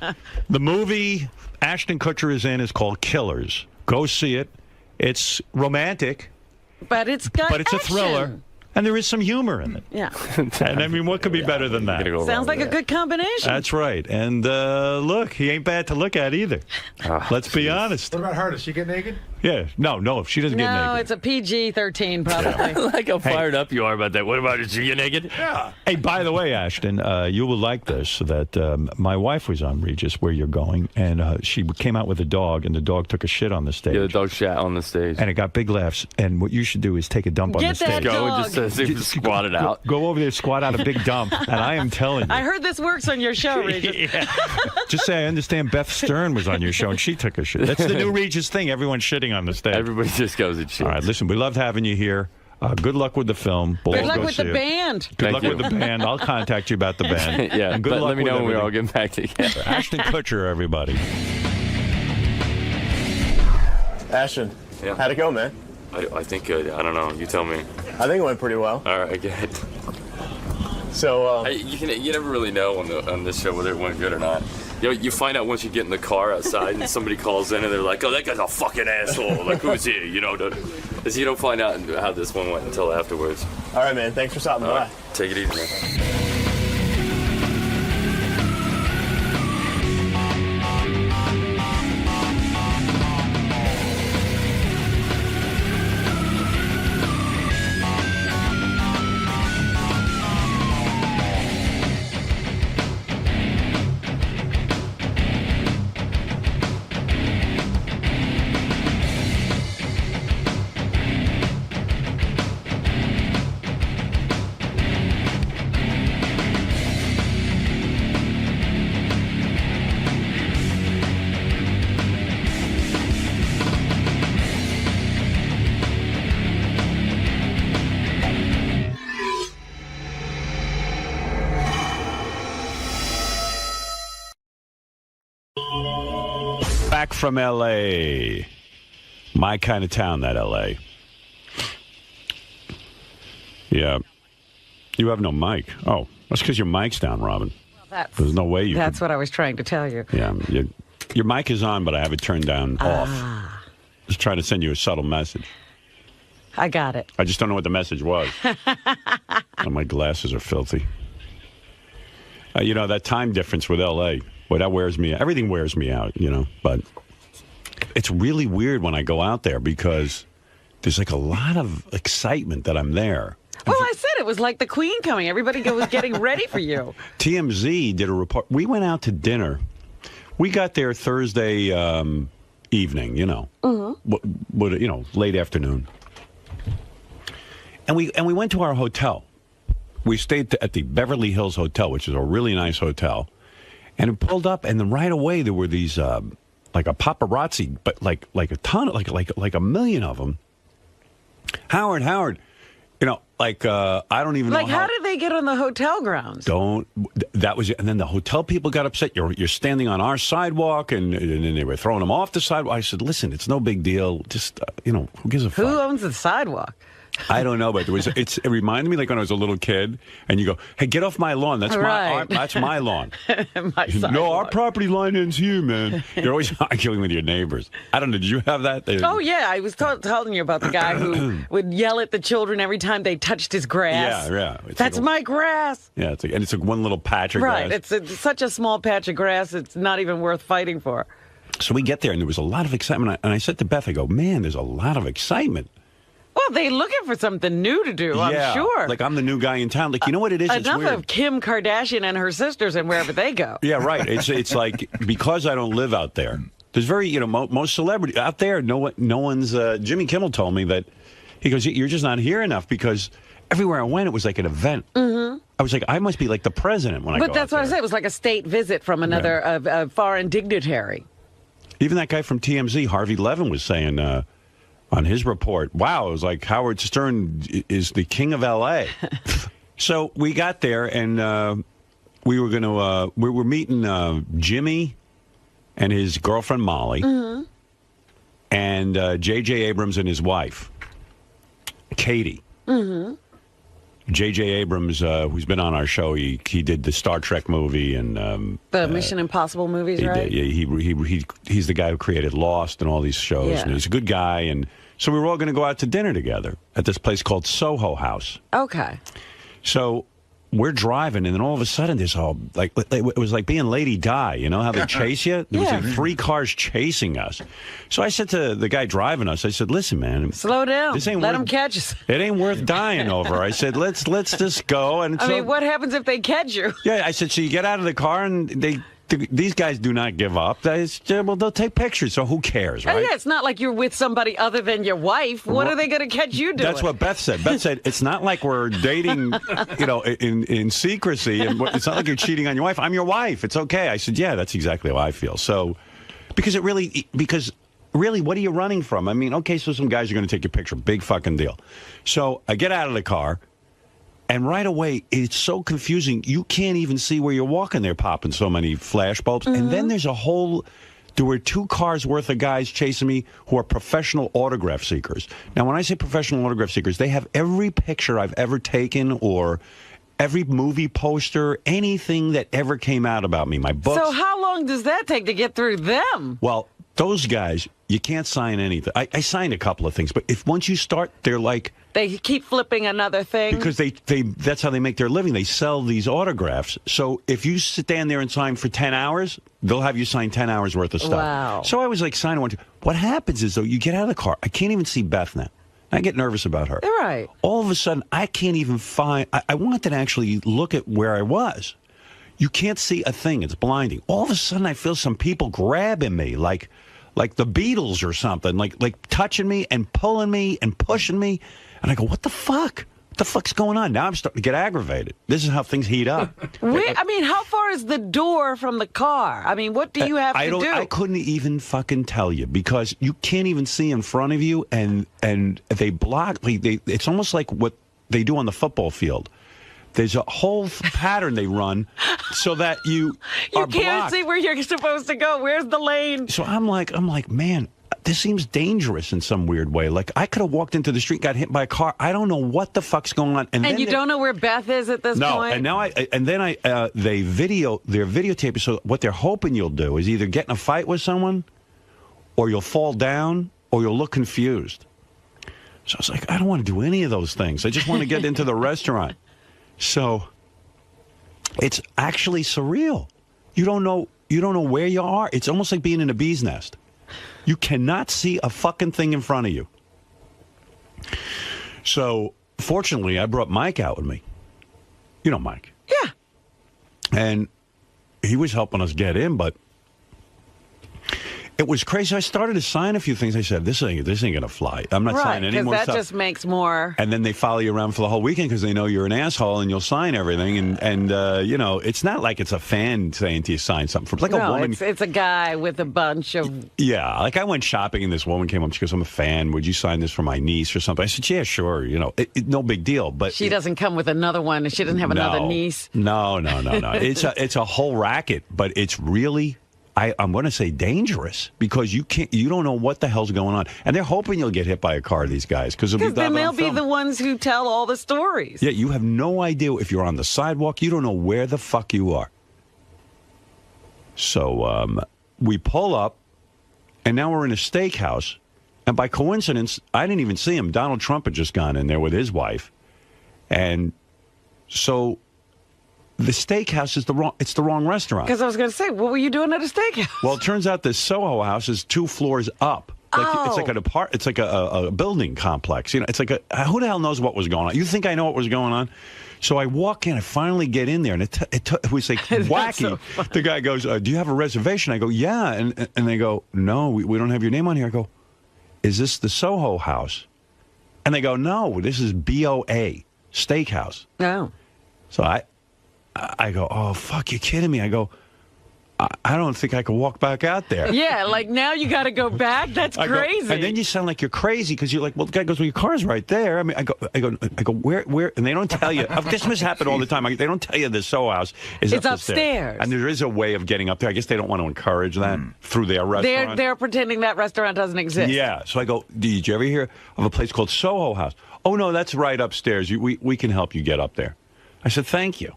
Speaker 15: the movie Ashton Kutcher is in is called Killers. Go see it. It's romantic,
Speaker 2: but it's
Speaker 15: a thriller. And there is some humor in it.
Speaker 2: Yeah.
Speaker 15: And I mean, what could be better than that?
Speaker 2: Sounds like a good combination.
Speaker 15: That's right. And look, he ain't bad to look at either. Let's be honest.
Speaker 4: What about her? Does she get naked?
Speaker 15: Yeah. No, she doesn't get naked.
Speaker 2: No, it's a PG-13 probably.
Speaker 19: Like how fired up you are about that. What about, did she get naked?
Speaker 15: Yeah. Hey, by the way, Ashton, you will like this, that my wife was on Regis, where you're going, and she came out with a dog, and the dog took a shit on the stage.
Speaker 19: Yeah, the dog shat on the stage.
Speaker 15: And it got big laughs. And what you should do is take a dump on the stage.
Speaker 19: Go and just squat it out.
Speaker 15: Go over there, squat out a big dump. And I am telling you.
Speaker 2: I heard this works on your show, Regis.
Speaker 15: Yeah. Just say, I understand Beth Stern was on your show, and she took a shit. That's the new Regis thing. Everyone's shitting on the stage.
Speaker 19: Everybody just goes and shit.
Speaker 15: All right, listen, we loved having you here. Good luck with the film.
Speaker 2: Good luck with the band.
Speaker 15: Good luck with the band. I'll contact you about the band.
Speaker 19: Yeah,
Speaker 15: and good luck
Speaker 19: let me
Speaker 15: with
Speaker 19: know when
Speaker 15: everything.
Speaker 19: we're all getting back together.
Speaker 15: Ashton Kutcher, everybody.
Speaker 17: Ashton, how'd it go, man?
Speaker 18: I think good. I don't know. You tell me.
Speaker 17: I think it went pretty well.
Speaker 18: All right, good.
Speaker 17: So,
Speaker 18: you never really know on this show whether it went good or not. You find out once you get in the car outside and somebody calls in and they're like, "Oh, that guy's a fucking asshole." Like, who's he? You don't find out how this one went until afterwards.
Speaker 17: All right, man. Thanks for stopping by.
Speaker 18: Take it easy, man.
Speaker 15: from L.A. My kind of town, that L.A. Yeah. You have no mic. Oh, that's because your mic's down, Robin. There's no way you
Speaker 2: That's what I was trying to tell you.
Speaker 15: Yeah. Your mic is on, but I have it turned down off. Just trying to send you a subtle message.
Speaker 2: I got it.
Speaker 15: I just don't know what the message was. Oh, my glasses are filthy. You know, that time difference with L.A., boy, that wears me out. Everything wears me out, you know. But it's really weird when I go out there because there's like a lot of excitement that I'm there.
Speaker 2: Well, I said it was like the Queen coming. Everybody was getting ready for you.
Speaker 15: TMZ did a report. We went out to dinner. We got there Thursday evening, you know, late afternoon. And we went to our hotel. We stayed at the Beverly Hills Hotel, which is a really nice hotel. And it pulled up, and then right away there were these like a paparazzi, but like a ton, like a million of them. Howard, you know, like I don't even know
Speaker 2: how did they get on the hotel grounds?
Speaker 15: That was it. And then the hotel people got upset. You're standing on our sidewalk, and then they were throwing them off the sidewalk. I said, listen, it's no big deal. Just who gives a fuck?
Speaker 2: Who owns the sidewalk?
Speaker 15: I don't know, but it reminded me like when I was a little kid, and you go, hey, get off my lawn. That's that's my lawn. No, our property line ends here, man. You're always arguing with your neighbors. I don't know. Did you have that?
Speaker 2: Oh, yeah. I was telling you about the guy who would yell at the children every time they touched his grass.
Speaker 15: Yeah.
Speaker 2: That's my grass.
Speaker 15: Yeah, and it's like one little patch of grass.
Speaker 2: Right. It's such a small patch of grass, it's not even worth fighting for.
Speaker 15: So we get there, and there was a lot of excitement. And I said to Beth, I go, man, there's a lot of excitement.
Speaker 2: Well, they're looking for something new to do, I'm sure.
Speaker 15: Like, I'm the new guy in town. Like, you know what it is? It's
Speaker 2: enough
Speaker 15: weird.
Speaker 2: of Kim Kardashian and her sisters and wherever they go.
Speaker 15: Yeah, right. It's like, because I don't live out there, there's very, most celebrities out there, no one's, Jimmy Kimmel told me that, he goes, you're just not here enough because everywhere I went, it was like an event. Mm-hmm. I was like, I must be like the president when I go out there. But
Speaker 2: that's what I said. It was like a state visit from another foreign dignitary.
Speaker 15: Even that guy from TMZ, Harvey Levin, was saying... on his report, wow, it was like Howard Stern is the king of L.A. So we got there, and we were meeting Jimmy and his girlfriend Molly, and J.J. Abrams and his wife, Katie. J.J. Abrams, who's been on our show, he did the Star Trek movie and
Speaker 2: the Mission Impossible movies, right?
Speaker 15: He's the guy who created Lost and all these shows, and he's a good guy. And so we were all going to go out to dinner together at this place called Soho House.
Speaker 2: Okay.
Speaker 15: So we're driving, and then all of a sudden, there's all like it was like being Lady Di. You know how they chase you? There was like 3 cars chasing us. So I said to the guy driving us, I said, "Listen, man,
Speaker 2: slow down.
Speaker 15: This ain't
Speaker 2: Let them catch us.
Speaker 15: It ain't worth dying over." I said, "Let's just go." And
Speaker 2: I mean, what happens if they catch you?
Speaker 15: Yeah, I said, so you get out of the car, and these guys do not give up. They'll take pictures, so who cares, right?
Speaker 2: Oh, yeah, it's not like you're with somebody other than your wife. What are they going to catch you doing?
Speaker 15: That's what Beth said. Beth said, it's not like we're dating, in secrecy. And it's not like you're cheating on your wife. I'm your wife. It's okay. I said, yeah, that's exactly how I feel. So, because really, what are you running from? I mean, okay, so some guys are going to take your picture. Big fucking deal. So I get out of the car. And right away, it's so confusing. You can't even see where you're walking. They're popping so many flash bulbs. And then there were 2 cars worth of guys chasing me who are professional autograph seekers. Now, when I say professional autograph seekers, they have every picture I've ever taken or every movie poster, anything that ever came out about me, my books.
Speaker 2: So how long does that take to get through them?
Speaker 15: Well, those guys, you can't sign anything. I signed a couple of things, but once you start, they're like...
Speaker 2: They keep flipping another thing.
Speaker 15: Because that's how they make their living. They sell these autographs. So if you stand there and sign for 10 hours, they'll have you sign 10 hours worth of stuff.
Speaker 2: Wow.
Speaker 15: So I was like signing one. What happens is, though, you get out of the car. I can't even see Beth now. I get nervous about her.
Speaker 2: Right.
Speaker 15: All of a sudden, I can't even find... I wanted to actually look at where I was. You can't see a thing. It's blinding. All of a sudden, I feel some people grabbing me like the Beatles or something, like touching me and pulling me and pushing me. And I go, what the fuck? What the fuck's going on? Now I'm starting to get aggravated. This is how things heat up.
Speaker 2: I mean, how far is the door from the car? I mean, what do you have to do?
Speaker 15: I couldn't even fucking tell you because you can't even see in front of you, and they block. It's almost like what they do on the football field. There's a whole pattern they run so that you are
Speaker 2: You can't
Speaker 15: blocked.
Speaker 2: see where you're supposed to go. Where's the lane?
Speaker 15: So I'm like, man, this seems dangerous in some weird way. Like, I could have walked into the street, got hit by a car. I don't know what the fuck's going on.
Speaker 2: And
Speaker 15: then
Speaker 2: you don't know where Beth is at this point?
Speaker 15: No, and now they videotape it, so what they're hoping you'll do is either get in a fight with someone, or you'll fall down, or you'll look confused. So I was like, I don't want to do any of those things. I just want to get into the restaurant. So it's actually surreal. You don't know where you are. It's almost like being in a bee's nest. You cannot see a fucking thing in front of you. So fortunately, I brought Mike out with me. You know Mike.
Speaker 2: Yeah.
Speaker 15: And he was helping us get in, but it was crazy. I started to sign a few things. I said, this ain't going to fly. I'm not signing any more
Speaker 2: that
Speaker 15: stuff.
Speaker 2: just makes more...
Speaker 15: And then they follow you around for the whole weekend because they know you're an asshole and you'll sign everything. And you know, it's not like it's a fan saying to you, sign something. For like a woman.
Speaker 2: It's a guy with a bunch of...
Speaker 15: Yeah, like I went shopping and this woman came up. She goes, I'm a fan. Would you sign this for my niece or something? I said, yeah, sure. You know, no big deal. But
Speaker 2: she doesn't come with another one. She doesn't have another niece.
Speaker 15: No. It's a whole racket, but it's really... I'm going to say dangerous because you don't know what the hell's going on, and they're hoping you'll get hit by a car. These guys, because
Speaker 2: then they'll be the ones who tell all the stories.
Speaker 15: Yeah, you have no idea if you're on the sidewalk. You don't know where the fuck you are. So we pull up, and now we're in a steakhouse, and by coincidence, I didn't even see him. Donald Trump had just gone in there with his wife, and so. The steakhouse is the wrong restaurant.
Speaker 2: Because I was going to say, what were you doing at a steakhouse?
Speaker 15: Well, it turns out the Soho House is 2 floors up. It's like a building complex. You know, it's like who the hell knows what was going on? You think I know what was going on? So I walk in, I finally get in there, and it was like wacky. So the guy goes, "Do you have a reservation?" I go, "Yeah," and they go, "No, we don't have your name on here." I go, "Is this the Soho House?" And they go, "No, this is BOA Steakhouse."
Speaker 2: No.
Speaker 15: So I go, oh, fuck, you're kidding me. I go, I don't think I can walk back out there.
Speaker 2: Yeah, like now you got to go back? That's crazy.
Speaker 15: And then you sound like you're crazy because you're like, well, the guy goes, well, your car's right there. I mean, I go, where? And they don't tell you. This must happen all the time. They don't tell you the Soho House is
Speaker 2: upstairs.
Speaker 15: And there is a way of getting up there. I guess they don't want to encourage that through their restaurant.
Speaker 2: They're pretending that restaurant doesn't exist.
Speaker 15: Yeah. So I go, did you ever hear of a place called Soho House? Oh, no, that's right upstairs. We can help you get up there. I said, thank you.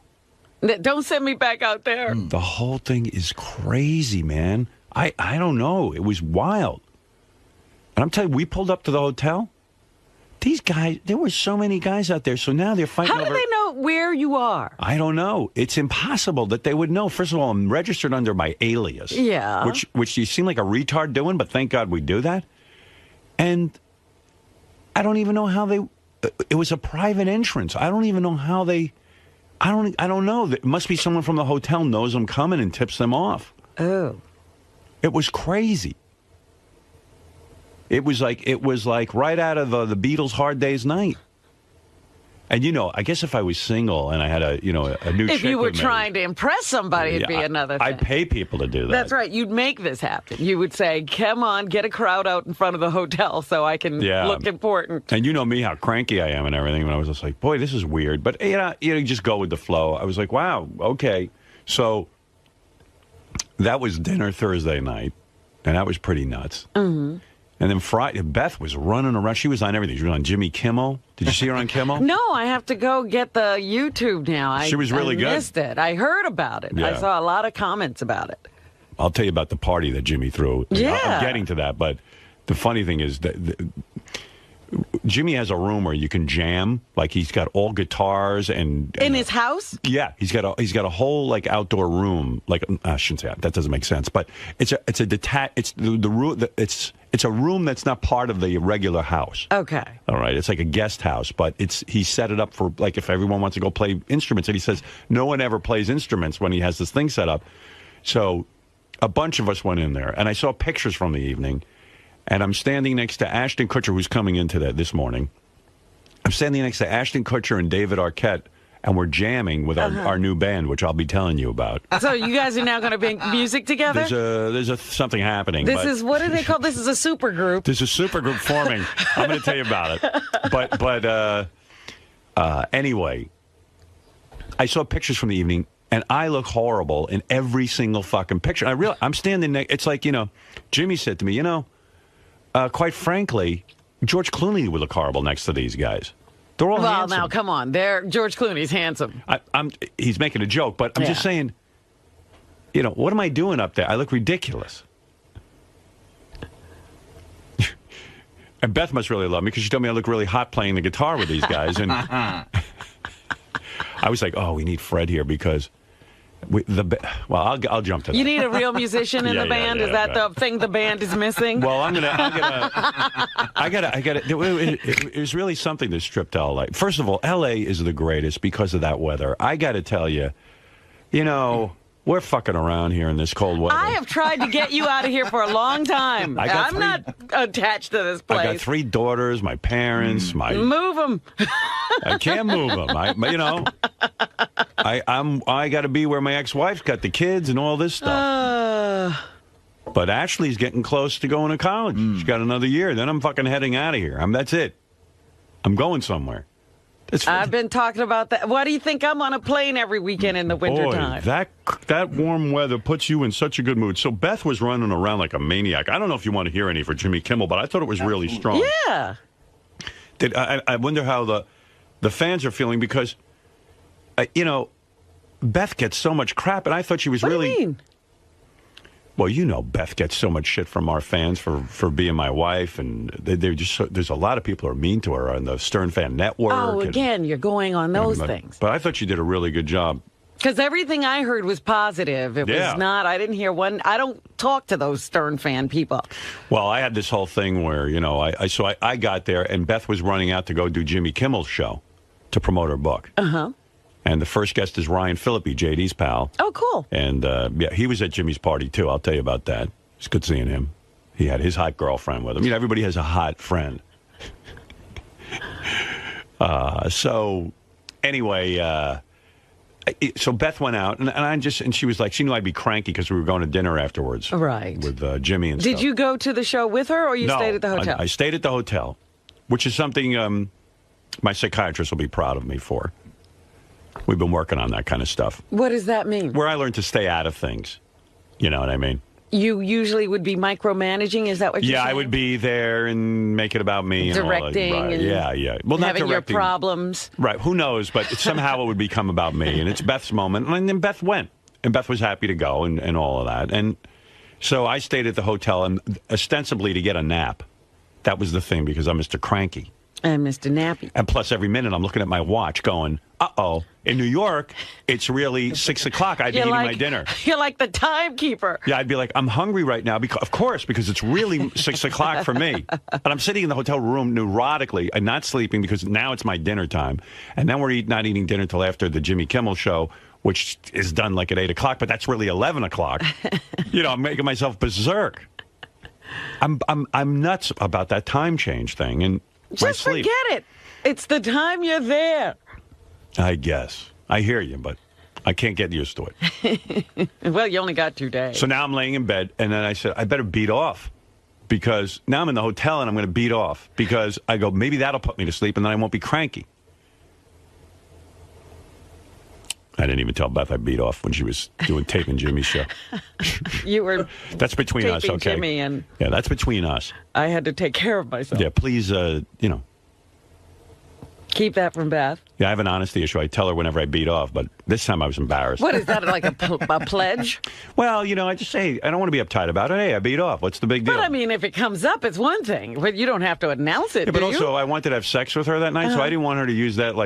Speaker 2: Don't send me back out there.
Speaker 15: The whole thing is crazy, man. I don't know. It was wild. And I'm telling you, we pulled up to the hotel. These guys, there were so many guys out there, so now they're fighting over...
Speaker 2: How do they know where you are?
Speaker 15: I don't know. It's impossible that they would know. First of all, I'm registered under my alias.
Speaker 2: Yeah.
Speaker 15: Which you seem like a retard doing, but thank God we do that. And I don't even know how they... It was a private entrance. I don't even know how they... I don't know. It must be someone from the hotel knows I'm coming and tips them off.
Speaker 2: Oh.
Speaker 15: It was crazy. It was like right out of the Beatles' Hard Day's Night. And, you know, I guess if I was single and I had a new chick
Speaker 2: if you were
Speaker 15: with me,
Speaker 2: trying to impress somebody, it'd be another thing.
Speaker 15: I'd pay people to do that.
Speaker 2: That's right. You'd make this happen. You would say, come on, get a crowd out in front of the hotel so I can look important.
Speaker 15: And you know me, how cranky I am and everything. And I was just like, boy, this is weird. But, you just go with the flow. I was like, wow, okay. So that was dinner Thursday night, and that was pretty nuts. Mm-hmm. And then Friday, Beth was running around. She was on everything. She was on Jimmy Kimmel. Did you see her on Kimmel?
Speaker 2: No, I have to go get the YouTube now.
Speaker 15: She was really good.
Speaker 2: I missed it. I heard about it.
Speaker 15: Yeah.
Speaker 2: I saw a lot of comments about it.
Speaker 15: I'll tell you about the party that Jimmy threw.
Speaker 2: Yeah.
Speaker 15: I'm getting to that, but the funny thing is that Jimmy has a room where you can jam. Like, he's got all guitars and
Speaker 2: in his house.
Speaker 15: Yeah, he's got a whole like outdoor room. Like, I shouldn't say that. That doesn't make sense. But it's a detached. It's the room. It's a room that's not part of the regular house.
Speaker 2: Okay.
Speaker 15: All right. It's like a guest house, but he set it up for like if everyone wants to go play instruments. And he says no one ever plays instruments when he has this thing set up. So a bunch of us went in there, and I saw pictures from the evening. And I'm standing next to Ashton Kutcher, who's coming into that this morning. I'm standing next to Ashton Kutcher and David Arquette, and we're jamming with our new band, which I'll be telling you about.
Speaker 2: So you guys are now going to make music together?
Speaker 15: There's something happening.
Speaker 2: What do they call this? Is a super group.
Speaker 15: There's a super group forming. I'm going to tell you about it. But anyway, I saw pictures from the evening, and I look horrible in every single fucking picture. I'm standing there. It's like, Jimmy said to me, quite frankly, George Clooney would look horrible next to these guys. They're all handsome.
Speaker 2: Now, come on. George Clooney's handsome.
Speaker 15: He's making a joke, but I'm just saying, what am I doing up there? I look ridiculous. And Beth must really love me because she told me I look really hot playing the guitar with these guys. And I was like, oh, we need Fred here because I'll jump to that.
Speaker 2: You need a real musician in the band? Is that the thing the band is missing?
Speaker 15: Well, it was really something, this trip to L.A. First of all, L.A. is the greatest because of that weather. I got to tell you, we're fucking around here in this cold weather.
Speaker 2: I have tried to get you out of here for a long time. I'm not attached to this place.
Speaker 15: I got 3 daughters, my parents,
Speaker 2: Move them.
Speaker 15: I can't move them. I got to be where my ex-wife's got the kids and all this stuff. But Ashley's getting close to going to college. She's got another year. Then I'm fucking heading out of here. That's it. I'm going somewhere.
Speaker 2: I've been talking about that. Why do you think I'm on a plane every weekend in the wintertime?
Speaker 15: Boy, that warm weather puts you in such a good mood. So Beth was running around like a maniac. I don't know if you want to hear any for Jimmy Kimmel, but I thought it was really strong.
Speaker 2: Yeah.
Speaker 15: I wonder how the fans are feeling because, Beth gets so much crap, and I thought she was really...
Speaker 2: What do you mean?
Speaker 15: Well, Beth gets so much shit from our fans for being my wife, and they're just there's a lot of people who are mean to her on the Stern Fan Network.
Speaker 2: Oh, again, you're going on those things.
Speaker 15: But I thought she did a really good job.
Speaker 2: Because everything I heard was positive. It was not, I didn't hear one, I don't talk to those Stern Fan people.
Speaker 15: Well, I had this whole thing where, I got there, and Beth was running out to go do Jimmy Kimmel's show to promote her book.
Speaker 2: Uh-huh.
Speaker 15: And the first guest is Ryan Phillippe, JD's pal.
Speaker 2: Oh, cool.
Speaker 15: And, he was at Jimmy's party, too. I'll tell you about that. It's good seeing him. He had his hot girlfriend with him. Everybody has a hot friend. So, anyway, so Beth went out, and she was like, she knew I'd be cranky because we were going to dinner afterwards.
Speaker 2: Right.
Speaker 15: With Jimmy and stuff.
Speaker 2: Did you go to the show with her, or you stayed at the hotel?
Speaker 15: I stayed at the hotel, which is something my psychiatrist will be proud of me for. We've been working on that kind of stuff.
Speaker 2: What does that mean?
Speaker 15: Where I learned to stay out of things. You know what I mean?
Speaker 2: You usually would be micromanaging? Is that what you're saying?
Speaker 15: Yeah, I would be there and make it about me.
Speaker 2: Directing
Speaker 15: and all that. Right. Yeah.
Speaker 2: Well, not having directing. Your problems.
Speaker 15: Right. Who knows? But somehow it would become about me. And it's Beth's moment. And then Beth went. And Beth was happy to go and all of that. And so I stayed at the hotel and ostensibly to get a nap. That was the thing because I'm Mr. Cranky.
Speaker 2: And Mr. Nappy.
Speaker 15: And plus, every minute I'm looking at my watch going, uh-oh. In New York, it's really 6 o'clock. I'd be eating my dinner.
Speaker 2: You're like the timekeeper.
Speaker 15: Yeah, I'd be like, I'm hungry right now. Because it's really 6 o'clock for me. And I'm sitting in the hotel room neurotically and not sleeping because now it's my dinner time. And then we're not eating dinner till after the Jimmy Kimmel show, which is done like at 8 o'clock, but that's really 11 o'clock. I'm making myself berserk. I'm nuts about that time change thing. And
Speaker 2: just forget it. It's the time you're there.
Speaker 15: I guess. I hear you, but I can't get used to it.
Speaker 2: Well, you only got 2 days.
Speaker 15: So now I'm laying in bed, and then I said, I better beat off. Because now I'm in the hotel, and I'm going to beat off. Because I go, maybe that'll put me to sleep, and then I won't be cranky. I didn't even tell Beth I beat off when she was doing taping Jimmy's show.
Speaker 2: You were
Speaker 15: that's between us, okay?
Speaker 2: Jimmy and
Speaker 15: yeah, that's between us.
Speaker 2: I had to take care of myself.
Speaker 15: Yeah, please,
Speaker 2: keep that from Beth.
Speaker 15: Yeah, I have an honesty issue. I tell her whenever I beat off, but this time I was embarrassed.
Speaker 2: What is that, like a pledge?
Speaker 15: Well, I just say, I don't want to be uptight about it. Hey, I beat off. What's the big deal?
Speaker 2: But, I mean, if it comes up, it's one thing. But you don't have to announce it,
Speaker 15: but also, I wanted to have sex with her that night, so I didn't want her to use that,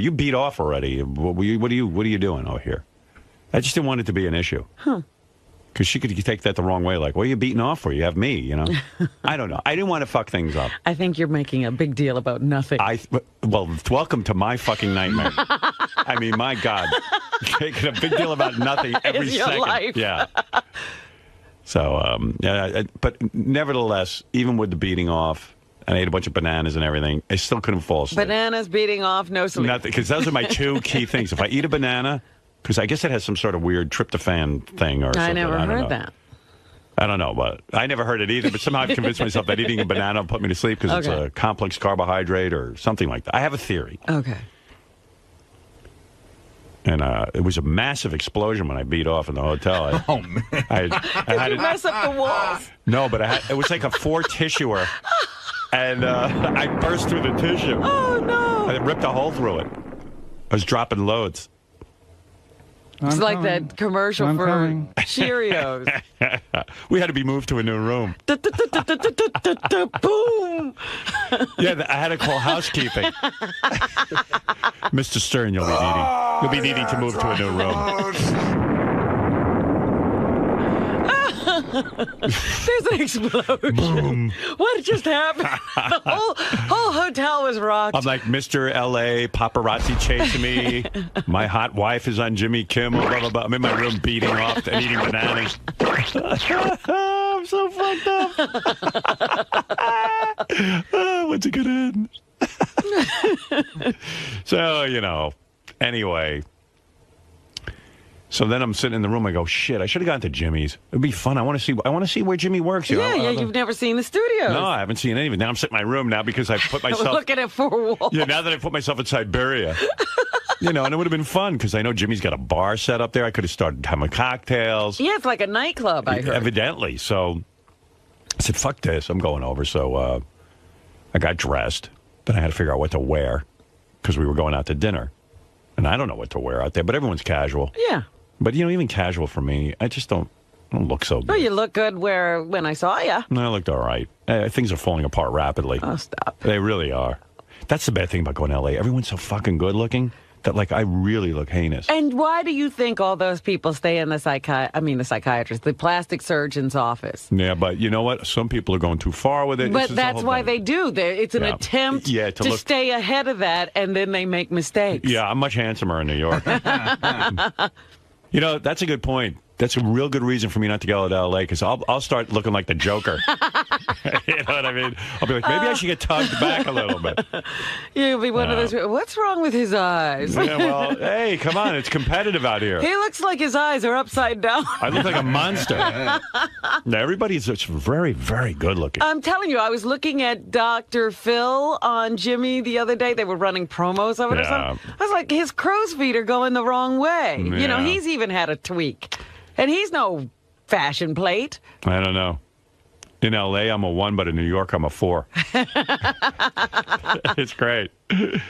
Speaker 15: you beat off already. What are you doing over here? I just didn't want it to be an issue.
Speaker 2: Huh.
Speaker 15: Because she could take that the wrong way, like, what are you beating off for? You have me, I don't know. I didn't want to fuck things up.
Speaker 2: I think you're making a big deal about nothing.
Speaker 15: Well, welcome to my fucking nightmare. I mean, my God. Making a big deal about nothing every second.
Speaker 2: Life.
Speaker 15: Yeah. So, but nevertheless, even with the beating off, and I ate a bunch of bananas and everything, I still couldn't fall asleep.
Speaker 2: Bananas, beating off, no sleep.
Speaker 15: Nothing, because those are my 2 key things. If I eat a banana... Because I guess it has some sort of weird tryptophan thing or something.
Speaker 2: I never heard that.
Speaker 15: I don't know, but I never heard it either. But somehow I've convinced myself that eating a banana will put me to sleep because it's a complex carbohydrate or something like that. I have a theory.
Speaker 2: Okay.
Speaker 15: And it was a massive explosion when I beat off in the hotel.
Speaker 11: Oh, man.
Speaker 2: Did you mess up the walls?
Speaker 15: No, but it was like a 4-tissuer. And I burst through the tissue.
Speaker 2: Oh, no.
Speaker 15: I ripped a hole through it. I was dropping loads.
Speaker 2: It's like that commercial for Cheerios.
Speaker 15: We had to be moved to a new room.
Speaker 2: Boom!
Speaker 15: Yeah, I had to call housekeeping. Mr. Stern, you'll be needing to move to a new room.
Speaker 2: There's an explosion.
Speaker 15: Boom.
Speaker 2: What just happened? The whole hotel was rocked.
Speaker 15: I'm like, Mr. L.A., paparazzi chasing me. My hot wife is on Jimmy Kimmel, blah, blah, blah. I'm in my room beating off and eating bananas. I'm so fucked up. When's it going to end? So, anyway. So then I'm sitting in the room. I go, shit, I should have gone to Jimmy's. It'd be fun. I want to see where Jimmy works.
Speaker 2: You've never seen the studio.
Speaker 15: No, I haven't seen any of it. Now I'm sitting in my room now because I put myself...
Speaker 2: looking at 4 walls.
Speaker 15: Yeah, now that I put myself in Siberia. And it would have been fun because I know Jimmy's got a bar set up there. I could have started having cocktails.
Speaker 2: Yeah, it's like a nightclub, I heard.
Speaker 15: Evidently. So I said, fuck this. I'm going over. So I got dressed. Then I had to figure out what to wear because we were going out to dinner. And I don't know what to wear out there, but everyone's casual.
Speaker 2: Yeah.
Speaker 15: But, even casual for me, I just don't look so good.
Speaker 2: Well, you look good when I saw you.
Speaker 15: No, I looked all right. Things are falling apart rapidly.
Speaker 2: Oh, stop.
Speaker 15: They really are. That's the bad thing about going to L.A. Everyone's so fucking good looking that, I really look heinous.
Speaker 2: And why do you think all those people stay in the psychiatrist, the plastic surgeon's office?
Speaker 15: Yeah, but you know what? Some people are going too far with it.
Speaker 2: But that's why they do. It's an attempt to stay ahead of that, and then they make mistakes.
Speaker 15: Yeah, I'm much handsomer in New York. That's a good point. That's a real good reason for me not to go to L.A. because I'll start looking like the Joker. You know what I mean? I'll be like, maybe I should get tugged back a little bit.
Speaker 2: You'll be one of those. What's wrong with his eyes?
Speaker 15: Yeah, well, hey, come on, it's competitive out here.
Speaker 2: He looks like his eyes are upside down.
Speaker 15: I look like a monster. Now, everybody's just very, very good looking.
Speaker 2: I'm telling you, I was looking at Dr. Phil on Jimmy the other day. They were running promos of it or something. I was like, his crow's feet are going the wrong way.
Speaker 15: Yeah.
Speaker 2: He's even had a tweak. And he's no fashion plate.
Speaker 15: I don't know. In L.A., I'm a 1, but in New York, I'm a 4. It's great. In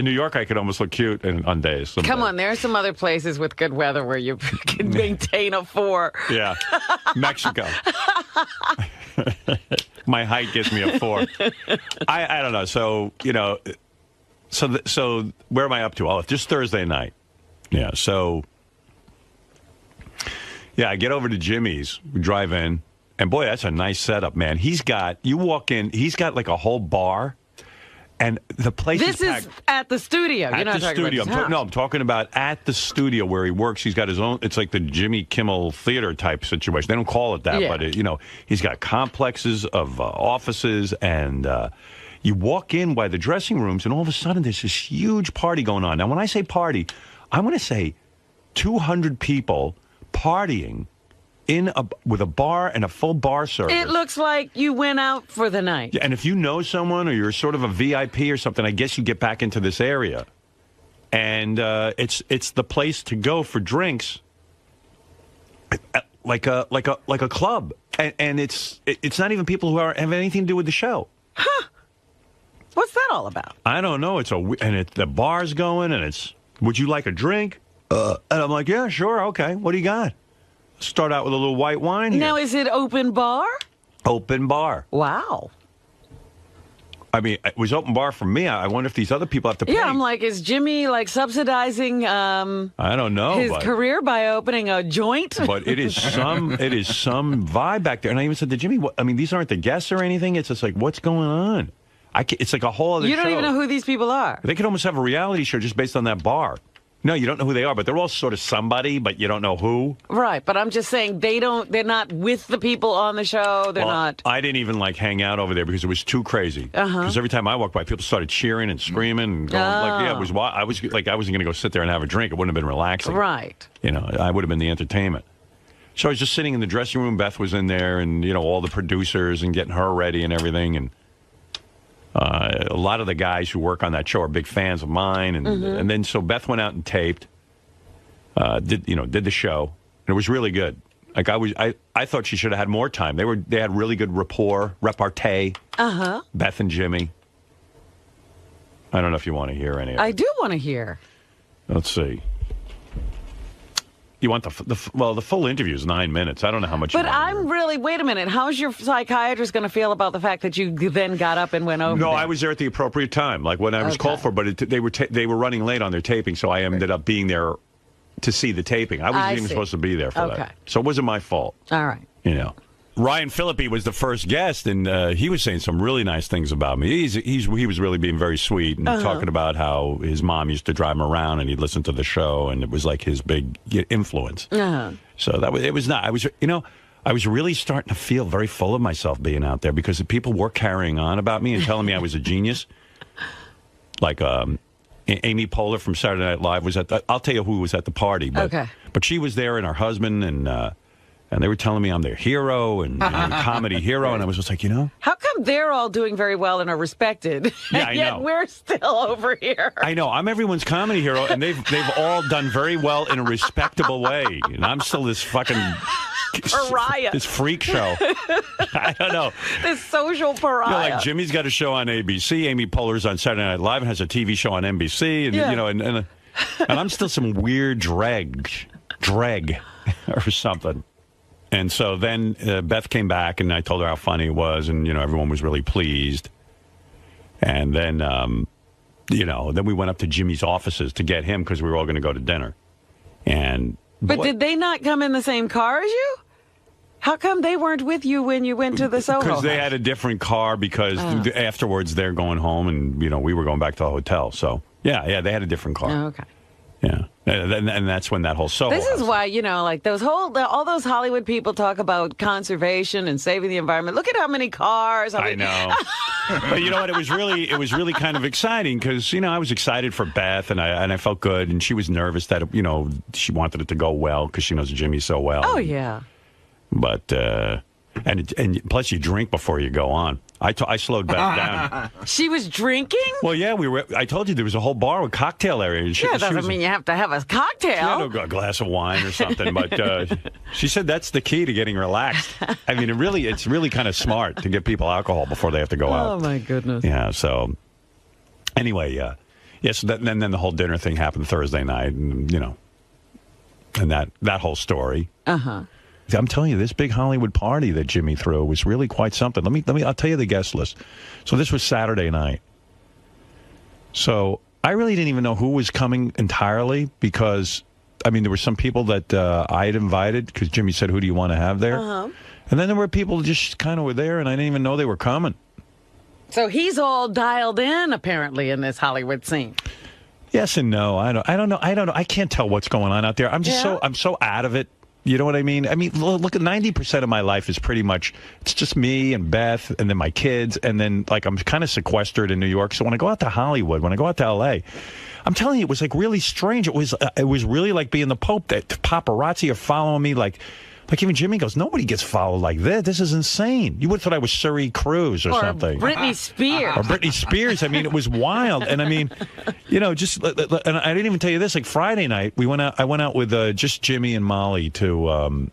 Speaker 15: New York, I could almost look cute on days.
Speaker 2: Come on, there are some other places with good weather where you can maintain a 4.
Speaker 15: Yeah. Mexico. My height gives me a 4. I don't know. So, so where am I up to? Oh, just Thursday night. Yeah, so... Yeah, I get over to Jimmy's, we drive in, and boy, that's a nice setup, man. You walk in, he's got like a whole bar, and the place is packed.
Speaker 2: This is at the studio. You're not talking about his house.
Speaker 15: No, I'm talking about at the studio where he works. He's got his own, it's like the Jimmy Kimmel Theater type situation. They don't call it that, but, he's got complexes of offices, and you walk in by the dressing rooms, and all of a sudden there's this huge party going on. Now, when I say party, I want to say 200 people partying with a bar and a full bar service.
Speaker 2: It looks like you went out for the night.
Speaker 15: Yeah, and if you know someone or you're sort of a VIP or something, I guess you get back into this area. And it's the place to go for drinks, like a club. And it's not even people who have anything to do with the show.
Speaker 2: Huh? What's that all about?
Speaker 15: I don't know. The bar's going, and it's, would you like a drink? And I'm like, yeah, sure, okay. What do you got? Start out with a little white wine here.
Speaker 2: Now, is it open bar?
Speaker 15: Open bar.
Speaker 2: Wow.
Speaker 15: I mean, it was open bar for me. I wonder if these other people have to pay.
Speaker 2: Yeah, I'm like, is Jimmy, subsidizing
Speaker 15: I don't know,
Speaker 2: his career by opening a joint?
Speaker 15: But it is some vibe back there. And I even said to Jimmy, these aren't the guests or anything. It's just like, what's going on? It's like a whole other show.
Speaker 2: You don't even know who these people are.
Speaker 15: They could almost have a reality show just based on that bar. No, you don't know who they are, but they're all sort of somebody, but you don't know who.
Speaker 2: Right, but I'm just saying they're not with the people on the show. They're not.
Speaker 15: I didn't even hang out over there because it was too crazy. Because every time I walked by, people started cheering and screaming and going I wasn't going to go sit there and have a drink. It wouldn't have been relaxing.
Speaker 2: Right.
Speaker 15: I would have been the entertainment. So I was just sitting in the dressing room. Beth was in there, and all the producers and getting her ready and everything. And A lot of the guys who work on that show are big fans of mine, and then so Beth went out and taped, did the show, and it was really good. Like I thought she should have had more time. They had really good repartee. Beth and Jimmy. I don't know if you want to hear any of it.
Speaker 2: I do want to hear.
Speaker 15: Let's see. You want the full interview is 9 minutes. I don't know how much.
Speaker 2: But I'm really. Wait a minute. How's your psychiatrist going to feel about the fact that you then got up and went over?
Speaker 15: No,
Speaker 2: there?
Speaker 15: I was there at the appropriate time, like when I was called for. But they were running late on their taping, so I ended up being there to see the taping. I wasn't even supposed to be there for that, so it wasn't my fault.
Speaker 2: All right.
Speaker 15: Ryan Phillippe was the first guest, and he was saying some really nice things about me. He was really being very sweet and talking about how his mom used to drive him around, and he'd listen to the show, and it was like his big influence. So it was not. I was really starting to feel very full of myself being out there because the people were carrying on about me and telling me I was a genius. Like Amy Poehler from Saturday Night Live was I'll tell you who was at the party, but she was there and her husband and they were telling me I'm their hero and comedy hero, and I was just like,
Speaker 2: How come they're all doing very well and are respected?
Speaker 15: Yeah, I
Speaker 2: yet
Speaker 15: know.
Speaker 2: We're still over here.
Speaker 15: I know. I'm everyone's comedy hero, and they've all done very well in a respectable way, and I'm still this fucking
Speaker 2: pariah.
Speaker 15: This freak show. I don't know.
Speaker 2: This social pariah.
Speaker 15: Like Jimmy's got a show on ABC, Amy Poehler's on Saturday Night Live and has a TV show on NBC, and and I'm still some weird dreg or something. And so then Beth came back, and I told her how funny it was, and everyone was really pleased. And then then we went up to Jimmy's offices to get him because we were all going to go to dinner. But
Speaker 2: did they not come in the same car as you? How come they weren't with you when you went to the Soho
Speaker 15: Because they
Speaker 2: house?
Speaker 15: had a different car because afterwards they're going home, and we were going back to the hotel. So yeah, they had a different car.
Speaker 2: Oh, okay.
Speaker 15: Yeah, and that's when that whole Soho.
Speaker 2: This is why, like all those Hollywood people talk about conservation and saving the environment. Look at how many cars.
Speaker 15: I know. But you know what? It was really kind of exciting because, I was excited for Beth and I felt good. And she was nervous that, she wanted it to go well because she knows Jimmy so well.
Speaker 2: Oh, yeah.
Speaker 15: But, and plus you drink before you go on. I slowed Beth down.
Speaker 2: She was drinking?
Speaker 15: Well, yeah, I told you there was a whole bar with cocktail area. And
Speaker 2: doesn't mean you have to have a cocktail.
Speaker 15: She had a glass of wine or something, but she said that's the key to getting relaxed. I mean, it's really kind of smart to give people alcohol before they have to go out.
Speaker 2: Oh, my goodness.
Speaker 15: Yeah, so anyway, so then the whole dinner thing happened Thursday night, and, and that whole story. I'm telling you, this big Hollywood party that Jimmy threw was really quite something. I'll tell you the guest list. So this was Saturday night. So I really didn't even know who was coming entirely because, there were some people that I had invited because Jimmy said, who do you want to have there? And then there were people just kind of were there, and I didn't even know they were coming.
Speaker 2: So he's all dialed in, apparently, in this Hollywood scene.
Speaker 15: Yes and no. I don't know. I can't tell what's going on out there. I'm so out of it. You know what I mean? Look at 90% of my life is pretty much, it's just me and Beth and then my kids. And then I'm kind of sequestered in New York. So when I go out to Hollywood, when I go out to L.A., I'm telling you, it was really strange. It was really like being the Pope. That paparazzi are following me like even Jimmy goes, nobody gets followed like this. This is insane. You would have thought I was Suri Cruz or something.
Speaker 2: Britney Spears.
Speaker 15: Or Britney Spears. It was wild. And and I didn't even tell you this. Like Friday night, I went out with just Jimmy and Molly to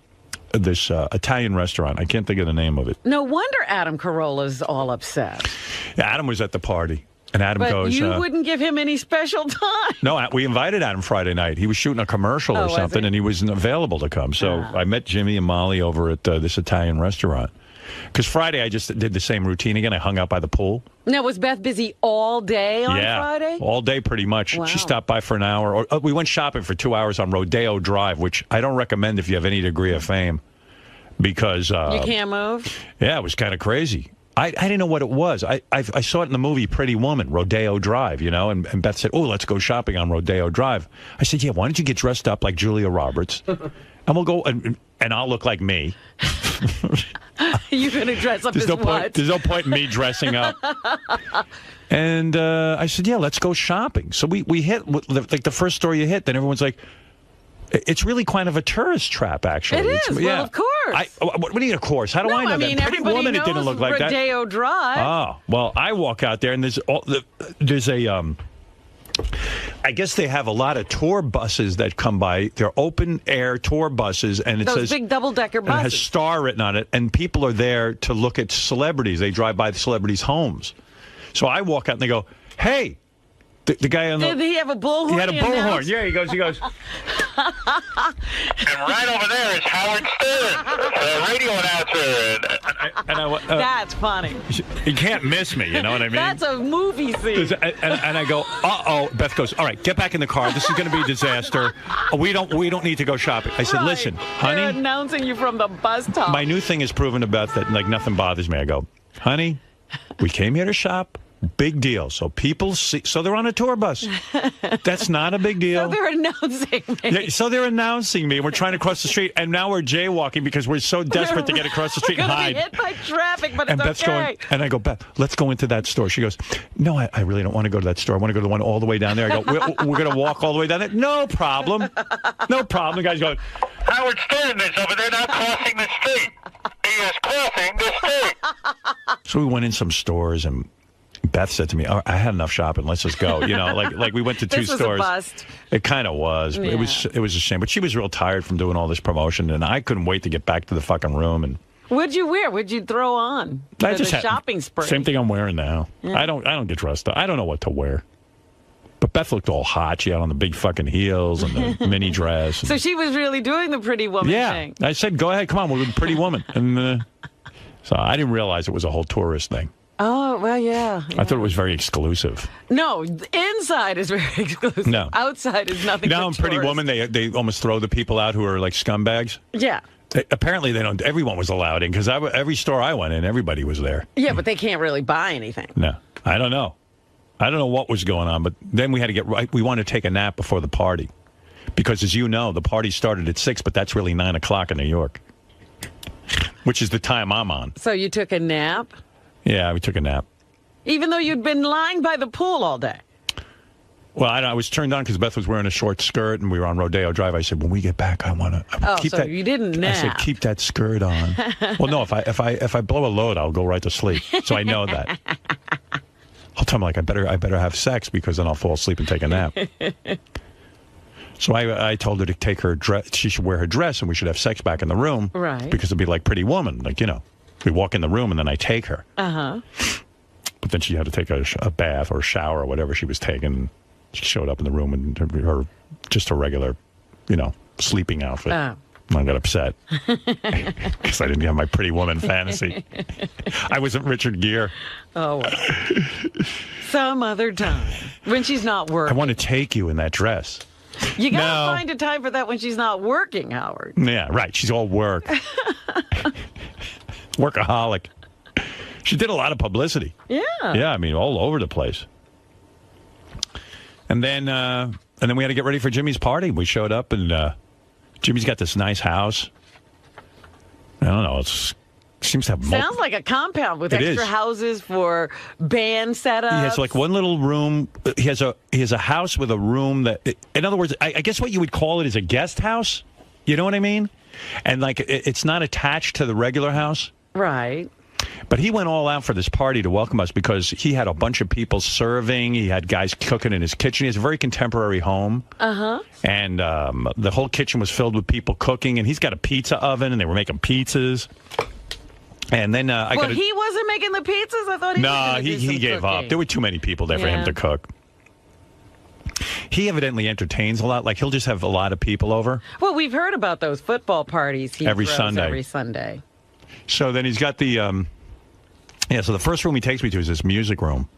Speaker 15: this Italian restaurant. I can't think of the name of it.
Speaker 2: No wonder Adam Carolla's all upset.
Speaker 15: Yeah, Adam was at the party. And Adam goes...
Speaker 2: But you wouldn't give him any special time.
Speaker 15: No, we invited Adam Friday night. He was shooting a commercial or something, and he wasn't available to come. So I met Jimmy and Molly over at this Italian restaurant. Because Friday, I just did the same routine again. I hung out by the pool.
Speaker 2: Now, was Beth busy all day on Friday?
Speaker 15: All day pretty much.
Speaker 2: Wow.
Speaker 15: She stopped by for an hour. We went shopping for 2 hours on Rodeo Drive, which I don't recommend if you have any degree of fame. Because...
Speaker 2: you can't move?
Speaker 15: Yeah, it was kind of crazy. I didn't know what it was. I saw it in the movie Pretty Woman, Rodeo Drive, and Beth said, let's go shopping on Rodeo Drive. I said, yeah, why don't you get dressed up like Julia Roberts, and we'll go, and I'll look like me.
Speaker 2: You're going to dress up as what?
Speaker 15: There's no point in me dressing up. And I said, yeah, let's go shopping. So we hit, like the first store you hit, then everyone's like, It's really kind of a tourist trap, actually.
Speaker 2: It is. Well, of course.
Speaker 15: What do you mean, of course? How do I know
Speaker 2: mean,
Speaker 15: that? Pretty Woman, it didn't look like that.
Speaker 2: Rodeo Drive.
Speaker 15: Oh, well, I walk out there, and there's a... I guess they have a lot of tour buses that come by. They're open-air tour buses, and it
Speaker 2: Those
Speaker 15: says...
Speaker 2: big double-decker buses.
Speaker 15: And it has Star written on it, and people are there to look at celebrities. They drive by the celebrities' homes. So I walk out, and they go, hey... The guy on the...
Speaker 2: Did he have a bullhorn?
Speaker 15: He had a bullhorn. Yeah, he goes...
Speaker 20: And right over there is Howard Stern, radio announcer.
Speaker 2: That's funny.
Speaker 15: You can't miss me, you know what I mean?
Speaker 2: That's a movie scene.
Speaker 15: And I go, uh-oh. Beth goes, all right, get back in the car. This is going to be a disaster. We don't need to go shopping. I said, listen, honey...
Speaker 2: They're announcing you from the bus top.
Speaker 15: My new thing is proven to Beth that, like, nothing bothers me. I go, honey, we came here to shop. Big deal. So people see. So they're on a tour bus. That's not a big deal.
Speaker 2: So they're announcing me.
Speaker 15: Yeah, so they're announcing me. We're trying to cross the street, and now we're jaywalking because we're so desperate to get across the street and hide.
Speaker 2: We're going to be hit by traffic, but
Speaker 15: and
Speaker 2: it's
Speaker 15: Beth's
Speaker 2: okay.
Speaker 15: Going, and I go, Beth, let's go into that store. She goes, no, I really don't want to go to that store. I want to go to the one all the way down there. I go, we're going to walk all the way down there. No problem. No problem. The guy's going,
Speaker 20: Howard Stern is over there now crossing the street. He is crossing the street.
Speaker 15: So we went in some stores, and Beth said to me, oh, I had enough shopping. Let's just go. You know, like we went to two
Speaker 2: this was
Speaker 15: stores.
Speaker 2: A bust.
Speaker 15: It kind of was. Yeah. It was a shame. But she was real tired from doing all this promotion, and I couldn't wait to get back to the fucking room. And
Speaker 2: what'd you wear? What'd you throw on?
Speaker 15: I just
Speaker 2: the shopping spree.
Speaker 15: Same thing I'm wearing now. Yeah. I don't get dressed up. I don't know what to wear. But Beth looked all hot. She had on the big fucking heels and the mini dress.
Speaker 2: So she was really doing the Pretty Woman thing.
Speaker 15: I said, go ahead, come on, we're the Pretty Woman. And so I didn't realize it was a whole tourist thing.
Speaker 2: Oh, well, yeah.
Speaker 15: I thought it was very exclusive.
Speaker 2: No, the inside is very exclusive.
Speaker 15: No.
Speaker 2: Outside is nothing
Speaker 15: but
Speaker 2: but
Speaker 15: Pretty Woman, they almost throw the people out who are like scumbags.
Speaker 2: Yeah.
Speaker 15: Apparently, they don't. Everyone was allowed in, because every store I went in, everybody was there.
Speaker 2: Yeah, but they can't really buy anything.
Speaker 15: No, I don't know. I don't know what was going on, but then we had to get right. We wanted to take a nap before the party, because as you know, the party started at 6, but that's really 9 o'clock in New York, which is the time I'm on.
Speaker 2: So you took a nap?
Speaker 15: Yeah, we took a nap.
Speaker 2: Even though you'd been lying by the pool all day?
Speaker 15: Well, I was turned on because Beth was wearing a short skirt, and we were on Rodeo Drive. I said, when we get back, I want to keep
Speaker 2: so
Speaker 15: that.
Speaker 2: You didn't nap.
Speaker 15: I said, keep that skirt on. Well, no, if I blow a load, I'll go right to sleep. So I know that. I'll tell him, like, I better have sex, because then I'll fall asleep and take a nap. So I told her to take her dress. She should wear her dress, and we should have sex back in the room.
Speaker 2: Right.
Speaker 15: Because it'd be like Pretty Woman, like, you know. We walk in the room, and then I take her.
Speaker 2: Uh-huh.
Speaker 15: But then she had to take a bath or a shower or whatever she was taking. She showed up in the room in her just a regular, you know, sleeping outfit.
Speaker 2: Oh.
Speaker 15: And I got upset because I didn't have my Pretty Woman fantasy. I wasn't Richard Gere.
Speaker 2: Oh, well. Some other time when she's not working.
Speaker 15: I want to take you in that dress.
Speaker 2: You got to find a time for that when she's not working, Howard.
Speaker 15: Yeah, right. She's all work. Workaholic. She did a lot of publicity.
Speaker 2: Yeah.
Speaker 15: Yeah, I mean, all over the place. And then we had to get ready for Jimmy's party. We showed up, and Jimmy's got this nice house. I don't know. It seems to have...
Speaker 2: Sounds like a compound with extra houses for band setups.
Speaker 15: He has like one little room. He has a house with a room that... In other words, I guess what you would call it is a guest house. You know what I mean? And like it's not attached to the regular house.
Speaker 2: Right.
Speaker 15: But he went all out for this party to welcome us, because he had a bunch of people serving. He had guys cooking in his kitchen. He has a very contemporary home.
Speaker 2: Uh-huh.
Speaker 15: And the whole kitchen was filled with people cooking. And he's got a pizza oven, and they were making pizzas. And then
Speaker 2: he wasn't making the pizzas? I thought
Speaker 15: he gave up. There were too many people there for him to cook. He evidently entertains a lot. Like, he'll just have a lot of people over.
Speaker 2: Well, we've heard about those football parties he
Speaker 15: every
Speaker 2: throws
Speaker 15: Sunday.
Speaker 2: Every Sunday.
Speaker 15: So then he's got the, so the first room he takes me to is this music room,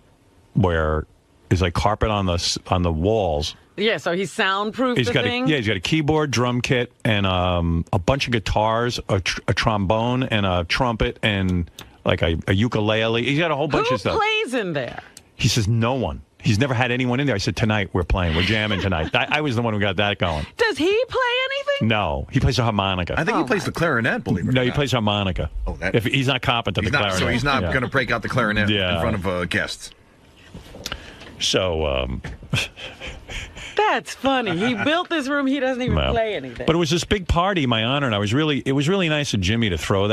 Speaker 15: where there's like carpet on the walls.
Speaker 2: Yeah, so he's soundproof.
Speaker 15: He's got a keyboard, drum kit, and a bunch of guitars, a trombone, and a trumpet, and like a ukulele. He's got a whole bunch of stuff.
Speaker 2: Who plays in there?
Speaker 15: He says no one. He's never had anyone in there. I said, tonight we're playing. We're jamming tonight. I was the one who got that going.
Speaker 2: Does he play anything?
Speaker 15: No. He plays a harmonica.
Speaker 11: I think he plays the clarinet, believe it or not.
Speaker 15: No, he plays harmonica. Oh, that. If he's not competent, the clarinet.
Speaker 11: So he's not going to break out the clarinet in front of guests.
Speaker 15: So,
Speaker 2: that's That's funny. He built this room. He doesn't even
Speaker 15: Well,
Speaker 2: play anything.
Speaker 15: But it was this big party in my honor, and it was really nice of Jimmy to throw that